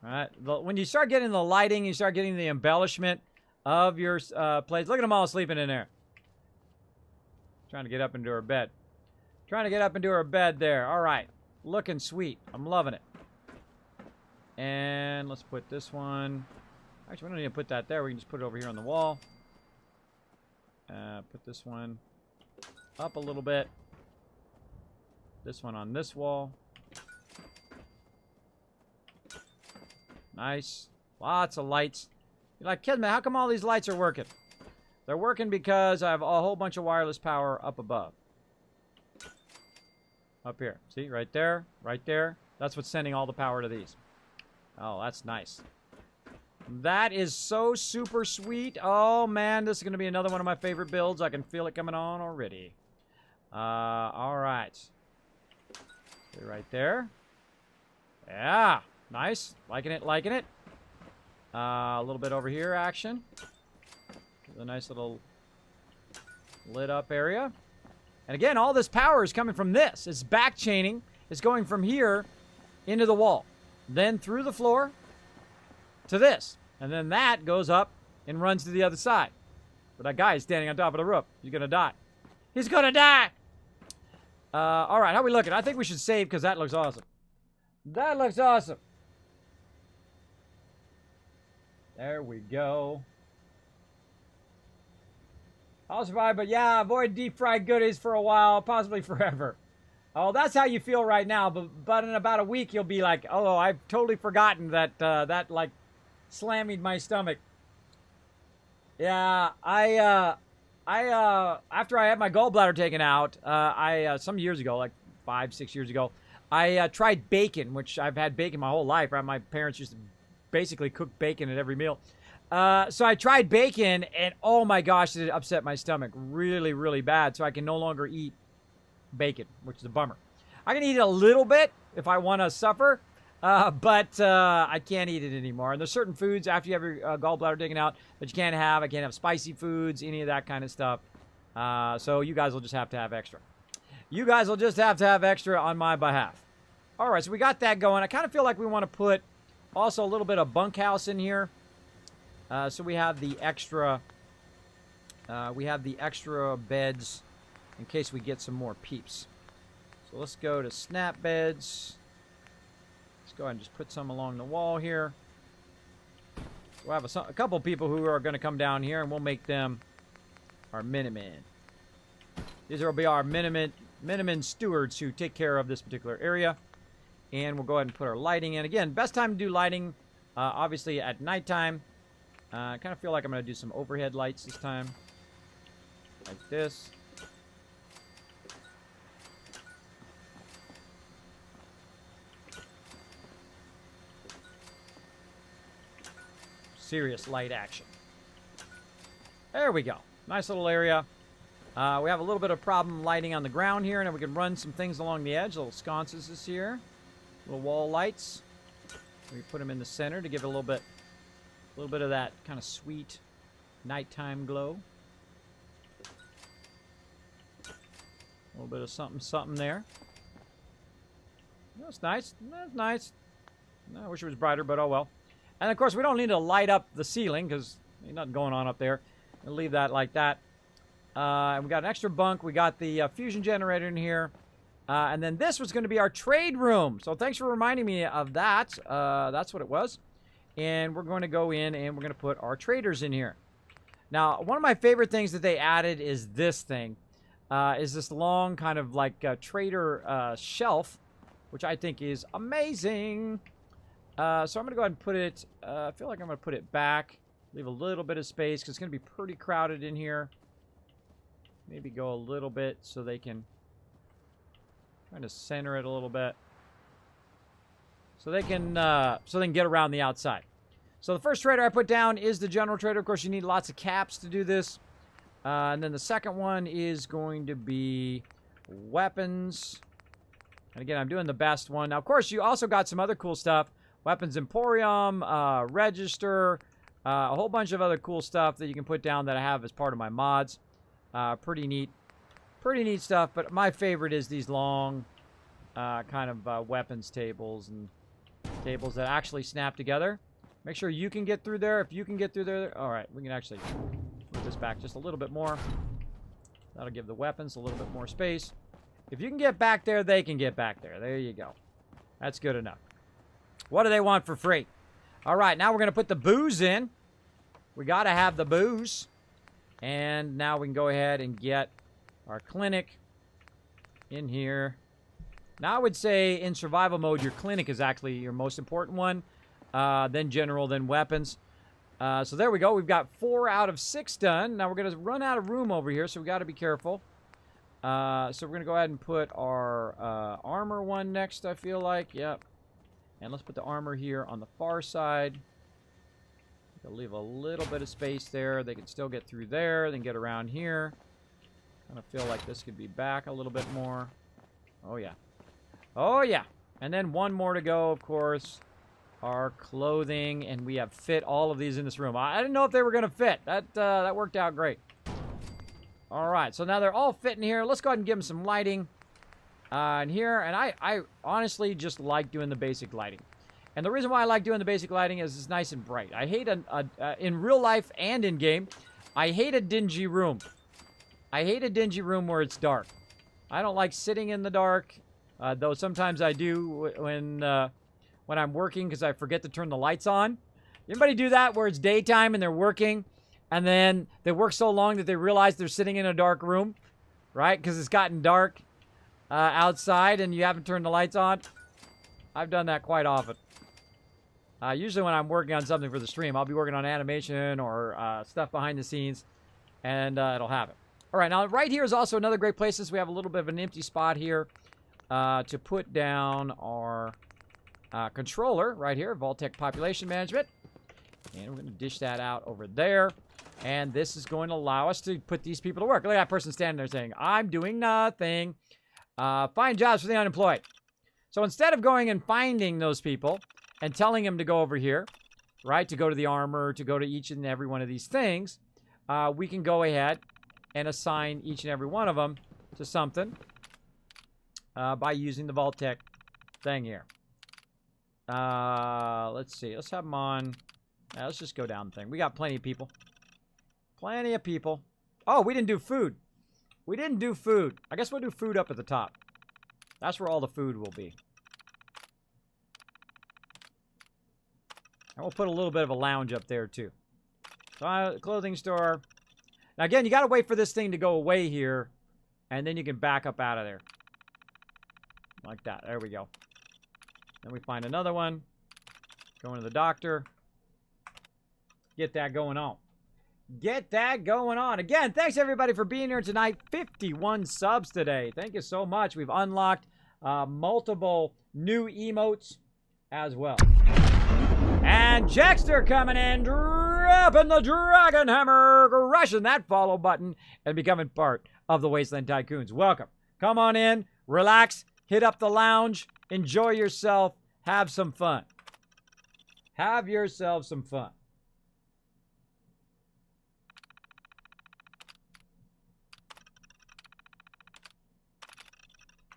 [SPEAKER 1] All right. When you start getting the lighting, you start getting the embellishment of your plates. Look at them all sleeping in there. Trying to get up into her bed. Trying to get up into her bed there. All right. Looking sweet. I'm loving it. And let's put this one. Actually, we don't need to put that there. We can just put it over here on the wall. Put this one up a little bit. This one on this wall. Nice. Lots of lights. You're like, Kismet, how come all these lights are working? They're working because I have a whole bunch of wireless power up above. Up here. See, right there, right there. That's what's sending all the power to these. Oh, that's nice. That is so super sweet. Oh, man, this is going to be another one of my favorite builds. I can feel it coming on already. All right. Okay, right there. Yeah, nice. Liking it, liking it. A little bit over here, action. A nice little lit up area. And again, all this power is coming from this. It's back chaining. It's going from here into the wall. Then through the floor to this. And then that goes up and runs to the other side. But that guy is standing on top of the roof. He's going to die. He's going to die! All right, how are we looking? I think we should save because that looks awesome. That looks awesome. There we go. I'll survive, but yeah, avoid deep fried goodies for a while, possibly forever. Oh, that's how you feel right now, but in about a week you'll be like, oh, I've totally forgotten that that like slamming my stomach. Yeah, after I had my gallbladder taken out, some years ago, like 5-6 years ago, I tried bacon, which I've had bacon my whole life. Right? My parents used to basically cook bacon at every meal. So I tried bacon, and oh my gosh, did it upset my stomach really, really bad. So I can no longer eat bacon, which is a bummer. I can eat it a little bit if I want to suffer, but I can't eat it anymore. And there's certain foods after you have your gallbladder taken out that you can't have. I can't have spicy foods, any of that kind of stuff. So you guys will just have to have extra. You guys will just have to have extra on my behalf. All right, so we got that going. I kind of feel like we want to put also a little bit of bunkhouse in here. So we have the extra beds in case we get some more peeps. So let's go to snap beds. Let's go ahead and just put some along the wall here. We'll have a couple people who are going to come down here, and we'll make them our Minutemen. These will be our Minutemen stewards who take care of this particular area. And we'll go ahead and put our lighting in. Again, best time to do lighting, obviously at nighttime. I kind of feel like I'm going to do some overhead lights this time. Like this. serious light action. There we go. Nice little area. We have a little bit of problem lighting on the ground here, and then we can run some things along the edge. Little sconces is here. Little wall lights. We put them in the center to give it a little bit of that kind of sweet nighttime glow. A little bit of something there. That's nice. That's nice. I wish it was brighter, but oh well. And of course, we don't need to light up the ceiling because there's nothing going on up there. We'll leave that like that. And we got an extra bunk. We got the fusion generator in here. And then this was going to be our trade room. So thanks for reminding me of that. That's what it was. And we're going to go in and we're going to put our traders in here. Now, one of my favorite things that they added is this thing. Is this long kind of like trader shelf, which I think is amazing. So I'm going to go ahead and put it, I feel like I'm going to put it back. Leave a little bit of space because it's going to be pretty crowded in here. Maybe go a little bit so they can kind of center it a little bit. So they can get around the outside. So the first trader I put down is the general trader. Of course, you need lots of caps to do this. And then the second one is going to be weapons. And again, I'm doing the best one. Now, of course, you also got some other cool stuff. Weapons Emporium, Register, a whole bunch of other cool stuff that you can put down that I have as part of my mods. Pretty neat stuff. But my favorite is these long kind of weapons tables and tables that actually snap together. Make sure you can get through there. If you can get through there, all right, we can actually move this back just a little bit more. That'll give the weapons a little bit more space. If you can get back there, they can get back there. There you go. That's good enough. What do they want for free? All right, now we're going to put the booze in. We got to have the booze. And now we can go ahead and get our clinic in here. Now I would say in survival mode, your clinic is actually your most important one. Then general, then weapons. So there we go. We've got 4 out of 6 done. Now we're going to run out of room over here, so we got to be careful. So we're going to go ahead and put our armor one next, I feel like. Yep. And let's put the armor here on the far side. We'll leave a little bit of space there. They can still get through there, then get around here. Kind of feel like this could be back a little bit more. Oh, yeah. Oh, yeah. And then one more to go, of course. Our clothing, and we have fit all of these in this room. I didn't know if they were going to fit. That worked out great. All right, so now they're all fitting here. Let's go ahead and give them some lighting in here. And I honestly just like doing the basic lighting. And the reason why I like doing the basic lighting is it's nice and bright. I hate in real life and in game, I hate a dingy room. I hate a dingy room where it's dark. I don't like sitting in the dark, though sometimes I do when I'm working because I forget to turn the lights on. Anybody do that where it's daytime and they're working and then they work so long that they realize they're sitting in a dark room, right? Because it's gotten dark outside and you haven't turned the lights on. I've done that quite often. Usually when I'm working on something for the stream, I'll be working on animation or stuff behind the scenes, and it'll happen. All right, now right here is also another great place since we have a little bit of an empty spot here to put down our controller right here, vault-tec population management. And we're going to dish that out over there. And this is going to allow us to put these people to work. Look at that person standing there saying, I'm doing nothing. Find jobs for the unemployed. So instead of going and finding those people and telling them to go over here, right, to go to the armor, to go to each and every one of these things, we can go ahead and assign each and every one of them to something by using the vault-tec thing here. Let's see. Let's have them on. Let's just go down the thing. We got plenty of people. Plenty of people. Oh, we didn't do food. We didn't do food. I guess we'll do food up at the top. That's where all the food will be. And we'll put a little bit of a lounge up there, too. Clothing store. Now, again, you got to wait for this thing to go away here. And then you can back up out of there. Like that. There we go. Then we find another one. Go into the doctor. Get that going on. Get that going on. Again, thanks everybody for being here tonight. 51 subs today. Thank you so much. We've unlocked multiple new emotes as well. And Jackster coming in. Grabbing the dragon hammer, crushing that follow button, and becoming part of the Wasteland Tycoons. Welcome. Come on in, relax, hit up the lounge, enjoy yourself, have some fun. Have yourself some fun.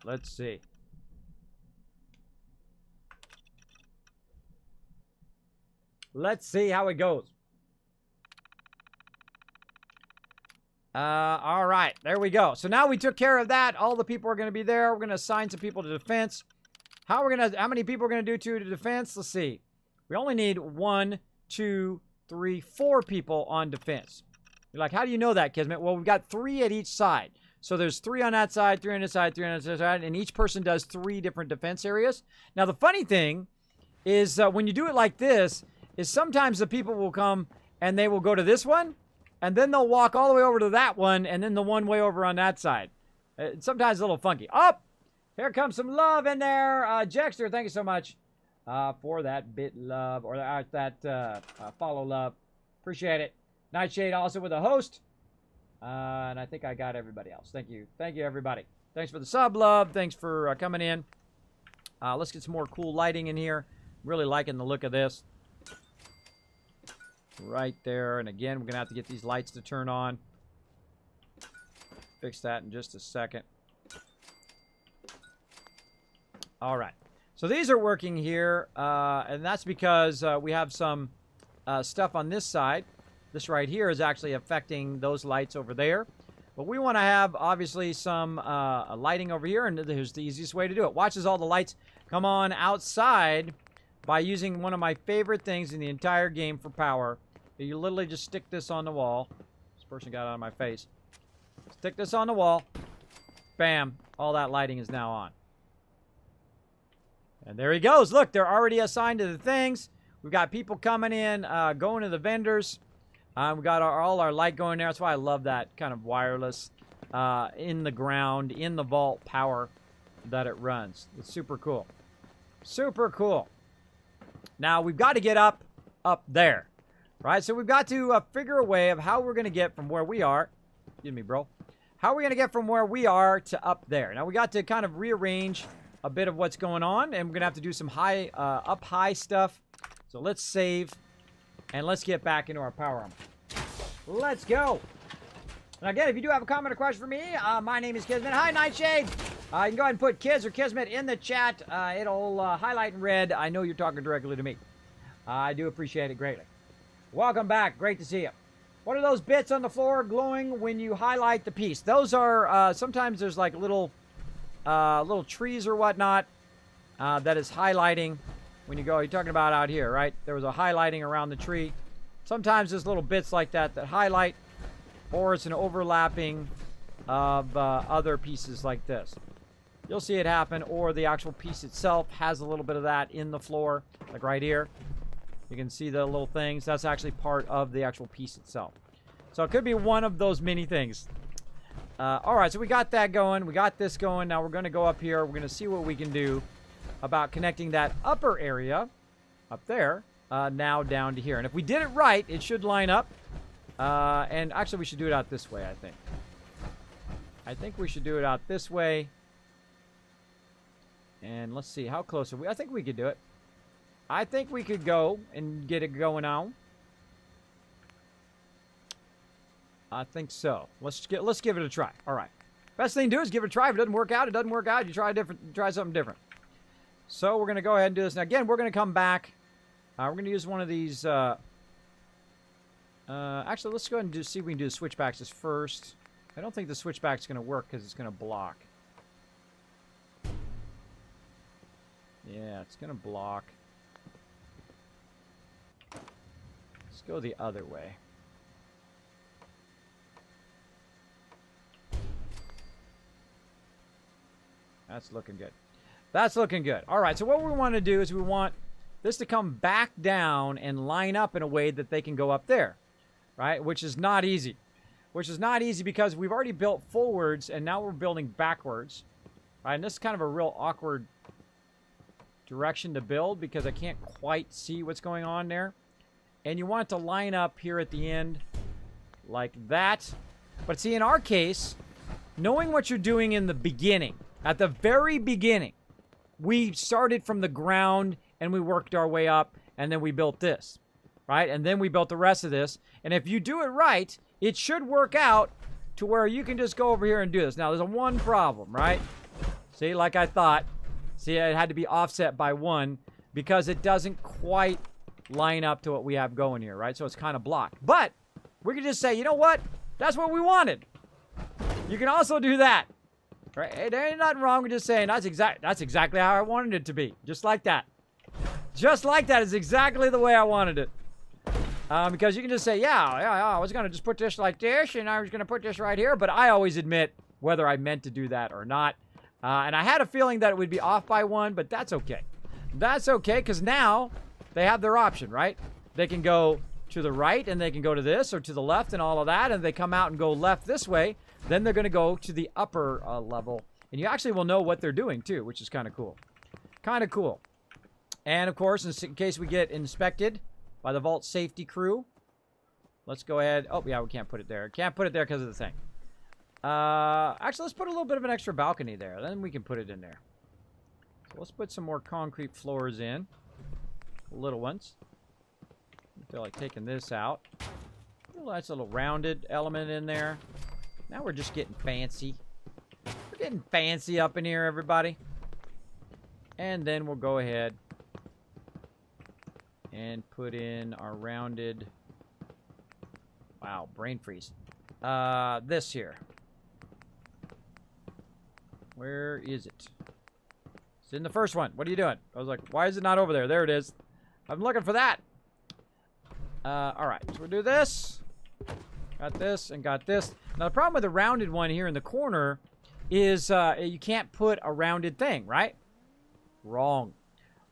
[SPEAKER 1] Let's see. Let's see how it goes. All right, there we go. So now we took care of that. All the people are going to be there. We're going to assign some people to defense. How many people are going to do to defense? Let's see. We only need 1, 2, 3, 4 people on defense. You're like, how do you know that, Kismet? Well, we've got 3 at each side. So there's 3 on that side, 3 on this side, 3 on this side, and each person does 3 different defense areas. Now, the funny thing is when you do it like this, is sometimes the people will come and they will go to this one, and then they'll walk all the way over to that one, and then the one way over on that side. Sometimes a little funky. Oh, here comes some love in there. Jexter, thank you so much for that bit love, or that follow love. Appreciate it. Nightshade also with a host. And I think I got everybody else. Thank you. Thank you, everybody. Thanks for the sub love. Thanks for coming in. Let's get some more cool lighting in here. Really liking the look of this. Right there. And again, we're going to have to get these lights to turn on. Fix that in just a second. All right. So these are working here. And that's because we have some stuff on this side. This right here is actually affecting those lights over there. But we want to have, obviously, some lighting over here. And here's the easiest way to do it. Watch as all the lights come on outside by using one of my favorite things in the entire game for power. You literally just stick this on the wall. This person got out of my face. Stick this on the wall. Bam. All that lighting is now on. And there he goes. Look, they're already assigned to the things. We've got people coming in, going to the vendors. We've got all our light going there. That's why I love that kind of wireless in the ground, in the vault power that it runs. It's super cool. Super cool. Now, we've got to get up there. Right? So we've got to figure a way of how we're going to get from where we are. Excuse me, bro. How are we going to get from where we are to up there? Now, we got to kind of rearrange a bit of what's going on. And we're going to have to do some up high stuff. So let's save. And let's get back into our power armor. Let's go. And again, if you do have a comment or question for me, my name is Kismet. Hi, Nightshade. You can go ahead and put Kiz or Kismet in the chat. It'll highlight in red. I know you're talking directly to me. I do appreciate it greatly. Welcome back. Great to see you. What are those bits on the floor glowing when you highlight the piece? Those are, sometimes there's like little trees or whatnot that is highlighting when you go. You're talking about out here, right? There was a highlighting around the tree. Sometimes there's little bits like that highlight, or it's an overlapping of other pieces like this. You'll see it happen, or the actual piece itself has a little bit of that in the floor, like right here. You can see the little things. That's actually part of the actual piece itself. So it could be one of those many things. All right, so we got that going. We got this going. Now we're going to go up here. We're going to see what we can do about connecting that upper area up there now down to here. And if we did it right, it should line up. And actually, we should do it out this way, I think. I think we should do it out this way. And let's see, how close are we? I think we could do it. I think we could go and get it going on. I think so. Let's give it a try. All right. Best thing to do is give it a try. If it doesn't work out, it doesn't work out. You try something different. So we're going to go ahead and do this. Now, again, we're going to come back. We're going to use one of these. Actually, let's go ahead and see if we can do the switchbacks as first. I don't think the switchback's going to work because it's going to block. Yeah, it's going to block. Let's go the other way. That's looking good. That's looking good. All right, so what we want to do is we want this to come back down and line up in a way that they can go up there, right? Which is not easy. Which is not easy because we've already built forwards and now we're building backwards. Right, and this is kind of a real awkward direction to build because I can't quite see what's going on there. and you want it to line up here at the end like that. But see, in our case, knowing what you're doing in the beginning, at the very beginning, we started from the ground and we worked our way up, and then we built this, right? And then we built the rest of this. And if you do it right, it should work out to where you can just go over here and do this. Now, there's a one problem, right? See, like I thought. See, it had to be offset by 1 because it doesn't quite line up to what we have going here, right? So it's kind of blocked. But we can just say, you know what? That's what we wanted. You can also do that, right? Hey, there ain't nothing wrong with just saying that's exactly how I wanted it to be, just like that. Just like that is exactly the way I wanted it. Because you can just say, yeah, I was gonna just put this like this, and I was gonna put this right here. But I always admit whether I meant to do that or not. And I had a feeling that it would be off by 1, but that's okay. That's okay, because now they have their option, right? They can go to the right, and they can go to this, or to the left, and all of that, and they come out and go left this way. Then they're going to go to the upper level, and you actually will know what they're doing, too, which is kind of cool. Kind of cool. And, of course, in case we get inspected by the vault safety crew, let's go ahead. Oh, yeah, we can't put it there. Can't put it there because of the thing. Actually, let's put a little bit of an extra balcony there. Then we can put it in there. So let's put some more concrete floors in. Little ones. I feel like taking this out. A nice little rounded element in there. Now we're just getting fancy. We're getting fancy up in here, everybody. And then we'll go ahead and put in our rounded... Wow, brain freeze. This here. Where is it? It's in the first one. What are you doing? I was like, why is it not over there? There it is. I'm looking for that. Alright, so we'll do this. Got this and got this. Now, the problem with the rounded one here in the corner is you can't put a rounded thing, right? Wrong.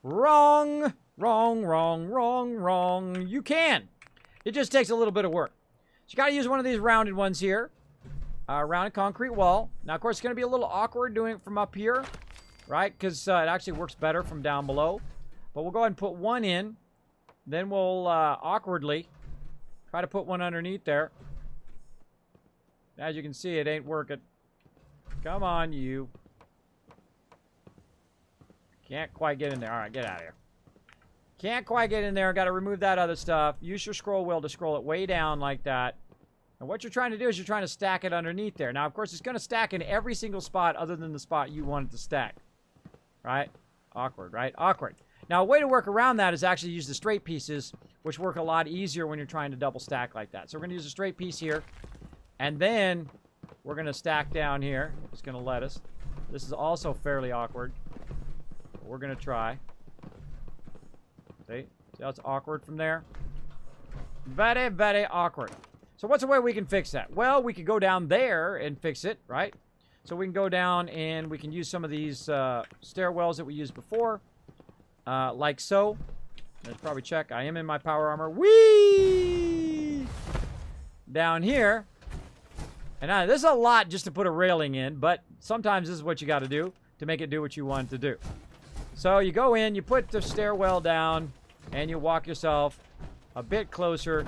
[SPEAKER 1] Wrong. Wrong, wrong, wrong, wrong. You can. It just takes a little bit of work. So you got to use one of these rounded ones here. Rounded concrete wall. Now, of course, it's going to be a little awkward doing it from up here, right? Because it actually works better from down below. But we'll go ahead and put one in. Then we'll awkwardly try to put one underneath there. As you can see, it ain't working. Come on, you. Can't quite get in there. All right, get out of here. Can't quite get in there. Got to remove that other stuff. Use your scroll wheel to scroll it way down like that. And what you're trying to do is you're trying to stack it underneath there. Now, of course, it's going to stack in every single spot other than the spot you want it to stack. Right? Awkward, right? Awkward. Now, a way to work around that is actually use the straight pieces, which work a lot easier when you're trying to double stack like that. So we're going to use a straight piece here. And then we're going to stack down here. It's going to let us. This is also fairly awkward. But we're going to try. See how it's awkward from there? Very, very awkward. So what's a way we can fix that? Well, we could go down there and fix it, right? So we can go down and we can use some of these stairwells that we used before. Like so. Let's probably check. I am in my power armor. Whee! Down here. And this is a lot just to put a railing in, but sometimes this is what you got to do to make it do what you want it to do. So you go in, you put the stairwell down, and you walk yourself a bit closer,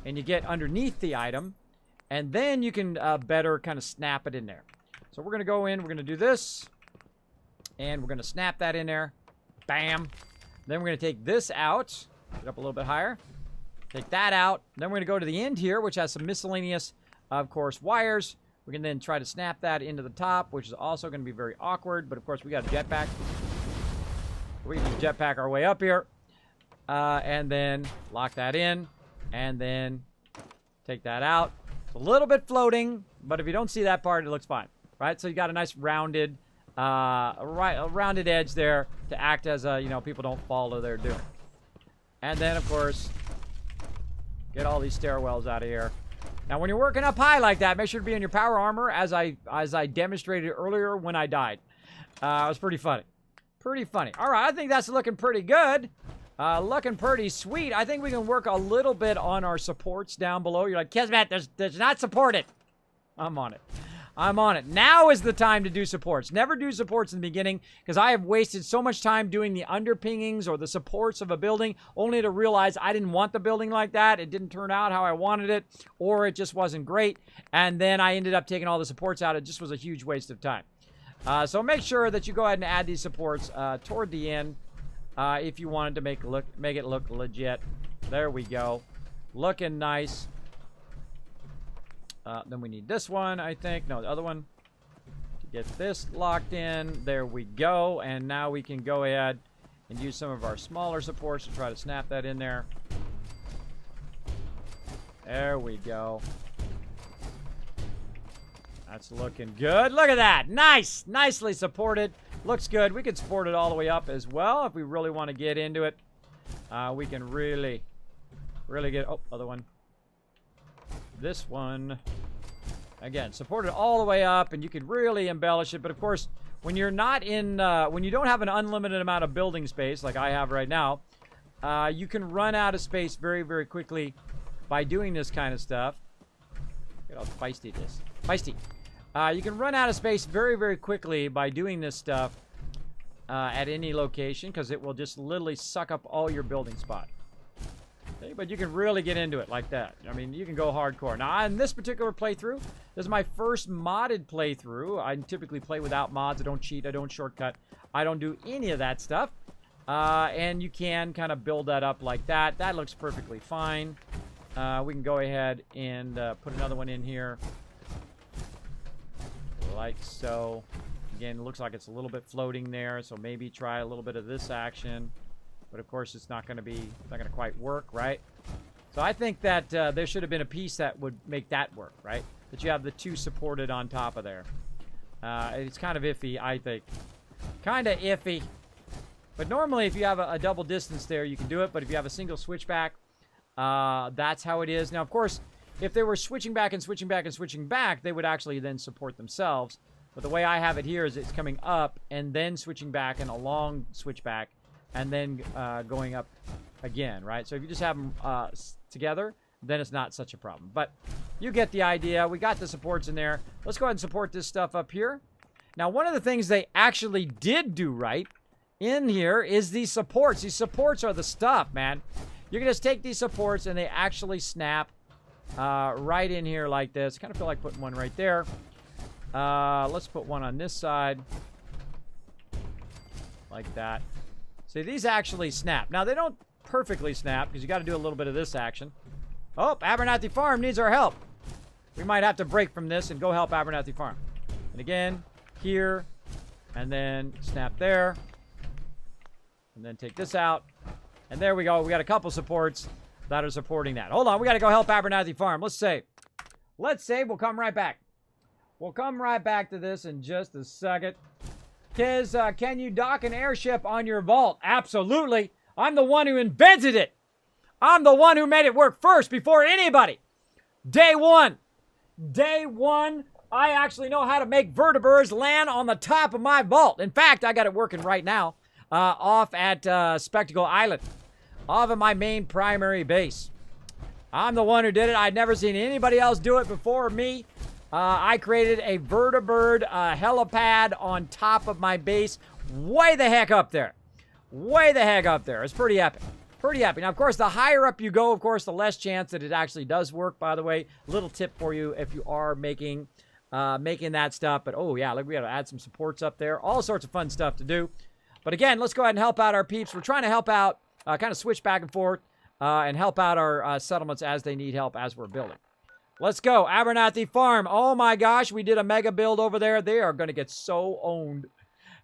[SPEAKER 1] and you get underneath the item, and then you can better kind of snap it in there. So we're going to go in, we're going to do this, and we're going to snap that in there. Bam. Then we're going to take this out. Get up a little bit higher. Take that out. Then we're going to go to the end here, which has some miscellaneous, of course, wires. We can then try to snap that into the top, which is also going to be very awkward. But, of course, we got a jetpack. We can jetpack our way up here. And then lock that in. And then take that out. It's a little bit floating, but if you don't see that part, it looks fine. Right? So you got a nice rounded, a rounded edge there to act as a, people don't fall to their doom. And then, of course, get all these stairwells out of here. Now, when you're working up high like that, make sure to be in your power armor, as I demonstrated earlier when I died. It was pretty funny. Pretty funny. All right, I think that's looking pretty good. Looking pretty sweet. I think we can work a little bit on our supports down below. You're like, Kismet, there's not supported. I'm on it. I'm on it. Now is the time to do supports. Never do supports in the beginning because I have wasted so much time doing the underpinnings or the supports of a building only to realize I didn't want the building like that. It didn't turn out how I wanted it, or it just wasn't great. And then I ended up taking all the supports out. It just was a huge waste of time. So make sure that you go ahead and add these supports toward the end if you wanted to make it look legit. There we go. Looking nice. Then we need this one, I think. No, the other one. To get this locked in. There we go. And now we can go ahead and use some of our smaller supports to try to snap that in there. There we go. That's looking good. Look at that. Nice. Nicely supported. Looks good. We could support it all the way up as well if we really want to get into it. We can really get... Oh, other one. This one. Again, support it all the way up, and you could really embellish it. But, of course, when you're not in... when you don't have an unlimited amount of building space, like I have right now, you can run out of space very, very quickly by doing this kind of stuff. Look at how feisty it is. Feisty. You can run out of space very, very quickly by doing this stuff at any location because it will just literally suck up all your building spot. Okay, but you can really get into it like that. I mean, you can go hardcore. Now, in this particular playthrough, this is my first modded playthrough. I typically play without mods. I don't cheat. I don't shortcut. I don't do any of that stuff. And you can kind of build that up like that. That looks perfectly fine. We can go ahead and put another one in here. Like so. Again, it looks like it's a little bit floating there, so maybe try a little bit of this action. But of course, it's not going to quite work, right? So I think that there should have been a piece that would make that work, right? That you have the two supported on top of there. It's kind of iffy, I think. Kind of iffy. But normally, if you have a double distance there, you can do it. But if you have a single switchback, that's how it is. Now, of course, if they were switching back and switching back and switching back, they would actually then support themselves. But the way I have it here is it's coming up and then switching back and a long switchback and then going up again, right? So if you just have them together, then it's not such a problem. But you get the idea. We got the supports in there. Let's go ahead and support this stuff up here. Now, one of the things they actually did do right in here is these supports. These supports are the stuff, man. You can just take these supports and they actually snap right in here like this. I kind of feel like putting one right there. Let's put one on this side. Like that. See, these actually snap. Now, they don't perfectly snap because you got to do a little bit of this action. Oh, Abernathy Farm needs our help. We might have to break from this and go help Abernathy Farm. And again, here. And then snap there. And then take this out. And there we go. We got a couple supports that are supporting that. Hold on. We got to go help Abernathy Farm. Let's save. Let's save. We'll come right back. We'll come right back to this in just a second. Kiz, can you dock an airship on your vault? Absolutely. I'm the one who invented it. I'm the one who made it work first before anybody. Day one. Day one, I actually know how to make vertebrates land on the top of my vault. In fact, I got it working right now off at Spectacle Island. Off of my main primary base. I'm the one who did it. I'd never seen anybody else do it before me. I created a vertibird helipad on top of my base. Way the heck up there. Way the heck up there. It's pretty epic. Pretty epic. Now, of course, the higher up you go, of course, the less chance that it actually does work, by the way. Little tip for you if you are making that stuff. But, oh, yeah, look, we got to add some supports up there. All sorts of fun stuff to do. But, again, let's go ahead and help out our peeps. We're trying to help out, kind of switch back and forth, and help out our settlements as they need help as we're building. Let's go. Abernathy Farm. Oh, my gosh. We did a mega build over there. They are going to get so owned.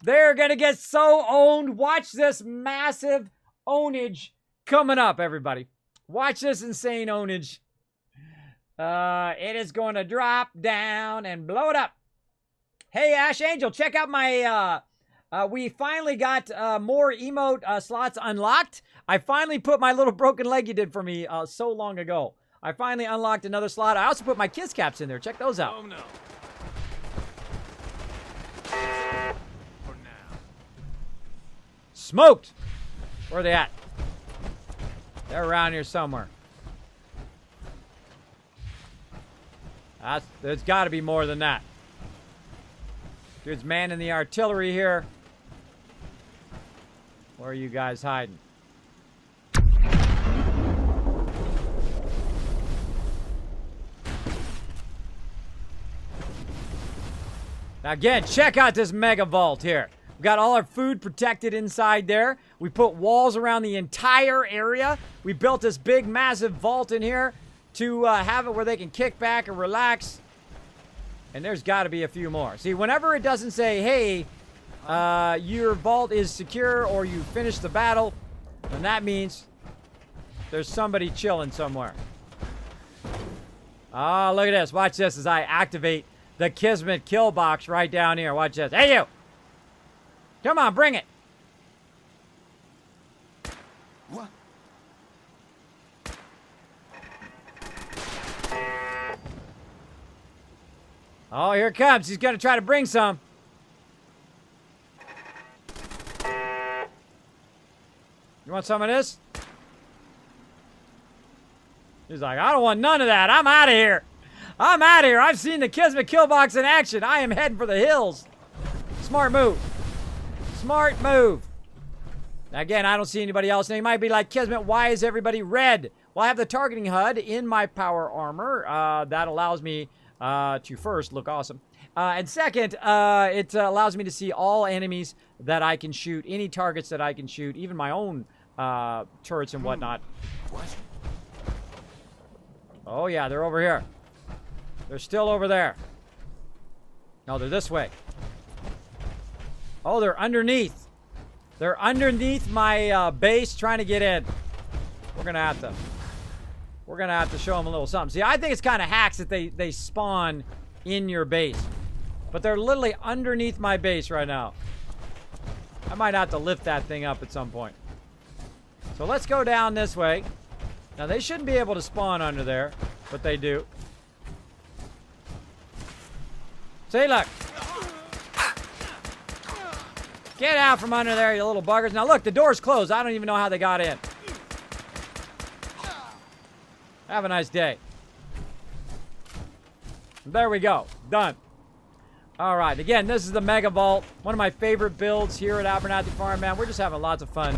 [SPEAKER 1] They're going to get so owned. Watch this massive ownage coming up, everybody. Watch this insane ownage. It is going to drop down and blow it up. Hey, Ash Angel, check out my... we finally got more emote slots unlocked. I finally put my little broken leg you did for me so long ago. I finally unlocked another slot. I also put my kiss caps in there. Check those out.
[SPEAKER 8] Oh, no. For now.
[SPEAKER 1] Smoked. Where are they at? They're around here somewhere. There's got to be more than that. Dude's manning the artillery here. Where are you guys hiding? Now again, check out this mega vault here. We've got all our food protected inside there. We put walls around the entire area. We built this big, massive vault in here to have it where they can kick back and relax. And there's got to be a few more. See, whenever it doesn't say, hey, your vault is secure or you finished the battle, then that means there's somebody chilling somewhere. Oh, look at this. Watch this as I activate the Kismet kill box right down here. Watch this. Hey, you! Come on, bring it!
[SPEAKER 5] What?
[SPEAKER 1] Oh, here it comes. He's going to try to bring some. You want some of this? He's like, I don't want none of that. I'm out of here. I'm out of here. I've seen the Kismet kill box in action. I am heading for the hills. Smart move. Smart move. Again, I don't see anybody else. Now you might be like, Kismet, why is everybody red? Well, I have the targeting HUD in my power armor. That allows me to first look awesome. And second, it allows me to see all enemies that I can shoot, any targets that I can shoot, even my own turrets and whatnot.
[SPEAKER 5] What?
[SPEAKER 1] Oh, yeah, they're over here. They're still over there. No, they're this way. Oh, they're underneath. They're underneath my base trying to get in. We're gonna have to show them a little something. See, I think it's kind of hacks that they spawn in your base. But they're literally underneath my base right now. I might have to lift that thing up at some point. So let's go down this way. Now, they shouldn't be able to spawn under there, but they do. See, look. Get out from under there, you little buggers. Now, look, the door's closed. I don't even know how they got in. Have a nice day. There we go. Done. All right. Again, this is the Mega Vault. One of my favorite builds here at Abernathy Farm, man. We're just having lots of fun.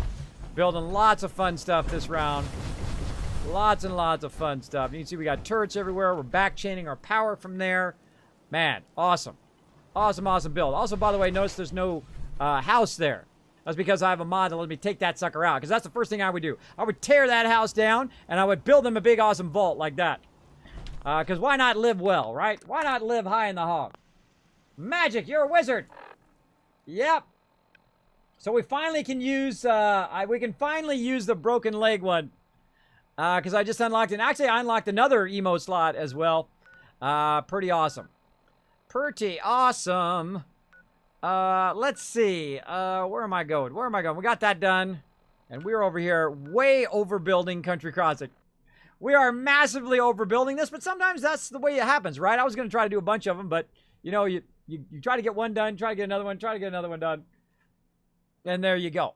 [SPEAKER 1] Building lots of fun stuff this round. Lots and lots of fun stuff. You can see we got turrets everywhere. We're back chaining our power from there. Man, awesome. Awesome, awesome build. Also, by the way, notice there's no house there. That's because I have a mod that let me take that sucker out. Because that's the first thing I would do. I would tear that house down, and I would build them a big, awesome vault like that. Because why not live well, right? Why not live high in the hog? Magic, you're a wizard. Yep. So we finally can use, we can finally use the broken leg one. Because I just unlocked it. Actually, I unlocked another emo slot as well. Pretty awesome. Pretty awesome. Let's see. Where am I going? Where am I going? We got that done. And we're over here way overbuilding Country Crossing. We are massively overbuilding this, but sometimes that's the way it happens, right? I was going to try to do a bunch of them, but, you know, you try to get one done, try to get another one, try to get another one done. And there you go.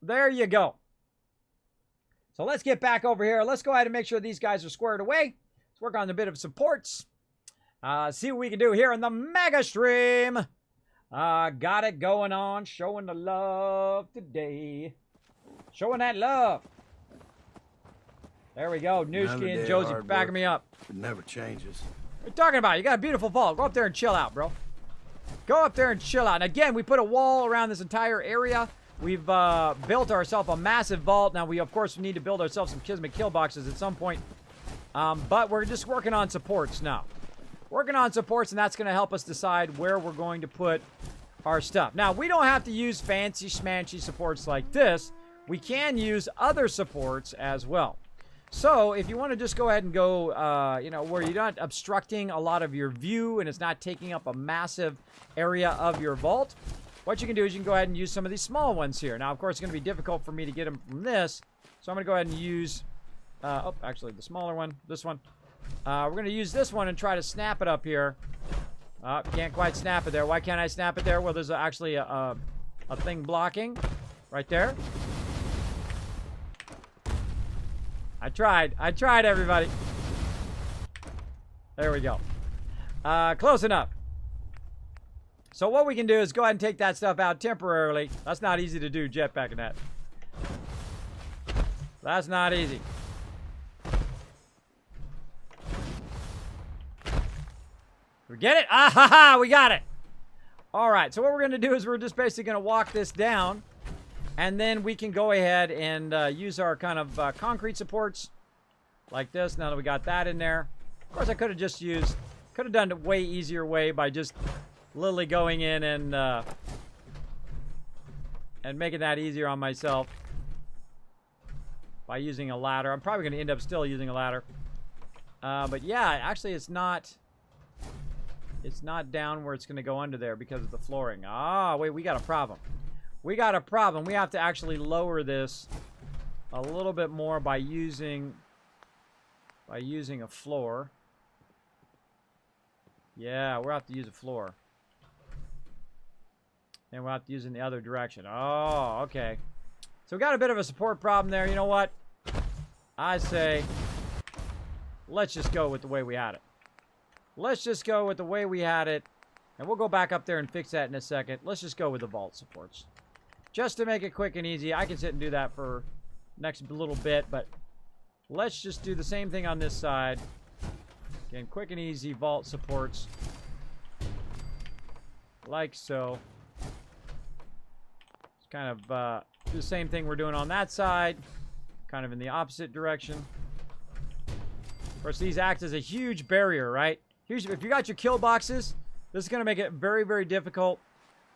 [SPEAKER 1] There you go. So let's get back over here. Let's go ahead and make sure these guys are squared away. Let's work on a bit of supports. See what we can do here in the mega stream. Got it going on. Showing the love today. Showing that love. There we go. Newski and Josie backing me up.
[SPEAKER 10] It never changes.
[SPEAKER 1] What are you talking about? You got a beautiful vault. Go up there and chill out, bro. Go up there and chill out. And again, we put a wall around this entire area. We've built ourselves a massive vault. Now, we, of course, need to build ourselves some Kismet kill boxes at some point. But we're just working on supports now. Working on supports, and that's going to help us decide where we're going to put our stuff. Now, we don't have to use fancy schmancy supports like this. We can use other supports as well. So, if you want to just go ahead and go, you know, where you're not obstructing a lot of your view and it's not taking up a massive area of your vault, what you can do is you can go ahead and use some of these small ones here. Now, of course, it's going to be difficult for me to get them from this, so I'm going to go ahead and use, oh, actually, the smaller one, this one. We're going to use this one and try to snap it up here. Can't quite snap it there. Why can't I snap it there? Well, there's actually a thing blocking right there. I tried, everybody. There we go. Close enough. So what we can do is go ahead and take that stuff out temporarily. That's not easy to do, jetpacking that. That's not easy. We get it? Ah ha ha, we got it. All right, so what we're going to do is we're just basically going to walk this down, and then we can go ahead and use our kind of concrete supports like this, now that we got that in there. Of course, I could have just used, could have done it way easier way by just literally going in and making that easier on myself by using a ladder. I'm probably going to end up still using a ladder. But yeah, actually it's not down where it's going to go under there because of the flooring. Ah, wait, we got a problem. We got a problem. We have to actually lower this a little bit more by using a floor. Yeah, we'll have to use a floor. And we'll have to use it in the other direction. Oh, okay. So we got a bit of a support problem there. You know what? I say, let's just go with the way we had it. Let's just go with the way we had it. And we'll go back up there and fix that in a second. Let's just go with the vault supports. Just to make it quick and easy. I can sit and do that for next little bit, but let's just do the same thing on this side. Again, quick and easy vault supports. Like so. It's kind of do the same thing we're doing on that side. Kind of in the opposite direction. Of course, these act as a huge barrier, right? If you got your kill boxes, this is going to make it very, very difficult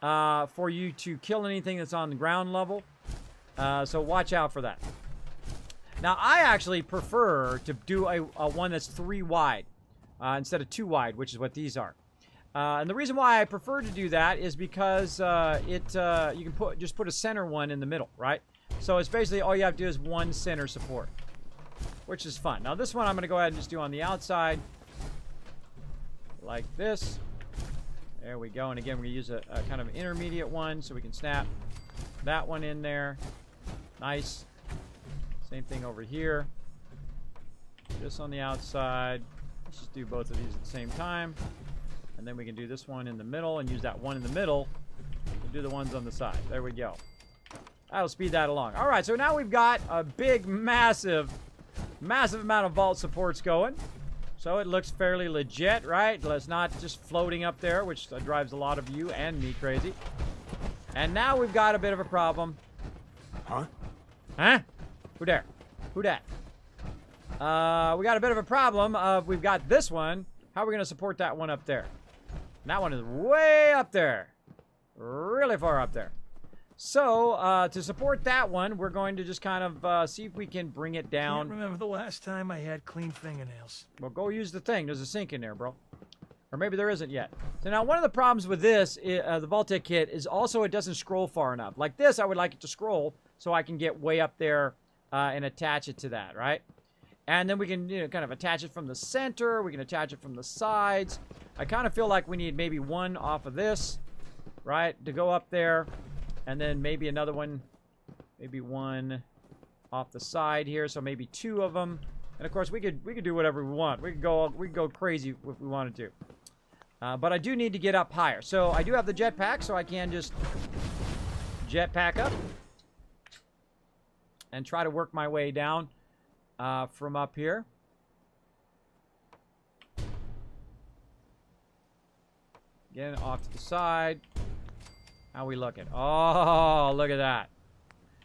[SPEAKER 1] for you to kill anything that's on the ground level. So watch out for that. Now, I actually prefer to do a one that's 3 wide instead of 2 wide, which is what these are. And the reason why I prefer to do that is because you can just put a center one in the middle, right? So it's basically all you have to do is one center support, which is fun. Now, this one I'm going to go ahead and just do on the outside like this. There we go. And again, we use a kind of intermediate one so we can snap that one in there. Nice. Same thing over here. This on the outside. Let's just do both of these at the same time. And then we can do this one in the middle and use that one in the middle to do the ones on the side. There we go. That'll speed that along. All right, so now we've got a big, massive amount of vault supports going. So it looks fairly legit, right? It's not just floating up there, which drives a lot of you and me crazy. And now we've got a bit of a problem.
[SPEAKER 6] Huh?
[SPEAKER 1] Huh? Who there? Who dat? We got a bit of a problem of we've got this one. How are we going to support that one up there? And that one is way up there. Really far up there. So, to support that one, we're going to just kind of see if we can bring it down.
[SPEAKER 2] Can't remember the last time I had clean fingernails.
[SPEAKER 1] Well, go use the thing. There's a sink in there, bro. Or maybe there isn't yet. So now, one of the problems with this, the vault-tec kit, is also it doesn't scroll far enough. Like this, I would like it to scroll so I can get way up there and attach it to that, right? And then we can, kind of attach it from the center. We can attach it from the sides. I kind of feel like we need maybe one off of this, right, to go up there. And then maybe another one, maybe one off the side here. So maybe 2 of them. And of course, we could do whatever we want. We could go crazy if we wanted to. But I do need to get up higher. So I do have the jetpack, so I can just jetpack up and try to work my way down from up here. Again, off to the side. How we looking? Oh, look at that.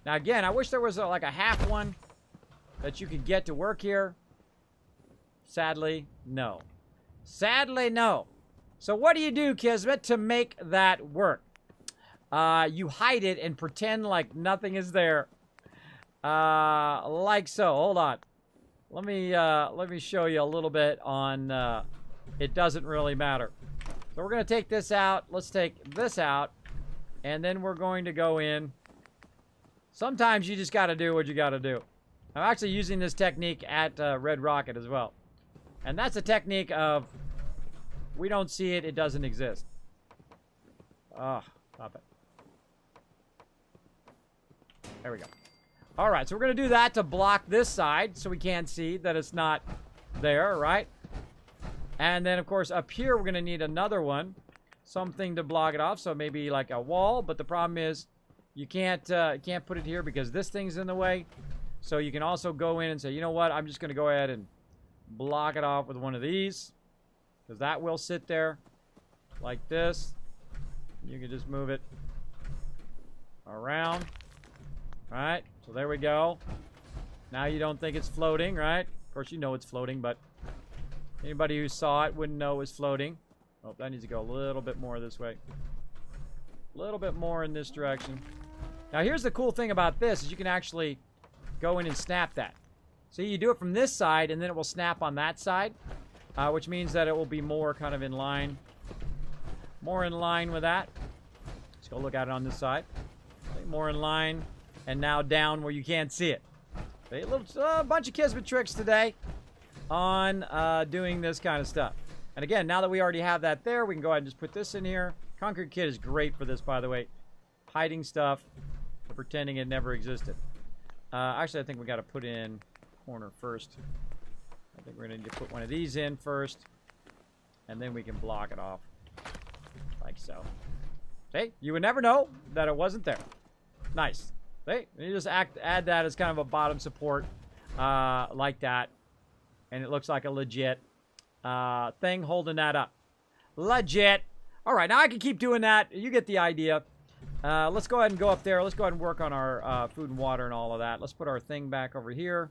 [SPEAKER 1] Now, again, I wish there was like a half one that you could get to work here. Sadly, no. Sadly, no. So what do you do, Kismet, to make that work? You hide it and pretend like nothing is there. Like so. Hold on. Let me show you a little bit on it doesn't really matter. So we're going to take this out. Let's take this out. And then we're going to go in. Sometimes you just got to do what you got to do. I'm actually using this technique at Red Rocket as well. And that's a technique of, we don't see it, it doesn't exist. Oh, stop it. There we go. All right, so we're going to do that to block this side so we can't see that it's not there, right? And then, of course, up here, we're going to need another one. something to block it off. So maybe like a wall. But the problem is you can't put it here because this thing's in the way. So you can also go in and say, you know what? I'm just going to go ahead and block it off with one of these. Because that will sit there like this. You can just move it around. All right. So there we go. Now you don't think it's floating, right? Of course, you know it's floating, but anybody who saw it wouldn't know it was floating. Oh, that needs to go a little bit more this way. A little bit more in this direction. Now, here's the cool thing about this is you can actually go in and snap that. See, you do it from this side, and then it will snap on that side, which means that it will be more kind of in line. More in line with that. Let's go look at it on this side. More in line, and now down where you can't see it. A little bunch of Kismet tricks today on doing this kind of stuff. And again, now that we already have that there, we can go ahead and just put this in here. Concrete Kit is great for this, by the way. Hiding stuff, pretending it never existed. Actually, I think we got to put in corner first. I think we're going to need to put one of these in first, and then we can block it off like so. See, you would never know that it wasn't there. Nice. See, you just add that as kind of a bottom support like that, and it looks like a legit thing holding that up. Legit. All right, now I can keep doing that. You get the idea. Let's go ahead and go up there. Let's go ahead and work on our food and water and all of that. Let's put our thing back over here.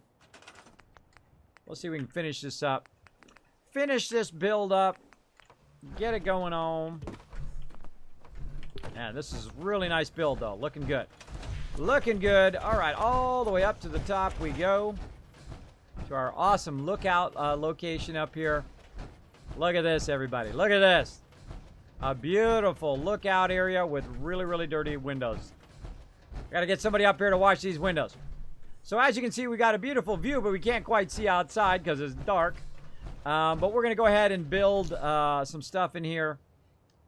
[SPEAKER 1] Let's see if we can finish this up. Finish this build up. Get it going on. Man, this is a really nice build, though. Looking good. Looking good. All right, all the way up to the top we go. To our awesome lookout location up here. Look at this, everybody. Look at this. A beautiful lookout area with really, really dirty windows. Got to get somebody up here to watch these windows. So as you can see, we got a beautiful view, but we can't quite see outside because it's dark. But we're going to go ahead and build some stuff in here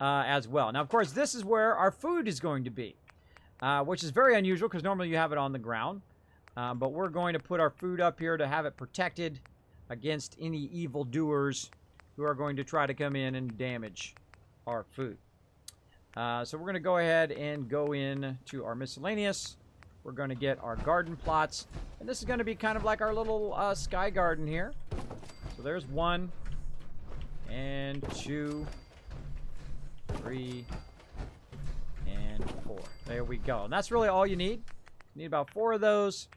[SPEAKER 1] as well. Now, of course, this is where our food is going to be, which is very unusual because normally you have it on the ground. But we're going to put our food up here to have it protected against any evildoers who are going to try to come in and damage our food. So we're going to go ahead and go in to our miscellaneous. We're going to get our garden plots. And this is going to be kind of like our little sky garden here. So there's 1 and 2, 3, and 4. There we go. And that's really all you need. You need about 4 of those.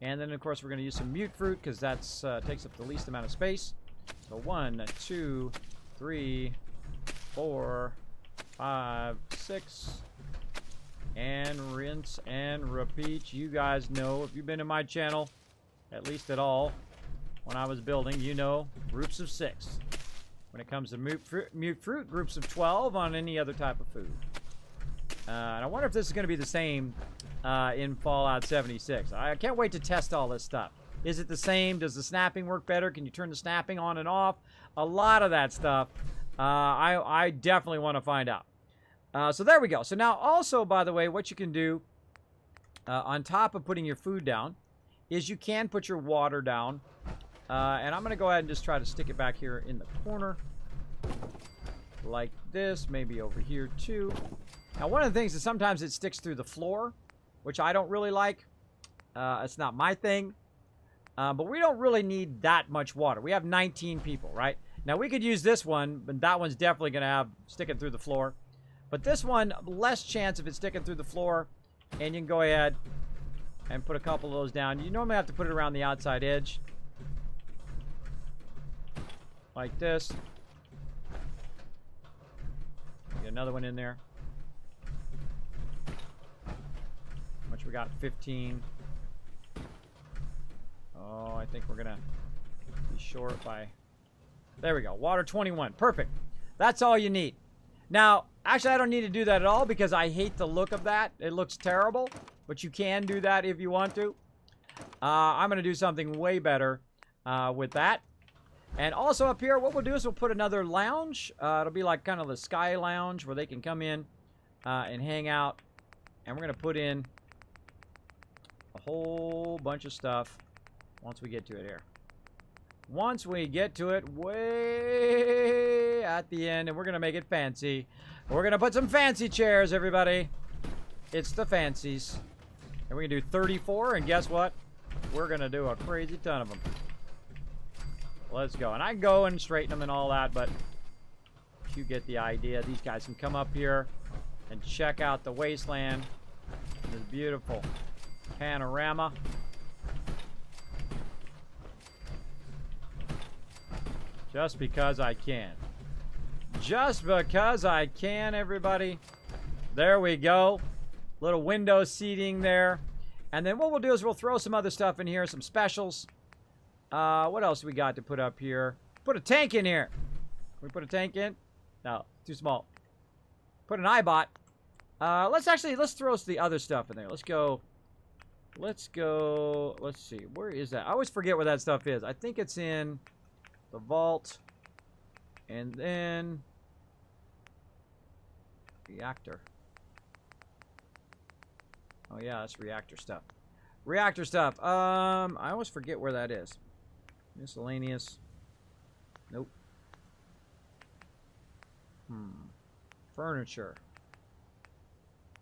[SPEAKER 1] And then, of course, we're going to use some mute fruit because that takes up the least amount of space. So 1, 2, 3, 4, 5, 6. And rinse and repeat. You guys know, if you've been to my channel, at least at all, when I was building, you know, groups of 6. When it comes to mute fruit, groups of 12 on any other type of food. And I wonder if this is going to be the same in Fallout 76. I can't wait to test all this stuff. Is it the same? Does the snapping work better? Can you turn the snapping on and off? A lot of that stuff. I definitely want to find out. So there we go. So now also, by the way, what you can do on top of putting your food down is you can put your water down. And I'm going to go ahead and just try to stick it back here in the corner. Like this. Maybe over here too. Now one of the things is sometimes it sticks through the floor, which I don't really like. It's not my thing. But we don't really need that much water. We have 19 people, right? Now we could use this one, but that one's definitely going to have sticking through the floor. But this one, less chance of it sticking through the floor. And you can go ahead and put a couple of those down. You normally have to put it around the outside edge. Like this. Get another one in there. How much we got? 15. Oh, I think we're going to be short by... There we go. Water 21. Perfect. That's all you need. Now, actually, I don't need to do that at all because I hate the look of that. It looks terrible, but you can do that if you want to. I'm going to do something way better with that. And also up here, what we'll do is we'll put another lounge. It'll be like kind of the sky lounge where they can come in and hang out. And we're going to put in a whole bunch of stuff once we get to it here. Once we get to it way at the end, and we're going to make it fancy. We're going to put some fancy chairs, everybody. It's the fancies. And we can do 34, and guess what? We're going to do a crazy ton of them. Let's go. And I can go and straighten them and all that, but you get the idea. These guys can come up here and check out the wasteland. This beautiful panorama. Just because I can. Just because I can, everybody. There we go. Little window seating there. And then what we'll do is we'll throw some other stuff in here, some specials. What else we got to put up here? Put a tank in here. Can we put a tank in? No, too small. Put an iBot. Let's throw the other stuff in there. Let's see. Where is that? I always forget where that stuff is. I think it's in the vault. And then reactor. Oh yeah, that's reactor stuff. Reactor stuff. I always forget where that is. Miscellaneous. Nope. Furniture.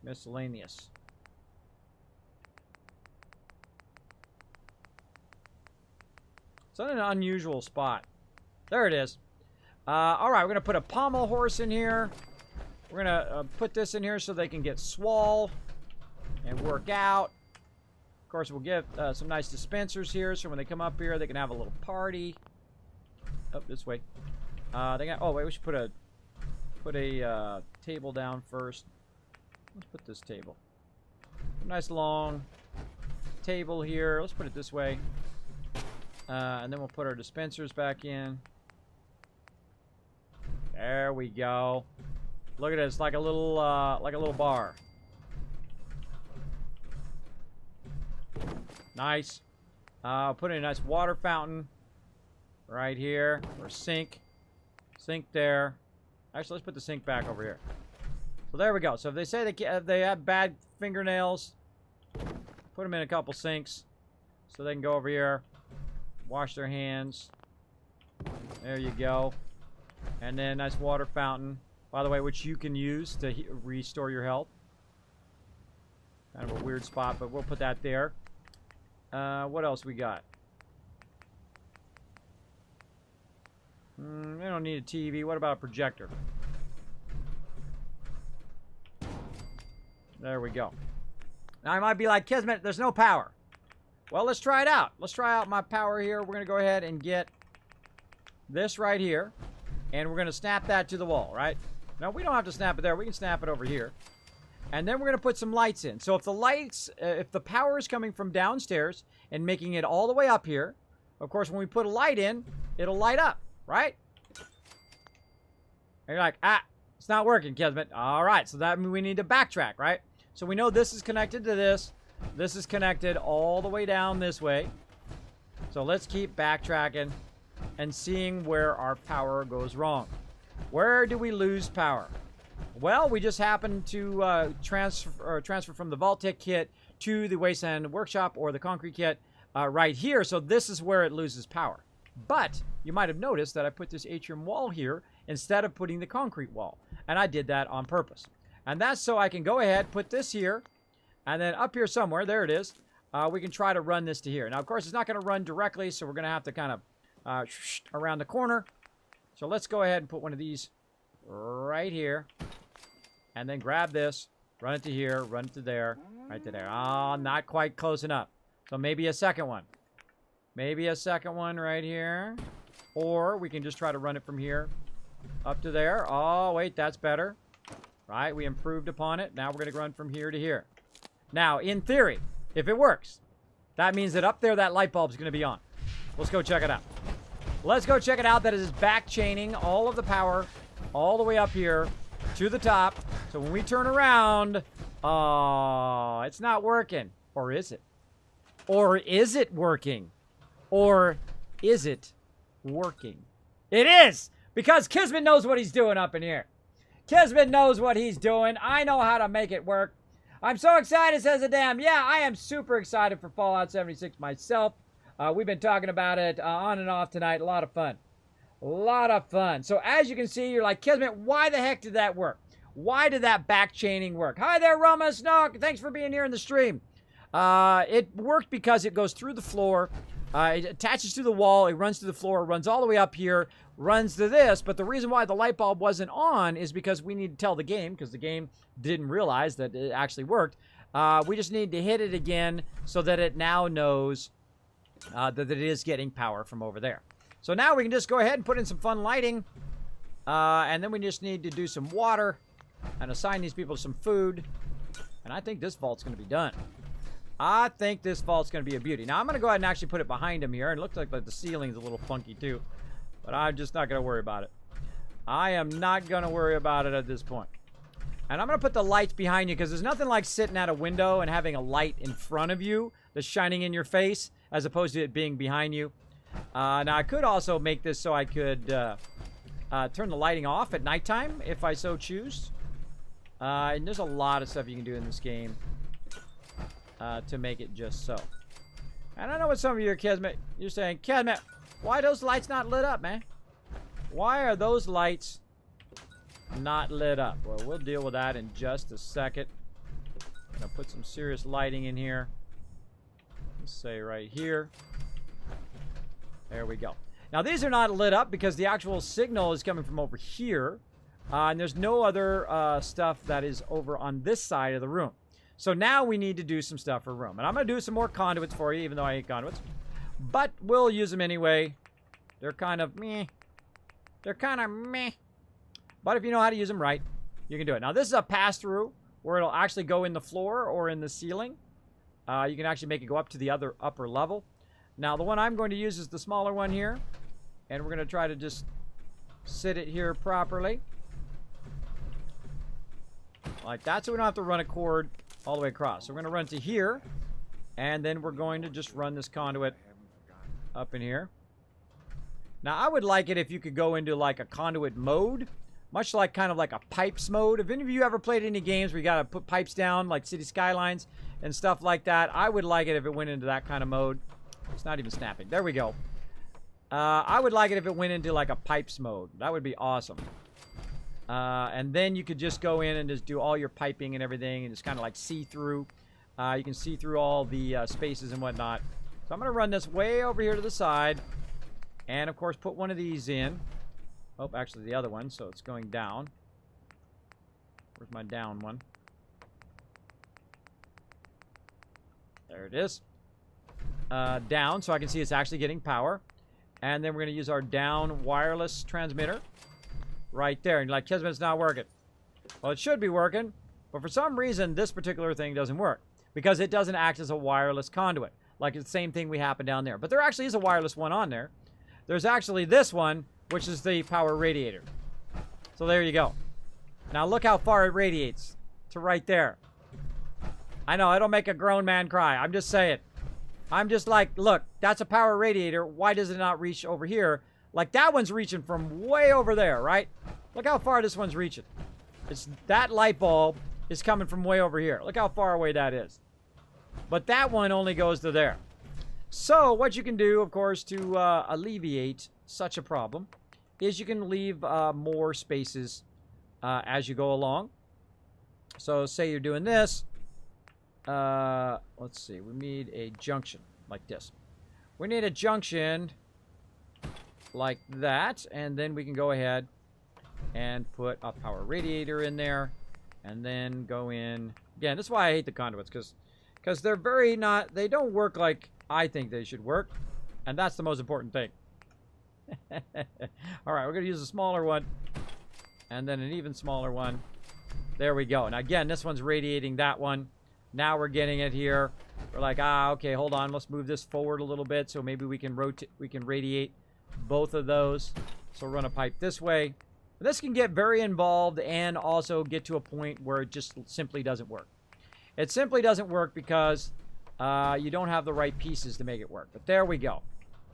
[SPEAKER 1] Miscellaneous. It's in an unusual spot. There it is. Alright, we're going to put a pommel horse in here. We're going to put this in here so they can get swole and work out. Of course, we'll give some nice dispensers here so when they come up here, they can have a little party. Oh, this way. Oh, wait, we should put a table down first. Let's put this table. A nice long table here. Let's put it this way. And then we'll put our dispensers back in. There we go. Look at it. It's like a little bar. Nice. Put in a nice water fountain right here, or sink. Sink there. Actually, let's put the sink back over here. So there we go. So if they say they have bad fingernails, put them in a couple sinks so they can go over here, wash their hands. There you go. And then nice water fountain, by the way, which you can use to restore your health. Kind of a weird spot, but we'll put that there. What else we got? We don't need a TV. What about a projector? There we go. Now I might be like, Kismet, there's no power. Well, let's try it out. Let's try out my power here. We're going to go ahead and get this right here. And we're going to snap that to the wall, right? Now, we don't have to snap it there. We can snap it over here. And then we're going to put some lights in. So if the power is coming from downstairs and making it all the way up here, of course, when we put a light in, it'll light up, right? And you're like, it's not working, Kismet. All right, so that means we need to backtrack, right? So we know this is connected to this. This is connected all the way down this way. So let's keep backtracking and seeing where our power goes wrong. Where do we lose power? Well, we just happened to transfer from the vault-tec kit to the wasteland workshop or the concrete kit right here. So this is where it loses power. But you might have noticed that I put this atrium wall here instead of putting the concrete wall. And I did that on purpose. And that's so I can go ahead, put this here, and then up here somewhere, there it is, we can try to run this to here. Now, of course, it's not going to run directly, so we're going to have to kind of around the corner. So let's go ahead and put one of these right here. And then grab this, run it to here, run it to there, right to there. Oh, not quite close enough. So maybe a second one. Maybe a second one right here. Or we can just try to run it from here up to there. Oh, wait, that's better. Right, we improved upon it. Now we're going to run from here to here. Now, in theory, if it works, that means that up there that light bulb is going to be on. Let's go check it out. Let's go check it out. That is back chaining all of the power all the way up here to the top. So when we turn around, oh, it's not working. Or is it? Or is it working? Or is it working? It is! Because Kismet knows what he's doing up in here. Kismet knows what he's doing. I know how to make it work. I'm so excited, says a damn. Yeah, I am super excited for Fallout 76 myself. We've been talking about it on and off tonight. A lot of fun. A lot of fun. So as you can see, you're like, Kismet, why the heck did that work? Why did that back chaining work? Hi there, Roma Snook. Thanks for being here in the stream. It worked because it goes through the floor. It attaches to the wall. It runs to the floor. Runs all the way up here. Runs to this. But the reason why the light bulb wasn't on is because we need to tell the game, because the game didn't realize that it actually worked. We just need to hit it again so that it now knows that it is getting power from over there. So now we can just go ahead and put in some fun lighting. And then we just need to do some water and assign these people some food. And I think this vault's going to be done. I think this vault's going to be a beauty. Now, I'm going to go ahead and actually put it behind him here. And it looks like the ceiling's a little funky, too. But I'm just not going to worry about it. I am not going to worry about it at this point. And I'm going to put the lights behind you, because there's nothing like sitting at a window and having a light in front of you that's shining in your face, as opposed to it being behind you. Now, I could also make this so I could turn the lighting off at nighttime, if I so choose. And there's a lot of stuff you can do in this game to make it just so. And I know what some of you are, Kismet, you're saying, Kismet, why are those lights not lit up, man? Why are those lights not lit up? Well, we'll deal with that in just a second. I'm gonna put some serious lighting in here. Let's say right here. There we go. Now, these are not lit up because the actual signal is coming from over here. And there's no other stuff that is over on this side of the room. So now we need to do some stuff for room. And I'm going to do some more conduits for you, even though I hate conduits. But we'll use them anyway. They're kind of meh. They're kind of meh. But if you know how to use them right, you can do it. Now, this is a pass-through where it'll actually go in the floor or in the ceiling. You can actually make it go up to the other upper level. Now, the one I'm going to use is the smaller one here. And we're going to try to just sit it here properly. Like that, so we don't have to run a cord all the way across. So we're going to run to here. And then we're going to just run this conduit up in here. Now, I would like it if you could go into like a conduit mode. Much like kind of like a pipes mode. If any of you ever played any games where you got to put pipes down, like City Skylines and stuff like that, I would like it if it went into that kind of mode. It's not even snapping. There we go. I would like it if it went into like a pipes mode. That would be awesome. And then you could just go in and just do all your piping and everything and just kind of like see through. You can see through all the spaces and whatnot. So I'm going to run this way over here to the side. And, of course, put one of these in. Oh, actually the other one. So it's going down. Where's my down one? There it is. Down, so I can see it's actually getting power. And then we're going to use our down wireless transmitter right there. And you're like, Kismet's not working. Well, it should be working, but for some reason, this particular thing doesn't work because it doesn't act as a wireless conduit. Like it's the same thing we happen down there. But there actually is a wireless one on there. There's actually this one, which is the power radiator. So there you go. Now look how far it radiates to right there. I know, it'll make a grown man cry. I'm just saying. I'm just like, look, that's a power radiator. Why does it not reach over here? Like that one's reaching from way over there, right? Look how far this one's reaching. It's that light bulb is coming from way over here. Look how far away that is. But that one only goes to there. So what you can do, of course, to alleviate such a problem is you can leave more spaces as you go along. So say you're doing this. Let's see. We need a junction like this. We need a junction like that. And then we can go ahead and put a power radiator in there. And then go in. Again, that's why I hate the conduits. Because they're very not... They don't work like I think they should work. And that's the most important thing. Alright, we're going to use a smaller one. And then an even smaller one. There we go. And again, this one's radiating that one. Now we're getting it here. We're like, okay, hold on. Let's move this forward a little bit so maybe we can rotate, we can radiate both of those. So we'll run a pipe this way. And this can get very involved and also get to a point where it just simply doesn't work. It simply doesn't work because you don't have the right pieces to make it work. But there we go.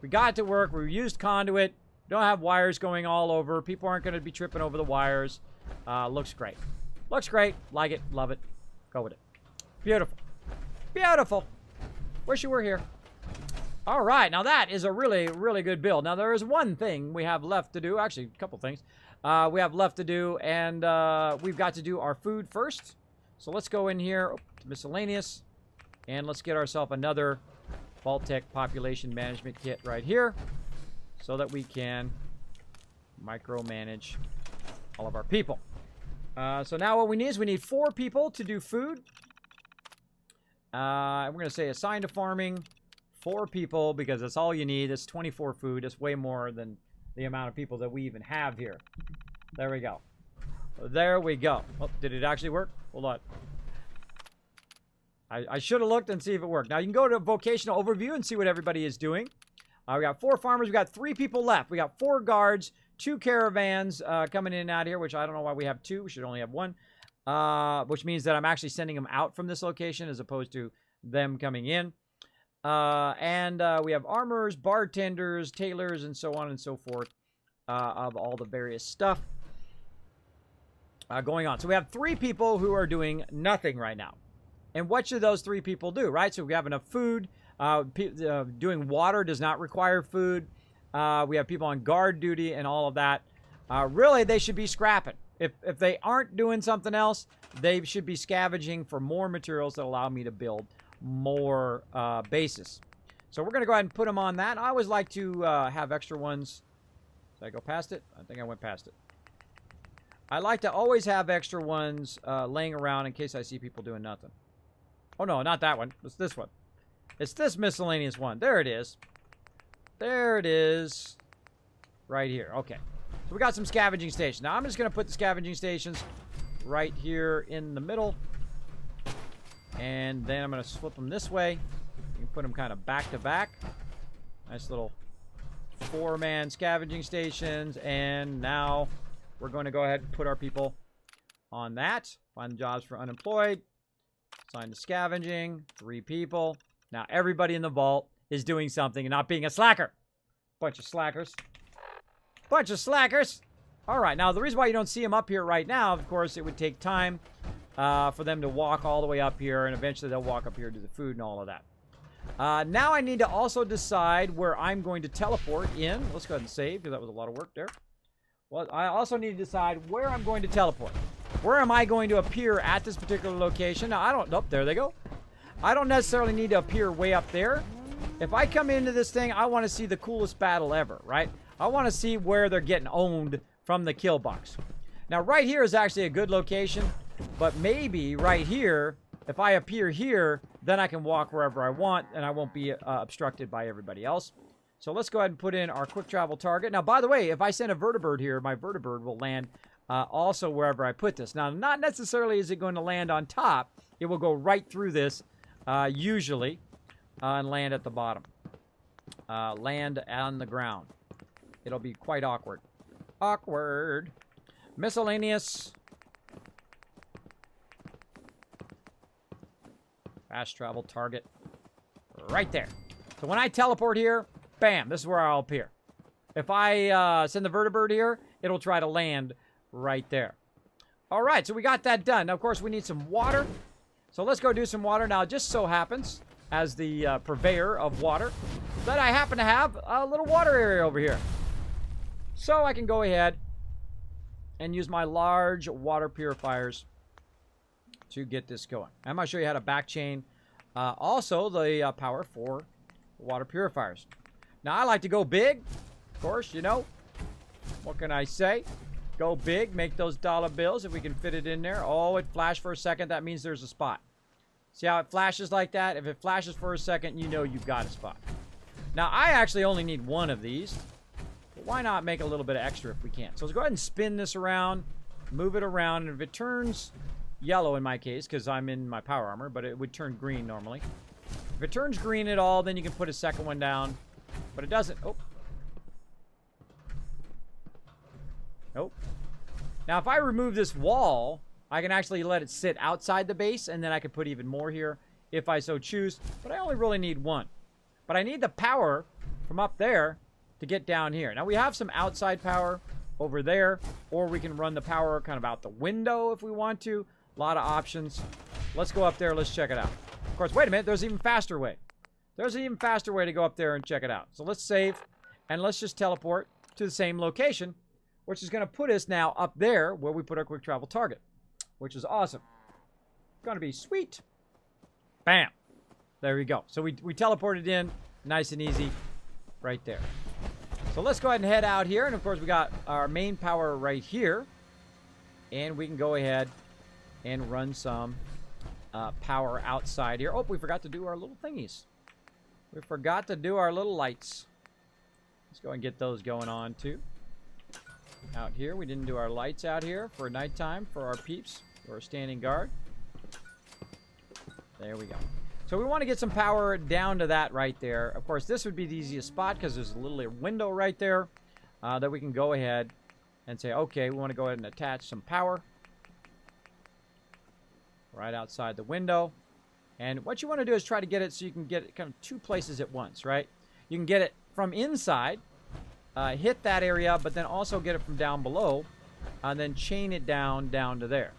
[SPEAKER 1] We got it to work. We used conduit. We don't have wires going all over. People aren't going to be tripping over the wires. Looks great. Looks great. Like it. Love it. Go with it. Beautiful. Beautiful. Wish you were here. All right. Now that is a really, really good build. Now there is one thing we have left to do. Actually, a couple things. we have left to do, and we've got to do our food first. So let's go in here, to miscellaneous, and let's get ourselves another vault-tec population management kit right here so that we can micromanage all of our people. So now what we need is we need 4 people to do food. We're going to say assign to farming 4 people because that's all you need. It's 24 food. It's way more than the amount of people that we even have here. There we go. There we go. Oh, did it actually work? Hold on. I should have looked and see if it worked. Now you can go to vocational overview and see what everybody is doing. We got 4 farmers. We got 3 people left. We got 4 guards, 2 caravans coming in and out here, which I don't know why we have 2. We should only have 1. Which means that I'm actually sending them out from this location as opposed to them coming in. And we have armorers, bartenders, tailors, and so on and so forth of all the various stuff going on. So we have 3 people who are doing nothing right now. And what should those 3 people do, right? So we have enough food. Doing water does not require food. We have people on guard duty and all of that. Really, they should be scrapping. If they aren't doing something else, they should be scavenging for more materials that allow me to build more bases. So we're going to go ahead and put them on that. I always like to have extra ones. Did I go past it? I think I went past it. I like to always have extra ones laying around in case I see people doing nothing. Oh, no, not that one. It's this one. It's this miscellaneous one. There it is. There it is. Right here. Okay. So we got some scavenging stations. Now I'm just going to put the scavenging stations right here in the middle. And then I'm going to flip them this way. You can put them kind of back to back. Nice little 4-man scavenging stations. And now we're going to go ahead and put our people on that. Find jobs for unemployed. Assign to scavenging. 3 people. Now everybody in the vault is doing something and not being a slacker. Bunch of slackers. Bunch of slackers. All right. Now, the reason why you don't see them up here right now, of course, it would take time for them to walk all the way up here, and eventually they'll walk up here to the food and all of that. Now I need to also decide where I'm going to teleport in. Let's go ahead and save, because that was a lot of work there. Well, I also need to decide where I'm going to teleport. Where am I going to appear at this particular location? Now, I don't... Oh, there they go. I don't necessarily need to appear way up there. If I come into this thing, I want to see the coolest battle ever, right? I want to see where they're getting owned from the kill box. Now, right here is actually a good location, but maybe right here, if I appear here, then I can walk wherever I want, and I won't be obstructed by everybody else. So let's go ahead and put in our quick travel target. Now, by the way, if I send a vertibird here, my vertibird will land also wherever I put this. Now, not necessarily is it going to land on top. It will go right through this, usually, and land at the bottom. Land on the ground. It'll be quite awkward. Awkward. Miscellaneous. Fast travel target. Right there. So when I teleport here, bam, this is where I'll appear. If I send the vertibird here, it'll try to land right there. All right, so we got that done. Now, of course, we need some water. So let's go do some water. Now, it just so happens, as the purveyor of water, that I happen to have a little water area over here. So I can go ahead and use my large water purifiers to get this going. I'm going to show you how to backchain also the power for water purifiers. Now, I like to go big, of course, you know. What can I say? Go big, make those dollar bills if we can fit it in there. Oh, it flashed for a second. That means there's a spot. See how it flashes like that? If it flashes for a second, you know you've got a spot. Now, I actually only need 1 of these. But why not make a little bit of extra if we can? So let's go ahead and spin this around, move it around, and if it turns yellow in my case, because I'm in my power armor, but it would turn green normally. If it turns green at all, then you can put a second one down. But it doesn't. Oh. Nope. Now, if I remove this wall, I can actually let it sit outside the base, and then I can put even more here if I so choose. But I only really need 1. But I need the power from up there to get down here. Now, we have some outside power over there, or we can run the power kind of out the window if we want to. A lot of options. Let's go up there. Let's check it out. Of course, wait a minute. There's an even faster way. There's an even faster way to go up there and check it out. So let's save, and let's just teleport to the same location which is going to put us now up there where we put our quick travel target, which is awesome. Going to be sweet. Bam. There we go. So we teleported in nice and easy right there. So let's go ahead and head out here. And, of course, we got our main power right here. And we can go ahead and run some power outside here. Oh, we forgot to do our little thingies. We forgot to do our little lights. Let's go and get those going on, too. Out here. We didn't do our lights out here for nighttime for our peeps who are standing guard. There we go. So we want to get some power down to that right there. Of course, this would be the easiest spot because there's a little window right there that we can go ahead and say, okay, we want to go ahead and attach some power right outside the window. And what you want to do is try to get it so you can get it kind of two places at once, right? You can get it from inside, hit that area, but then also get it from down below, and then chain it down to there.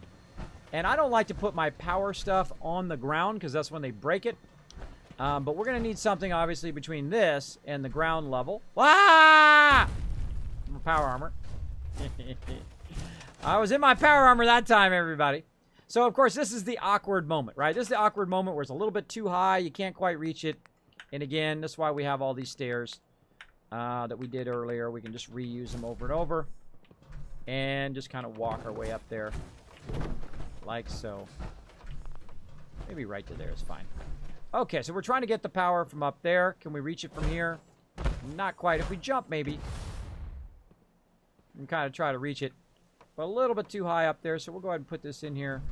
[SPEAKER 1] And I don't like to put my power stuff on the ground because that's when they break it. But we're going to need something, obviously, between this and the ground level. Ah! Power armor. I was in my power armor that time, everybody. So, of course, this is the awkward moment, right? This is the awkward moment where it's a little bit too high. You can't quite reach it. And, again, that's why we have all these stairs that we did earlier. We can just reuse them over and over. And just kind of walk our way up there. Like so. Maybe right to there is fine. Okay, so we're trying to get the power from up there. Can we reach it from here? Not quite. If we jump, maybe. And kind of try to reach it. But a little bit too high up there, so we'll go ahead and put this in here.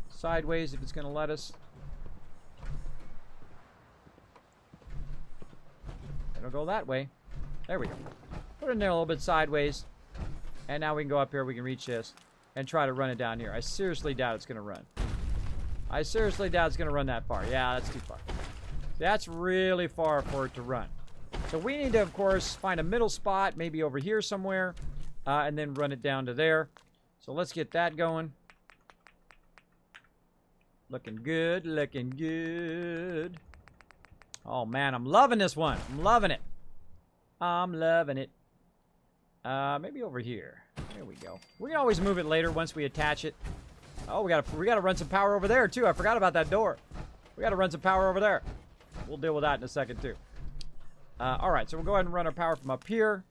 [SPEAKER 1] Sideways, if it's going to let us. It'll go that way. There we go. Put it in there a little bit sideways. And now we can go up here. We can reach this. And try to run it down here. I seriously doubt it's going to run. I seriously doubt it's going to run that far. Yeah, that's too far. That's really far for it to run. So we need to, of course, find a middle spot, maybe over here somewhere, and then run it down to there. So let's get that going. Looking good, looking good. Oh, man, I'm loving this one. I'm loving it. I'm loving it. Maybe over here. There we go. We can always move it later once we attach it. Oh, we gotta run some power over there too. I forgot about that door. We gotta run some power over there. We'll deal with that in a second too. All right, so we'll go ahead and run our power from up here.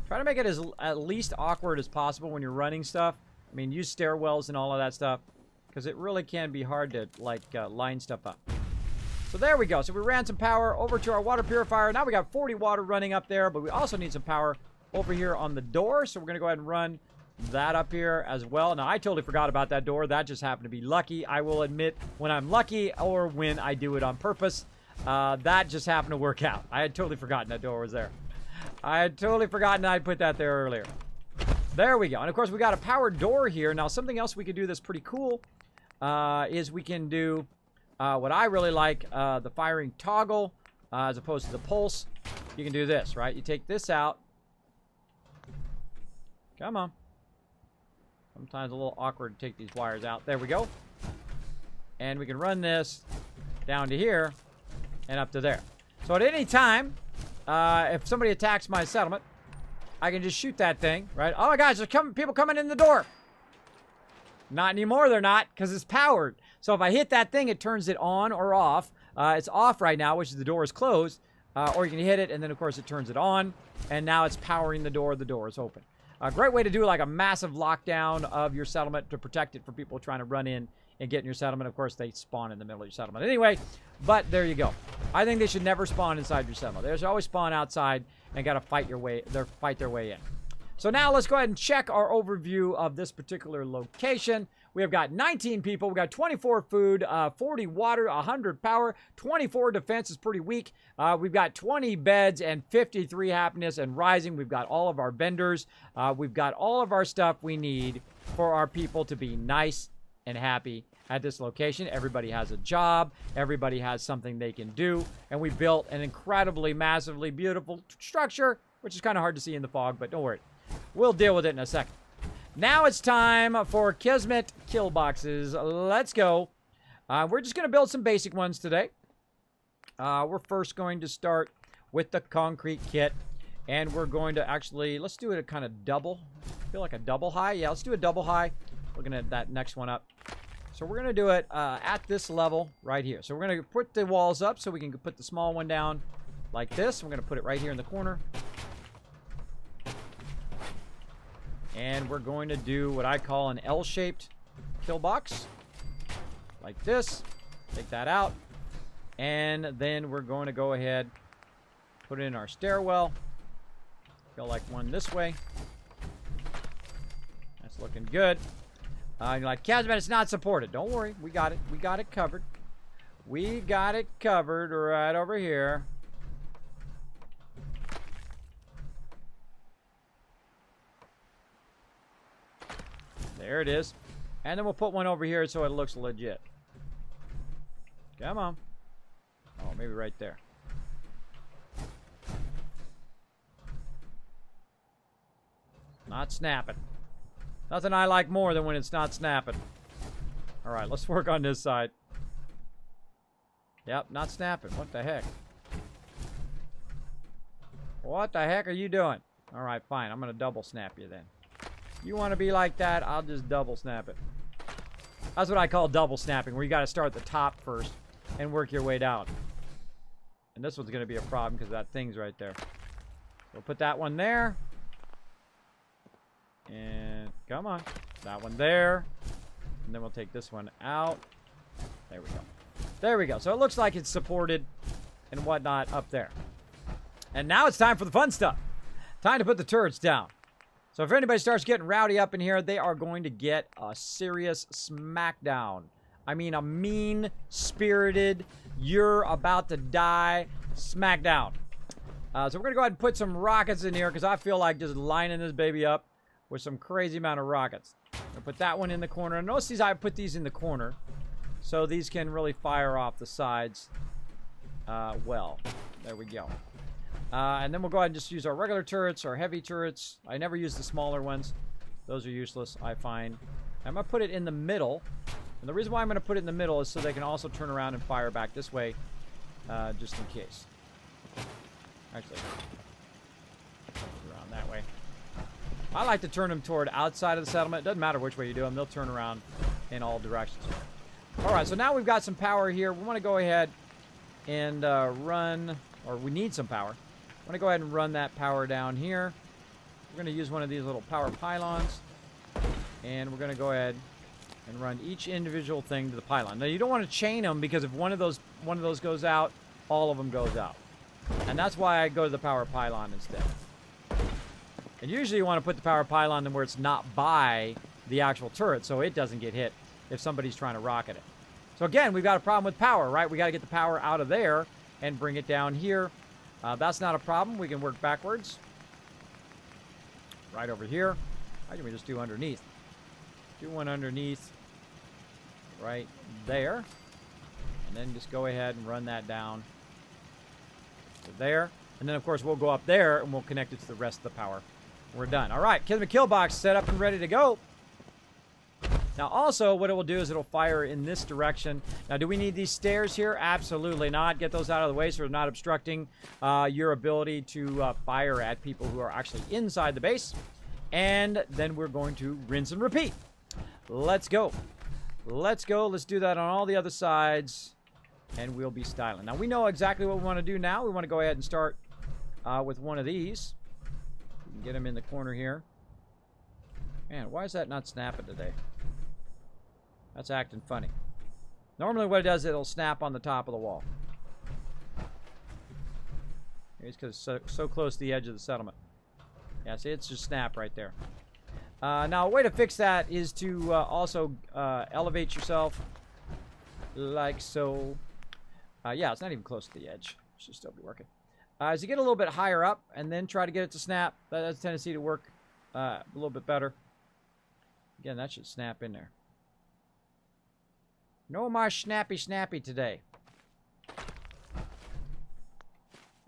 [SPEAKER 1] Try to make it as at least awkward as possible when you're running stuff. I mean, use stairwells and all of that stuff because it really can be hard to like line stuff up. So there we go. So we ran some power over to our water purifier. Now we got 40 water running up there, but we also need some power over here on the door, so we're going to go ahead and run that up here as well. Now, I totally forgot about that door. That just happened to be lucky. I will admit, when I'm lucky or when I do it on purpose, that just happened to work out. I had totally forgotten that door was there. I had totally forgotten I'd put that there earlier. There we go. And, of course, we got a powered door here. Now, something else we could do that's pretty cool is we can do what I really like, the firing toggle as opposed to the pulse. You can do this, right? You take this out. Come on. Sometimes a little awkward to take these wires out. There we go. And we can run this down to here and up to there. So at any time, if somebody attacks my settlement, I can just shoot that thing, right? Oh my gosh, there's people coming in the door. Not anymore, they're not, because it's powered. So if I hit that thing, it turns it on or off. It's off right now, which is the door is closed. Or you can hit it, and then, of course, it turns it on. And now it's powering the door. The door is open. A great way to do like a massive lockdown of your settlement to protect it from people trying to run in and get in your settlement. Of course, they spawn in the middle of your settlement. Anyway, but there you go. I think they should never spawn inside your settlement. They should always spawn outside and got to fight their way in. So now let's go ahead and check our overview of this particular location. We have got 19 people. We got 24 food, 40 water, 100 power, 24 defense is pretty weak. We've got 20 beds and 53 happiness and rising. We've got all of our vendors. We've got all of our stuff we need for our people to be nice and happy at this location. Everybody has a job. Everybody has something they can do. And we built an incredibly, massively beautiful structure, which is kind of hard to see in the fog, but don't worry. We'll deal with it in a second. Now it's time for Kismet kill boxes. Let's go. We're just going to build some basic ones today. We're first going to start with the concrete kit. And we're going to actually, let's do it a kind of double. I feel like a double high. Yeah, let's do a double high. Looking at that next one up. So we're going to do it at this level right here. So we're going to put the walls up so we can put the small one down like this. We're going to put it right here in the corner. And we're going to do what I call an L-shaped kill box. Like this. Take that out. And then we're going to go ahead, put it in our stairwell. Go like one this way. That's looking good. You're like, Kismet, it's not supported. Don't worry. We got it. We got it covered. We got it covered right over here. There it is. And then we'll put one over here so it looks legit. Come on. Oh, maybe right there. Not snapping. Nothing I like more than when it's not snapping. All right, let's work on this side. Yep, not snapping. What the heck? What the heck are you doing? All right, fine. I'm going to double snap you then. You want to be like that? I'll just double snap it. That's what I call double snapping, where you got to start at the top first and work your way down. And this one's going to be a problem because that thing's right there. We'll put that one there. And come on. That one there. And then we'll take this one out. There we go. There we go. So it looks like it's supported and whatnot up there. And now it's time for the fun stuff. Time to put the turrets down. So if anybody starts getting rowdy up in here, they are going to get a serious smackdown. I mean, a mean-spirited, you're about to die smackdown. So we're going to go ahead and put some rockets in here because I feel like just lining this baby up with some crazy amount of rockets. I'll put that one in the corner. And notice these, I put these in the corner so these can really fire off the sides well. There we go. And then we'll go ahead and just use our regular turrets, our heavy turrets. I never use the smaller ones. Those are useless, I find. I'm going to put it in the middle. And the reason why I'm going to put it in the middle is so they can also turn around and fire back this way, just in case. Actually, around that way. I like to turn them toward outside of the settlement. It doesn't matter which way you do them. They'll turn around in all directions. All right, so now we've got some power here. We want to go ahead and run, or we need some power. I want to go ahead and run that power down here. We're going to use one of these little power pylons. And we're going to go ahead and run each individual thing to the pylon. Now, you don't want to chain them because if one of those goes out, all of them goes out. And that's why I go to the power pylon instead. And usually you want to put the power pylon where it's not by the actual turret so it doesn't get hit if somebody's trying to rocket it. So again, we've got a problem with power, right? We got to get the power out of there and bring it down here. That's not a problem. We can work backwards. Right over here. Why don't we just do underneath? Do one underneath right there. And then just go ahead and run that down to there. And then, of course, we'll go up there and we'll connect it to the rest of the power. We're done. All right, Kismet kill box set up and ready to go. Now, also, what it will do is it'll fire in this direction. Now, do we need these stairs here? Absolutely not. Get those out of the way so they're not obstructing your ability to fire at people who are actually inside the base. And then we're going to rinse and repeat. Let's go. Let's go. Let's do that on all the other sides. And we'll be styling. Now, we know exactly what we want to do now. We want to go ahead and start with one of these. We can get them in the corner here. Man, why is that not snapping today? That's acting funny. Normally what it does, it'll snap on the top of the wall. It's because it's so close to the edge of the settlement. Yeah, see, it's just snap right there. Now, a way to fix that is to also elevate yourself like so. Yeah, it's not even close to the edge. It should still be working. As you get a little bit higher up and then try to get it to snap, that has a tendency to work a little bit better. Again, that should snap in there. No more snappy today.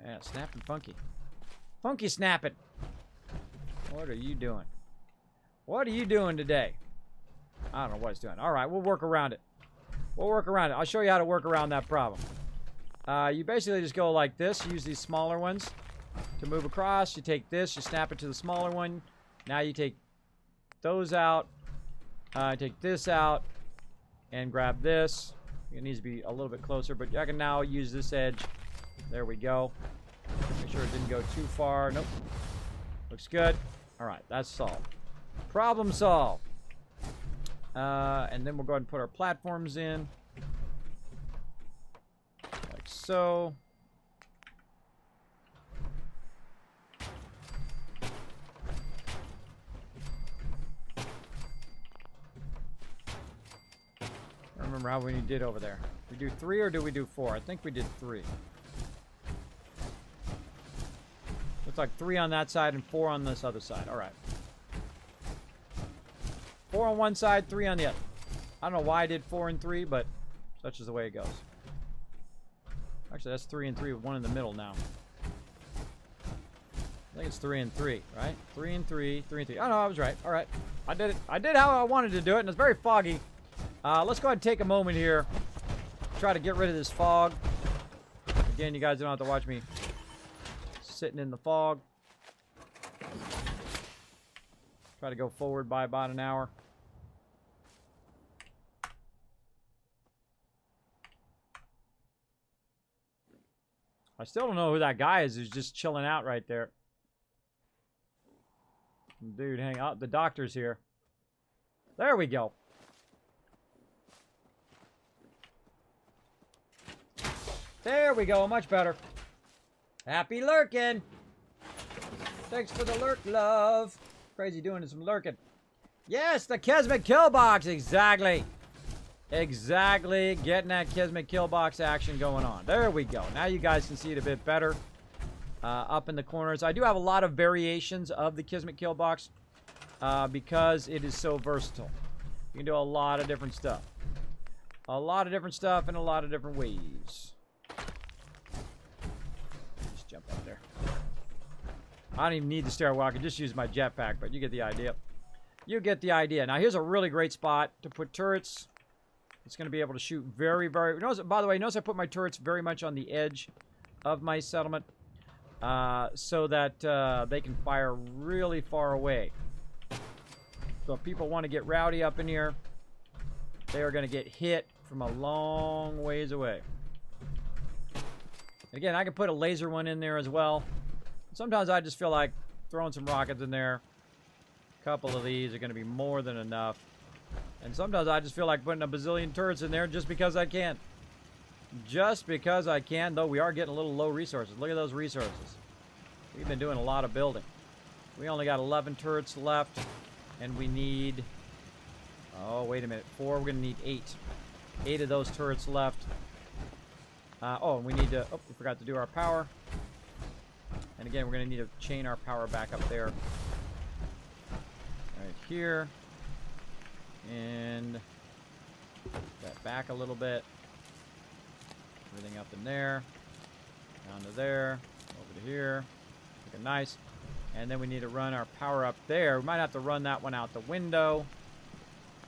[SPEAKER 1] Yeah, snapping funky. Funky snapping. What are you doing? What are you doing today? I don't know what it's doing. All right, we'll work around it. We'll work around it. I'll show you how to work around that problem. You basically just go like this. Use these smaller ones. to move across. You take this, you snap it to the smaller one. Now you take those out. Take this out and grab this. It needs to be a little bit closer, but I can now use this edge. There we go. Make sure it didn't go too far. Nope. Looks good. All right, that's solved. Problem solved. And then we'll go ahead and put our platforms in. Like so. I don't remember how many we did over there. We do 3 or do we do 4? I think we did 3. Looks like 3 on that side and 4 on this other side. All right. 4 on one side, 3 on the other. I don't know why I did 4 and 3, but such is the way it goes. Actually, that's 3 and 3 with 1 in the middle now. I think it's 3 and 3, right? 3 and 3, 3 and 3. Oh, no, I was right. All right. I did it. I did how I wanted to do it, and it's very foggy. Let's go ahead and take a moment here. Try to get rid of this fog. Again, you guys don't have to watch me sitting in the fog. Try to go forward by about an hour. I still don't know who that guy is who's just chilling out right there. Dude, hang on. The doctor's here. There we go. There we go. Much better. Happy lurking. Thanks for the lurk, love. Crazy doing some lurking. Yes, the Kismet kill box. Exactly. Exactly. Getting that Kismet kill box action going on. There we go. Now you guys can see it a bit better. Up in the corners. I do have a lot of variations of the Kismet kill box because it is so versatile. You can do a lot of different stuff. A lot of different stuff in a lot of different ways. Just jump up there. I don't even need the stairwell. I can just use my jetpack, but you get the idea. You get the idea. Now, here's a really great spot to put turrets. It's going to be able to shoot very, very... By the way, notice I put my turrets very much on the edge of my settlement so that they can fire really far away. So if people want to get rowdy up in here, they are going to get hit from a long ways away. And again, I can put a laser one in there as well. Sometimes I just feel like throwing some rockets in there. A couple of these are going to be more than enough. And sometimes I just feel like putting a bazillion turrets in there just because I can. Just because I can, though we are getting a little low resources. Look at those resources. We've been doing a lot of building. We only got 11 turrets left. And we need... Oh, wait a minute. 4. We're going to need 8. 8 of those turrets left. Oh, and we need to... Oh, we forgot to do our power. And again, we're going to need to chain our power back up there. Right here. And that back a little bit. Everything up in there. Down to there. Over to here. Looking nice. And then we need to run our power up there. We might have to run that one out the window.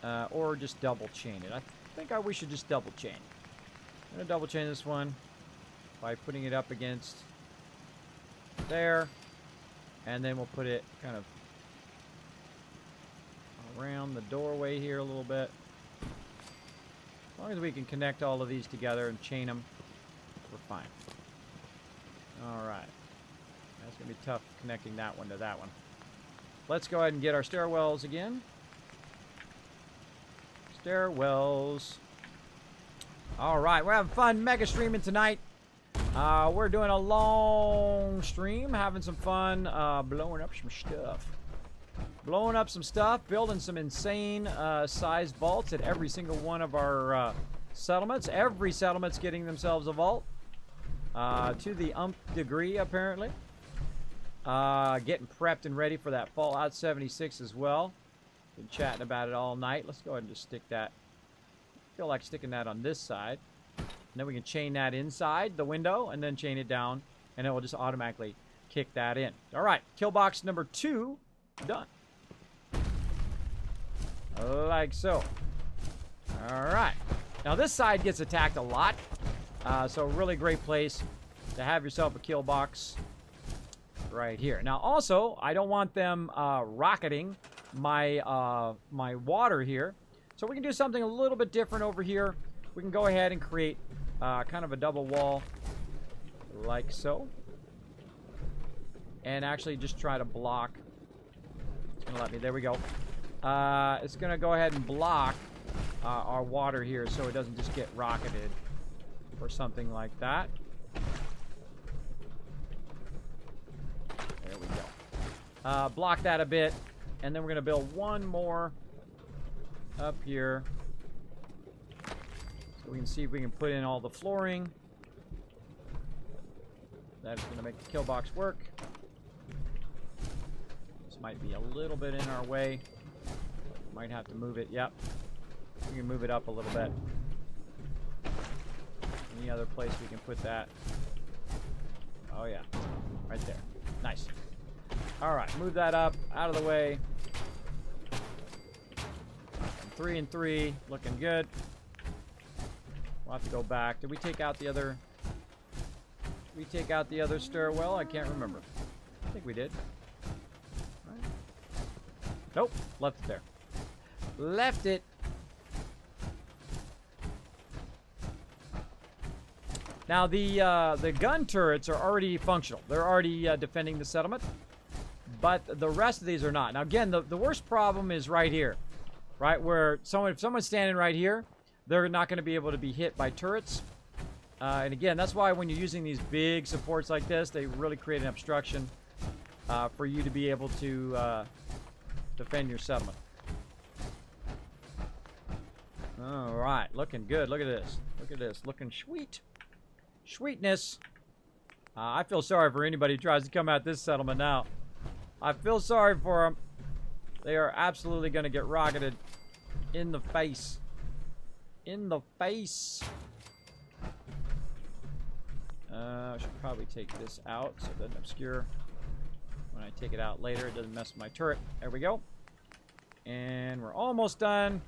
[SPEAKER 1] Or just double chain it. I think we should just double chain. I'm going to double chain this one by putting it up against there. And then we'll put it kind of around the doorway here a little bit. As long as we can connect all of these together and chain them, we're fine. Alright. That's going to be tough connecting that one to that one. Let's go ahead and get our stairwells again. Stairwells. Alright, we're having fun mega streaming tonight. We're doing a long stream, having some fun, blowing up some stuff. Blowing up some stuff, building some insane sized vaults at every single one of our settlements. Every settlement's getting themselves a vault. To the degree, apparently. Getting prepped and ready for that Fallout 76 as well. Been chatting about it all night. Let's go ahead and just stick that. I feel like sticking that on this side. And then we can chain that inside the window and then chain it down. And it will just automatically kick that in. All right, kill box number 2 done. Like so. All right. Now this side gets attacked a lot. So a really great place to have yourself a kill box. right here. Now, also, I don't want them rocketing my my water here. So we can do something a little bit different over here. We can go ahead and create kind of a double wall like so. And actually just try to block. It's going to let me. There we go. It's going to go ahead and block our water here so it doesn't just get rocketed or something like that. There we go. Block that a bit. And then we're going to build one more up here. So we can see if we can put in all the flooring. That's going to make the kill box work. This might be a little bit in our way. Might have to move it. Yep. We can move it up a little bit. Any other place we can put that? Oh yeah. Right there. Nice. Alright, move that up. Out of the way. 3 and 3. Looking good. We'll have to go back. Did we take out the other... Did we take out the other stairwell? I can't remember. I think we did. Right. Nope. Left it there. Left it. Now the gun turrets are already functional. They're already defending the settlement, but the rest of these are not. Now again, the worst problem is right here, right where if someone's standing right here, they're not going to be able to be hit by turrets. And again, that's why when you're using these big supports like this, they really create an obstruction for you to be able to defend your settlement. All right, looking good. Look at this. Look at this. Looking sweet. Sweetness. I feel sorry for anybody who tries to come at this settlement now. I feel sorry for them. They are absolutely going to get rocketed in the face. In the face. I should probably take this out so it doesn't obscure. When I take it out later, it doesn't mess with my turret. There we go. And we're almost done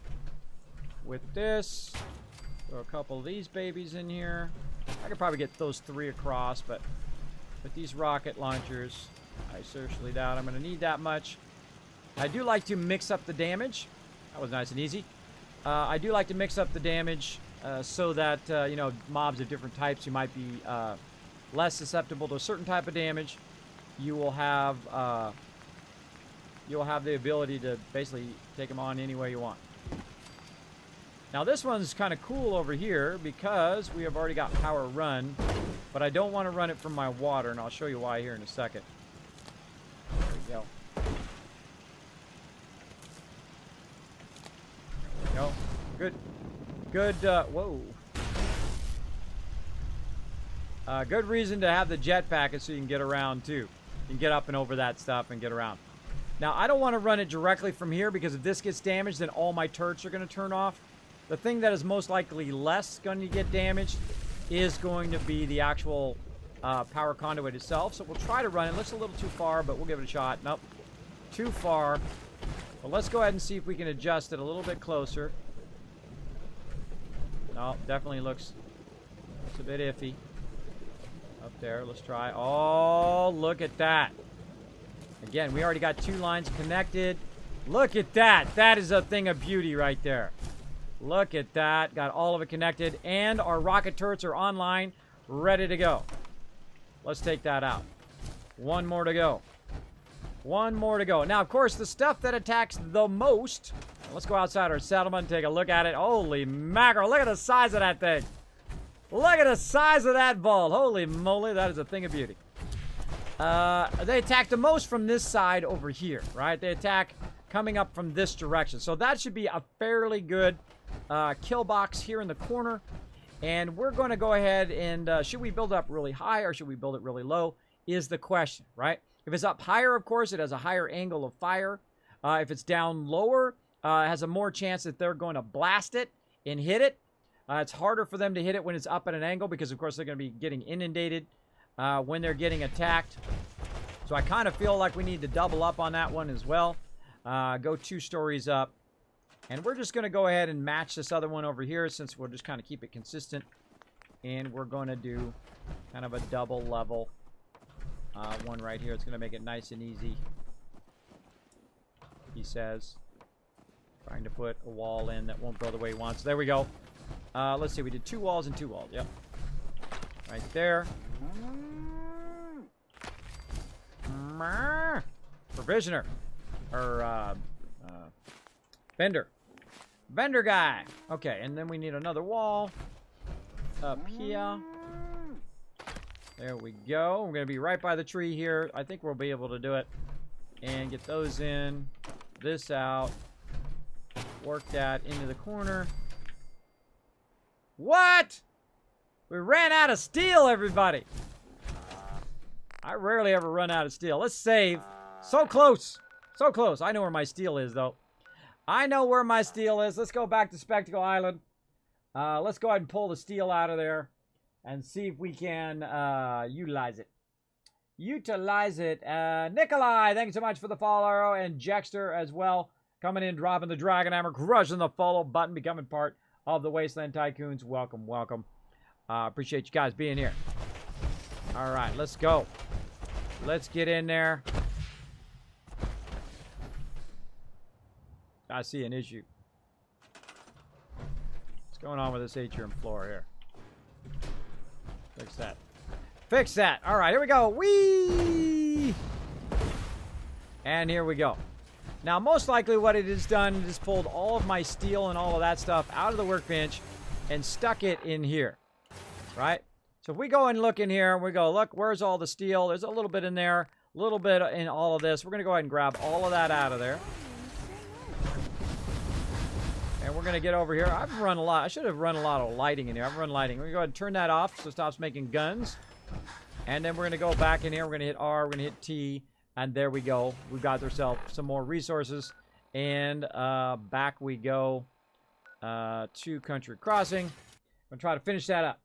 [SPEAKER 1] with this. Throw a couple of these babies in here. I could probably get those 3 across, but with these rocket launchers, I seriously doubt I'm going to need that much. I do like to mix up the damage. That was nice and easy. I do like to mix up the damage so that, you know, mobs of different types, you might be less susceptible to a certain type of damage. You will have the ability to basically take them on any way you want. Now this one's kind of cool over here because we have already got power run, but I don't want to run it from my water, and I'll show you why here in a second. There we go. There we go. Good. Good, whoa. Good reason to have the jetpack is so you can get around too. You can get up and over that stuff and get around. Now I don't want to run it directly from here because if this gets damaged, then all my turrets are going to turn off. The thing that is most likely less going to get damaged is going to be the actual power conduit itself. So we'll try to run it. It looks a little too far, but we'll give it a shot. Nope. Too far. Well, let's go ahead and see if we can adjust it a little bit closer. No, definitely looks a bit iffy. Up there. Let's try. Oh, look at that. Again, we already got 2 lines connected. Look at that. That is a thing of beauty right there. Look at that. Got all of it connected. And our rocket turrets are online, ready to go. Let's take that out. 1 more to go. 1 more to go. Now, of course, the stuff that attacks the most... Let's go outside our settlement and take a look at it. Holy mackerel. Look at the size of that thing. Look at the size of that vault. Holy moly. That is a thing of beauty. They attack the most from this side over here, right? They attack coming up from this direction. So that should be a fairly good kill box here in the corner. And we're going to go ahead and should we build it up really high or should we build it really low is the question, right? If it's up higher, of course, it has a higher angle of fire. If it's down lower, it has a more chance that they're going to blast it and hit it. It's harder for them to hit it when it's up at an angle because, of course, they're going to be getting inundated when they're getting attacked. So I kind of feel like we need to double up on that one as well. Go 2 stories up. And we're just going to go ahead and match this other one over here since we'll just kind of keep it consistent. And we're going to do kind of a double level One right here. It's going to make it nice and easy. He says. Trying to put a wall in that won't go the way he wants. There we go. Let's see. We did 2 walls and 2 walls. Yep. Right there. Provisioner. Or, vendor. Vendor guy. Okay, and then we need another wall. Up here. There we go. We're going to be right by the tree here. I think we'll be able to do it. And get those in. This out. Work that into the corner. What? We ran out of steel, everybody. I rarely ever run out of steel. Let's save. So close. So close. I know where my steel is, though. I know where my steel is. Let's go back to Spectacle Island. Let's go ahead and pull the steel out of there and see if we can utilize it. Utilize it. Nikolai, thank you so much for the follow. And Jexter as well. Coming in, dropping the Dragon Hammer, crushing the follow button, becoming part of the Wasteland Tycoons. Welcome, welcome. Appreciate you guys being here. All right, let's go. Let's get in there. I see an issue. What's going on with this atrium floor here? Fix that. Fix that. All right, here we go. Whee! And here we go. Now, most likely what it has done is pulled all of my steel and all of that stuff out of the workbench and stuck it in here, right? So if we go and look in here, and we go, look, where's all the steel? There's a little bit in there, a little bit in all of this. We're going to go ahead and grab all of that out of there. And we're going to get over here. I've run a lot. I should have run a lot of lighting in here. I've run lighting. We're going to go ahead and turn that off so it stops making guns. And then we're going to go back in here. We're going to hit R. We're going to hit T. And there we go. We've got ourselves some more resources. And back we go to Country Crossing. I'm going to try to finish that up.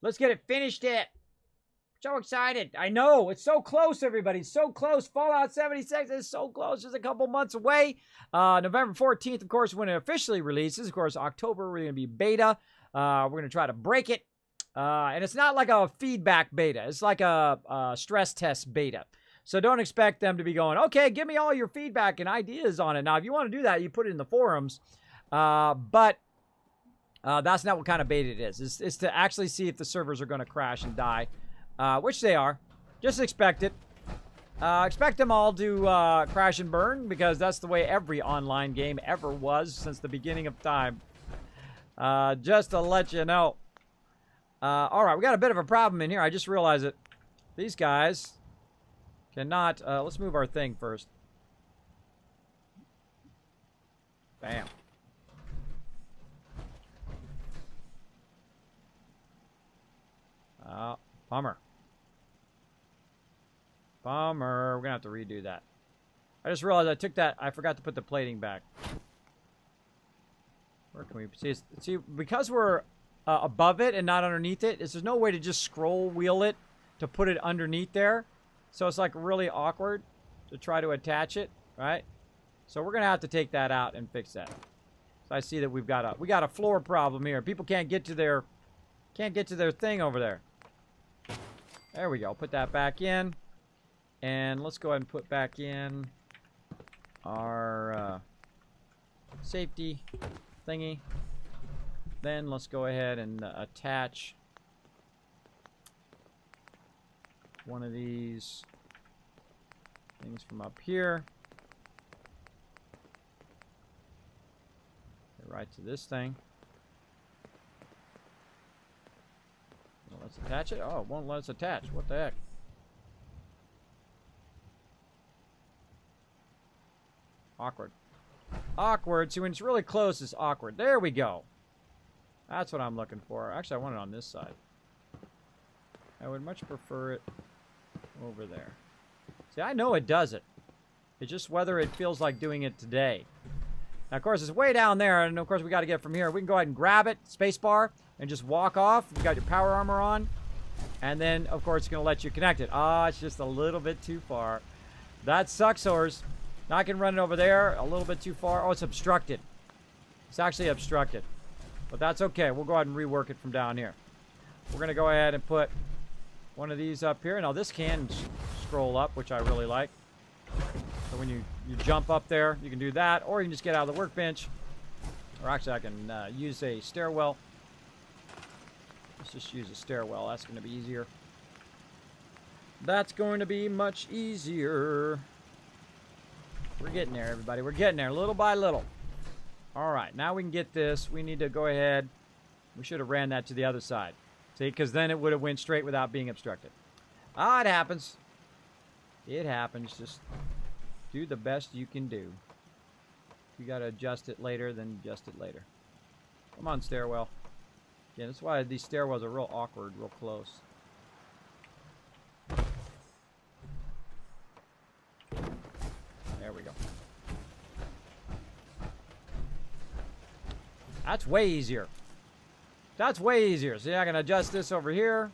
[SPEAKER 1] Let's get it finished it. So excited. I know. It's so close, everybody. So close. Fallout 76 is so close. Just a couple months away. November 14th, of course, when it officially releases. Of course, October, we're going to be beta. We're going to try to break it. And it's not like a feedback beta. It's like a stress test beta. So don't expect them to be going, okay, give me all your feedback and ideas on it. Now, if you want to do that, you put it in the forums. But that's not what kind of beta it is. It's to actually see if the servers are going to crash and die, which they are. Just expect it. Expect them all to crash and burn because that's the way every online game ever was since the beginning of time. Just to let you know. All right, we got a bit of a problem in here. I just realized it. These guys cannot... let's move our thing first. Bam. Bummer. Bummer. We're going to have to redo that. I just realized I took that... I forgot to put the plating back. Where can we... See, because we're above it and not underneath it, there's no way to just scroll wheel it to put it underneath there. So it's like really awkward to try to attach it, right? So we're going to have to take that out and fix that. So I see that we got a floor problem here. People can't get to their thing over there. There we go. Put that back in. And let's go ahead and put back in our safety thingy. Then let's go ahead and attach one of these things from up here. Get right to this thing. Well, let's attach it. Oh, it won't let us attach. What the heck? Awkward. Awkward. See, when it's really close, it's awkward. There we go. That's what I'm looking for. Actually, I want it on this side. I would much prefer it over there. See, I know it does it. It's just whether it feels like doing it today. Now, of course, it's way down there, and of course, we got to get from here. We can go ahead and grab it, spacebar, and just walk off. You got your power armor on, and then, of course, it's going to let you connect it. Ah, it's just a little bit too far. That sucks, Horse. Now I can run it over there a little bit too far. Oh, it's obstructed. It's actually obstructed. But that's okay. We'll go ahead and rework it from down here. We're going to go ahead and put one of these up here. Now this can scroll up, which I really like. So when you jump up there, you can do that, or you can just get out of the workbench. Or actually, I can use a stairwell. Let's just use a stairwell. That's going to be easier. That's going to be much easier. We're getting there, everybody. We're getting there, little by little. All right, now we can get this. We need to go ahead. We should have ran that to the other side. See, because then it would have went straight without being obstructed. Ah, it happens. It happens. Just do the best you can do. If you got to adjust it later, then adjust it later. Come on, stairwell. Yeah, that's why these stairwells are real awkward, real close. There we go. That's way easier. That's way easier. See, I can adjust this over here.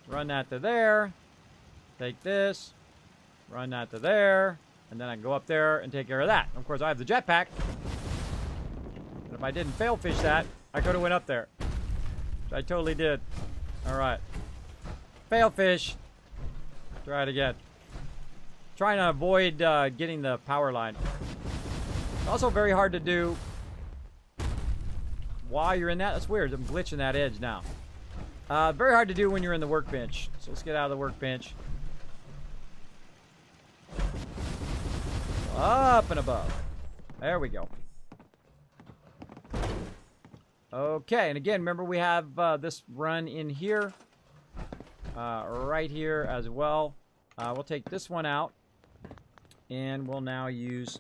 [SPEAKER 1] Run that to there. Take this. Run that to there. And then I can go up there and take care of that. Of course, I have the jetpack. And if I didn't fail fish that, I could have went up there. Which I totally did. Alright. Fail fish. Try it again. Trying to avoid getting the power line. It's also very hard to do while you're in that. That's weird. I'm glitching that edge now. Very hard to do when you're in the workbench. So let's get out of the workbench. Up and above. There we go. Okay, and again, remember we have this run in here. Right here as well. We'll take this one out. And we'll now use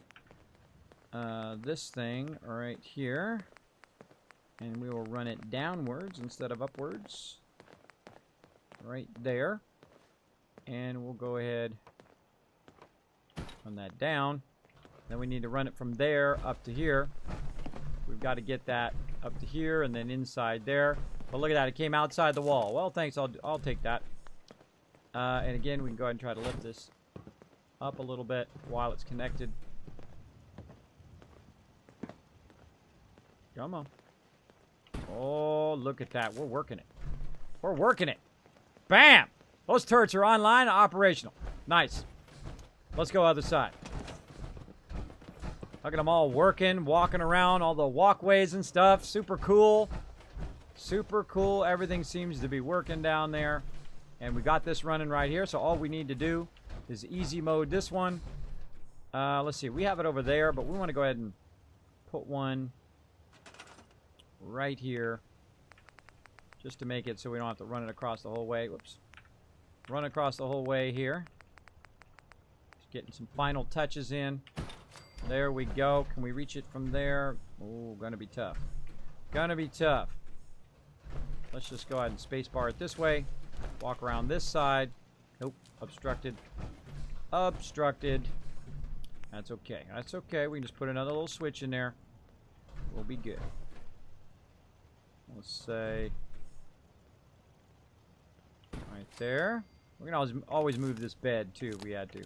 [SPEAKER 1] this thing right here. And we will run it downwards instead of upwards. Right there. And we'll go ahead, run that down. Then we need to run it from there up to here. We've got to get that up to here and then inside there. But look at that, it came outside the wall. Well, thanks, I'll take that. And again, we can go ahead and try to lift this up a little bit while it's connected. Come on. Oh, look at that. We're working it. We're working it. Bam! Those turrets are online and operational. Nice. Let's go other side. Look at them all working, walking around, all the walkways and stuff. Super cool. Super cool. Everything seems to be working down there. And we got this running right here, so all we need to do is easy mode this one. Let's see. We have it over there, but we want to go ahead and put one right here just to make it so we don't have to run it across the whole way. Whoops. Run across the whole way here. Just getting some final touches in. There we go. Can we reach it from there? Oh, gonna be tough. Gonna be tough. Let's just go ahead and spacebar it this way. Walk around this side. Nope. Obstructed. Obstructed. That's okay. That's okay. We can just put another little switch in there. We'll be good. Let's say right there. We're gonna always move this bed too if we had to.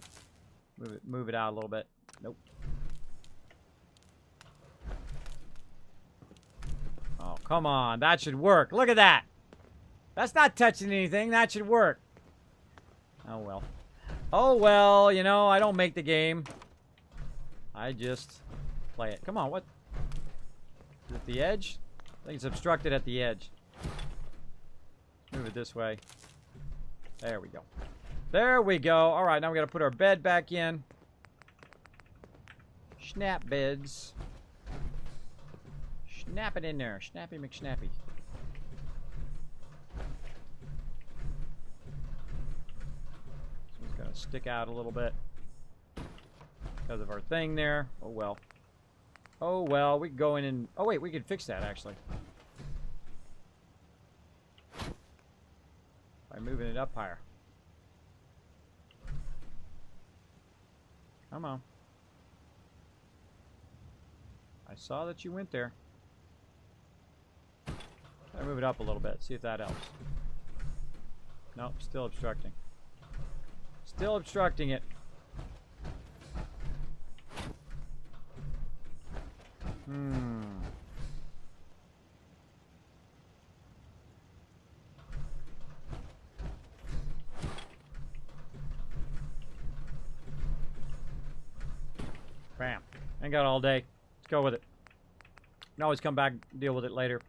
[SPEAKER 1] Move it out a little bit. Nope. Oh, come on. That should work. Look at that. That's not touching anything. That should work. Oh, well. Oh, well. You know, I don't make the game. I just play it. Come on. What? Is it the edge? I think it's obstructed at the edge. Move it this way. There we go. There we go. All right. Now we got to put our bed back in. Snap beds. Snap it in there. Snappy McSnappy. This one's going to stick out a little bit because of our thing there. Oh, well. Oh, well. We can go in and... Oh, wait. We can fix that, actually. By moving it up higher. Come on. I saw that you went there. Try to move it up a little bit, see if that helps. Nope, still obstructing. Still obstructing it. Bam. Ain't got all day. Let's go with it. Can always come back and deal with it later.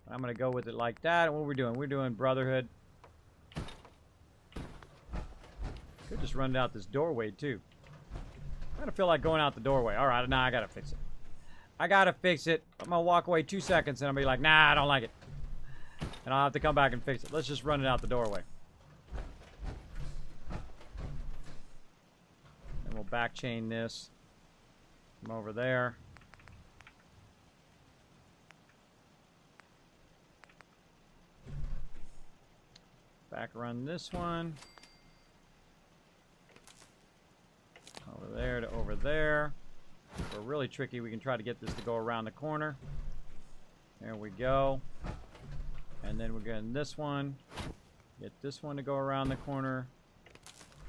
[SPEAKER 1] I'm going to go with it like that. What are we doing? We're doing Brotherhood. Could just run it out this doorway, too. I kind of feel like going out the doorway. All right, now I got to fix it. I got to fix it. I'm going to walk away 2 seconds, and I'll be like, nah, I don't like it. And I'll have to come back and fix it. Let's just run it out the doorway. And we'll back chain this from over there. Back run this one. Over there to over there. If we're really tricky, we can try to get this to go around the corner. There we go. And then we're getting this one. Get this one to go around the corner.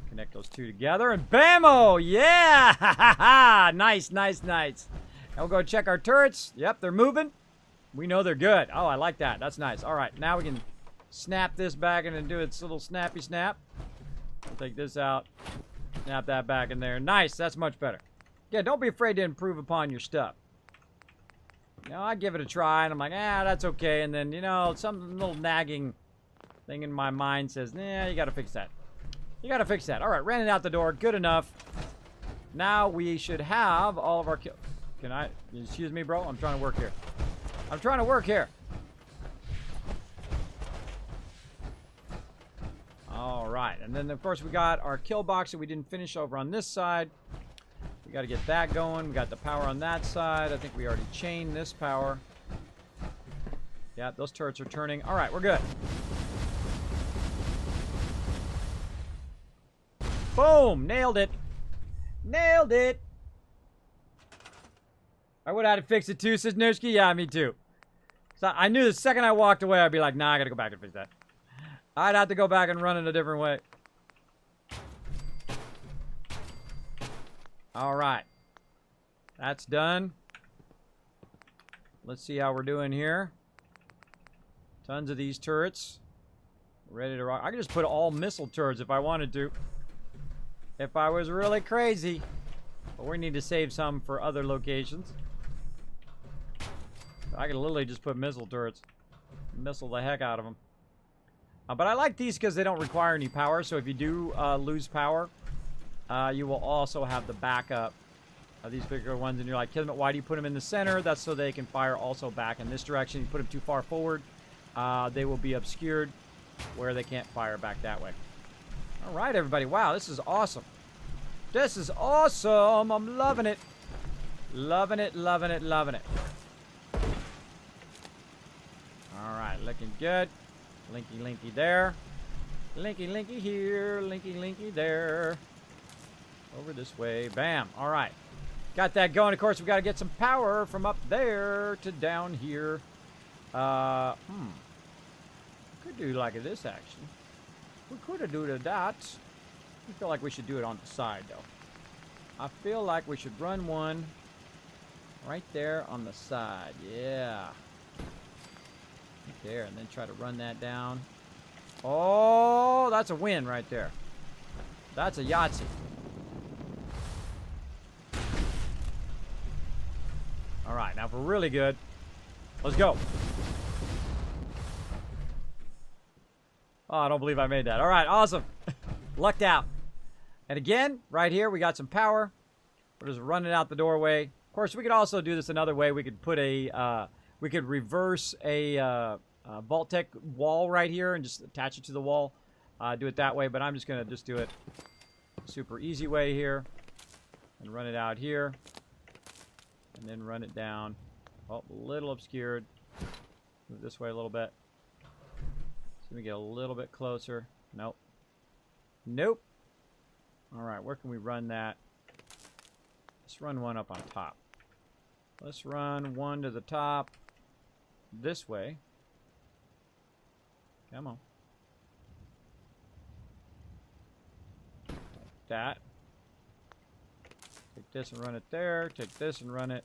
[SPEAKER 1] Connect those two together and bammo! Yeah! Nice, nice, nice. Now we'll go check our turrets. Yep, they're moving. We know they're good. Oh, I like that. That's nice. All right, now we can snap this back in and do its little snappy snap. We'll take this out. Snap that back in there. Nice. That's much better. Yeah, don't be afraid to improve upon your stuff. You know, I give it a try, and I'm like, that's okay. And then, you know, some little nagging thing in my mind says, nah, you got to fix that. You got to fix that. All right, ran it out the door. Good enough. Now we should have all of our kill. Can I? Excuse me, bro? I'm trying to work here. I'm trying to work here. All right, and then of course we got our kill box that we didn't finish over on this side. We got to get that going. We got the power on that side. I think we already chained this power. Yeah, those turrets are turning. All right, we're good. Boom! Nailed it. Nailed it. I would have had to fix it too, says Nushki. Yeah, me too. So I knew the second I walked away, I'd be like, nah, I got to go back and fix that. I'd have to go back and run it a different way. All right. That's done. Let's see how we're doing here. Tons of these turrets. Ready to rock. I could just put all missile turrets if I wanted to. If I was really crazy. But we need to save some for other locations. I could literally just put missile turrets. Missile the heck out of them. But I like these because they don't require any power. So if you do lose power, you will also have the backup of these bigger ones. And you're like, Kismet, why do you put them in the center? That's so they can fire also back in this direction. You put them too far forward, they will be obscured where they can't fire back that way. All right, everybody. Wow, this is awesome. This is awesome. I'm loving it. Loving it, loving it, loving it. All right, looking good. Linky, linky there. Linky, linky here. Linky, linky there. Over this way. Bam. All right. Got that going. Of course, we got to get some power from up there to down here. Could do like this, actually. We could have do that. I feel like we should do it on the side, though. I feel like we should run one right there on the side. Yeah. Right there, and then try to run that down. Oh, that's a win right there. That's a Yahtzee. All right, now if we're really good, let's go. Oh, I don't believe I made that. All right, awesome. Lucked out. And again, right here, we got some power. We're just running out the doorway. Of course, we could also do this another way. We could put a, we could reverse a vault-tec wall right here and just attach it to the wall. Do it that way, but I'm just going to just do it super easy way here. And run it out here. And then run it down. Oh, a little obscured. Move this way a little bit. Let me get a little bit closer. Nope. Nope. All right, where can we run that? Let's run one up on top. Let's run one to the top this way. Come on. Like that. Take this and run it there. Take this and run it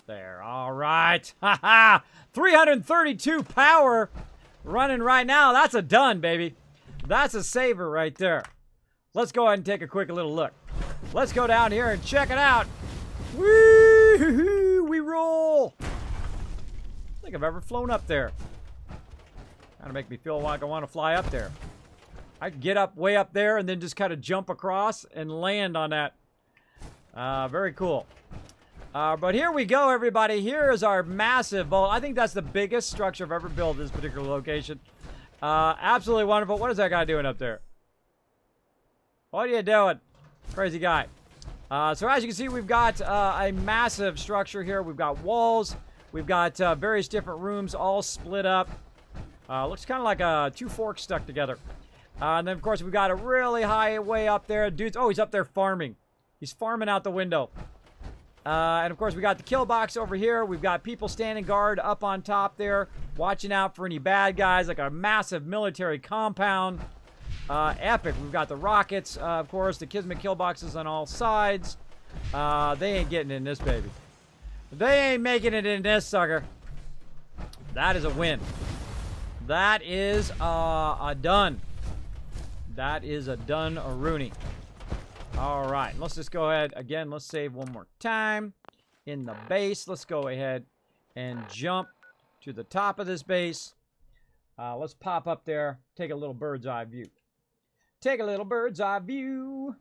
[SPEAKER 1] there. All right. Haha! 332 power. Running right now. That's a done, baby. That's a saver right there. Let's go ahead and take a quick little look. Let's go down here and check it out. Woo-hoo-hoo, we roll. I don't think I've ever flown up there. Kind of make me feel like I want to fly up there. I could get up way up there and then just kind of jump across and land on that. Very cool. But here we go, everybody. Here is our massive vault. I think that's the biggest structure I've ever built in this particular location. Absolutely wonderful. What is that guy doing up there? What are you doing? Crazy guy. So as you can see, we've got a massive structure here. We've got walls. We've got various different rooms all split up. Looks kind of like two forks stuck together. And then, of course, we've got a really high way up there. Dude's, oh, he's up there farming. He's farming out the window. And, of course, we got the kill box over here. We've got people standing guard up on top there, watching out for any bad guys, like a massive military compound. Epic. We've got the rockets, of course, the Kismet kill boxes on all sides. They ain't getting in this, baby. They ain't making it in this, sucker. That is a win. That is a done. That is a done a Rooney. All right, let's just go ahead. Again, let's save one more time. In the base, let's go ahead and jump to the top of this base. Let's pop up there. Take a little bird's eye view. Take a little bird's eye view.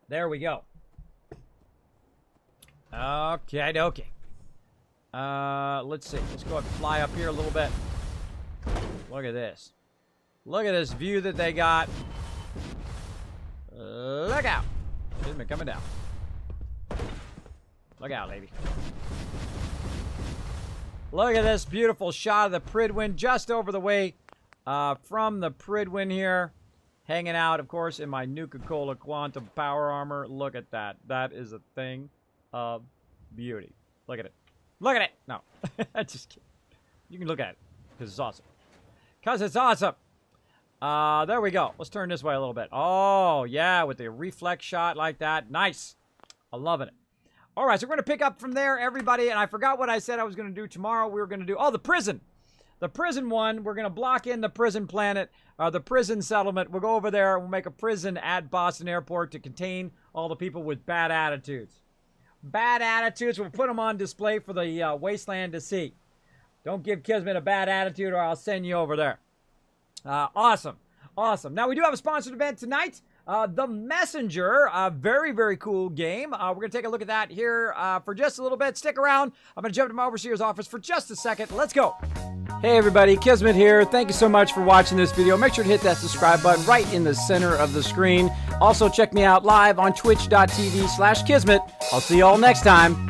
[SPEAKER 1] There we go. Okay, okay. Let's see. Let's go ahead and fly up here a little bit. Look at this. Look at this view that they got. Look out. Kismet coming down. Look out, lady. Look at this beautiful shot of the Pridwin just over the way from the Pridwin here. Hanging out, of course, in my Nuka-Cola Quantum Power Armor. Look at that. That is a thing of beauty. Look at it. Look at it. No. Just kidding. You can look at it because it's awesome. Because it's awesome. There we go. Let's turn this way a little bit. Oh, yeah, with the reflex shot like that. Nice. I'm loving it. All right, so we're going to pick up from there, everybody. And I forgot what I said I was going to do tomorrow. We were going to do, oh, the prison. The prison one, we're going to block in the prison planet, the prison settlement. We'll go over there. We'll make a prison at Boston Airport to contain all the people with bad attitudes. Bad attitudes, we'll put them on display for the wasteland to see. Don't give Kismet a bad attitude or I'll send you over there. Awesome. Awesome. Now, we do have a sponsored event tonight. The Messenger, a very, very cool game. We're going to take a look at that here for just a little bit. Stick around. I'm going to jump to my overseer's office for just a second. Let's go. Hey, everybody. Kismet here. Thank you so much for watching this video. Make sure to hit that subscribe button right in the center of the screen. Also, check me out live on twitch.tv/Kismet. I'll see you all next time.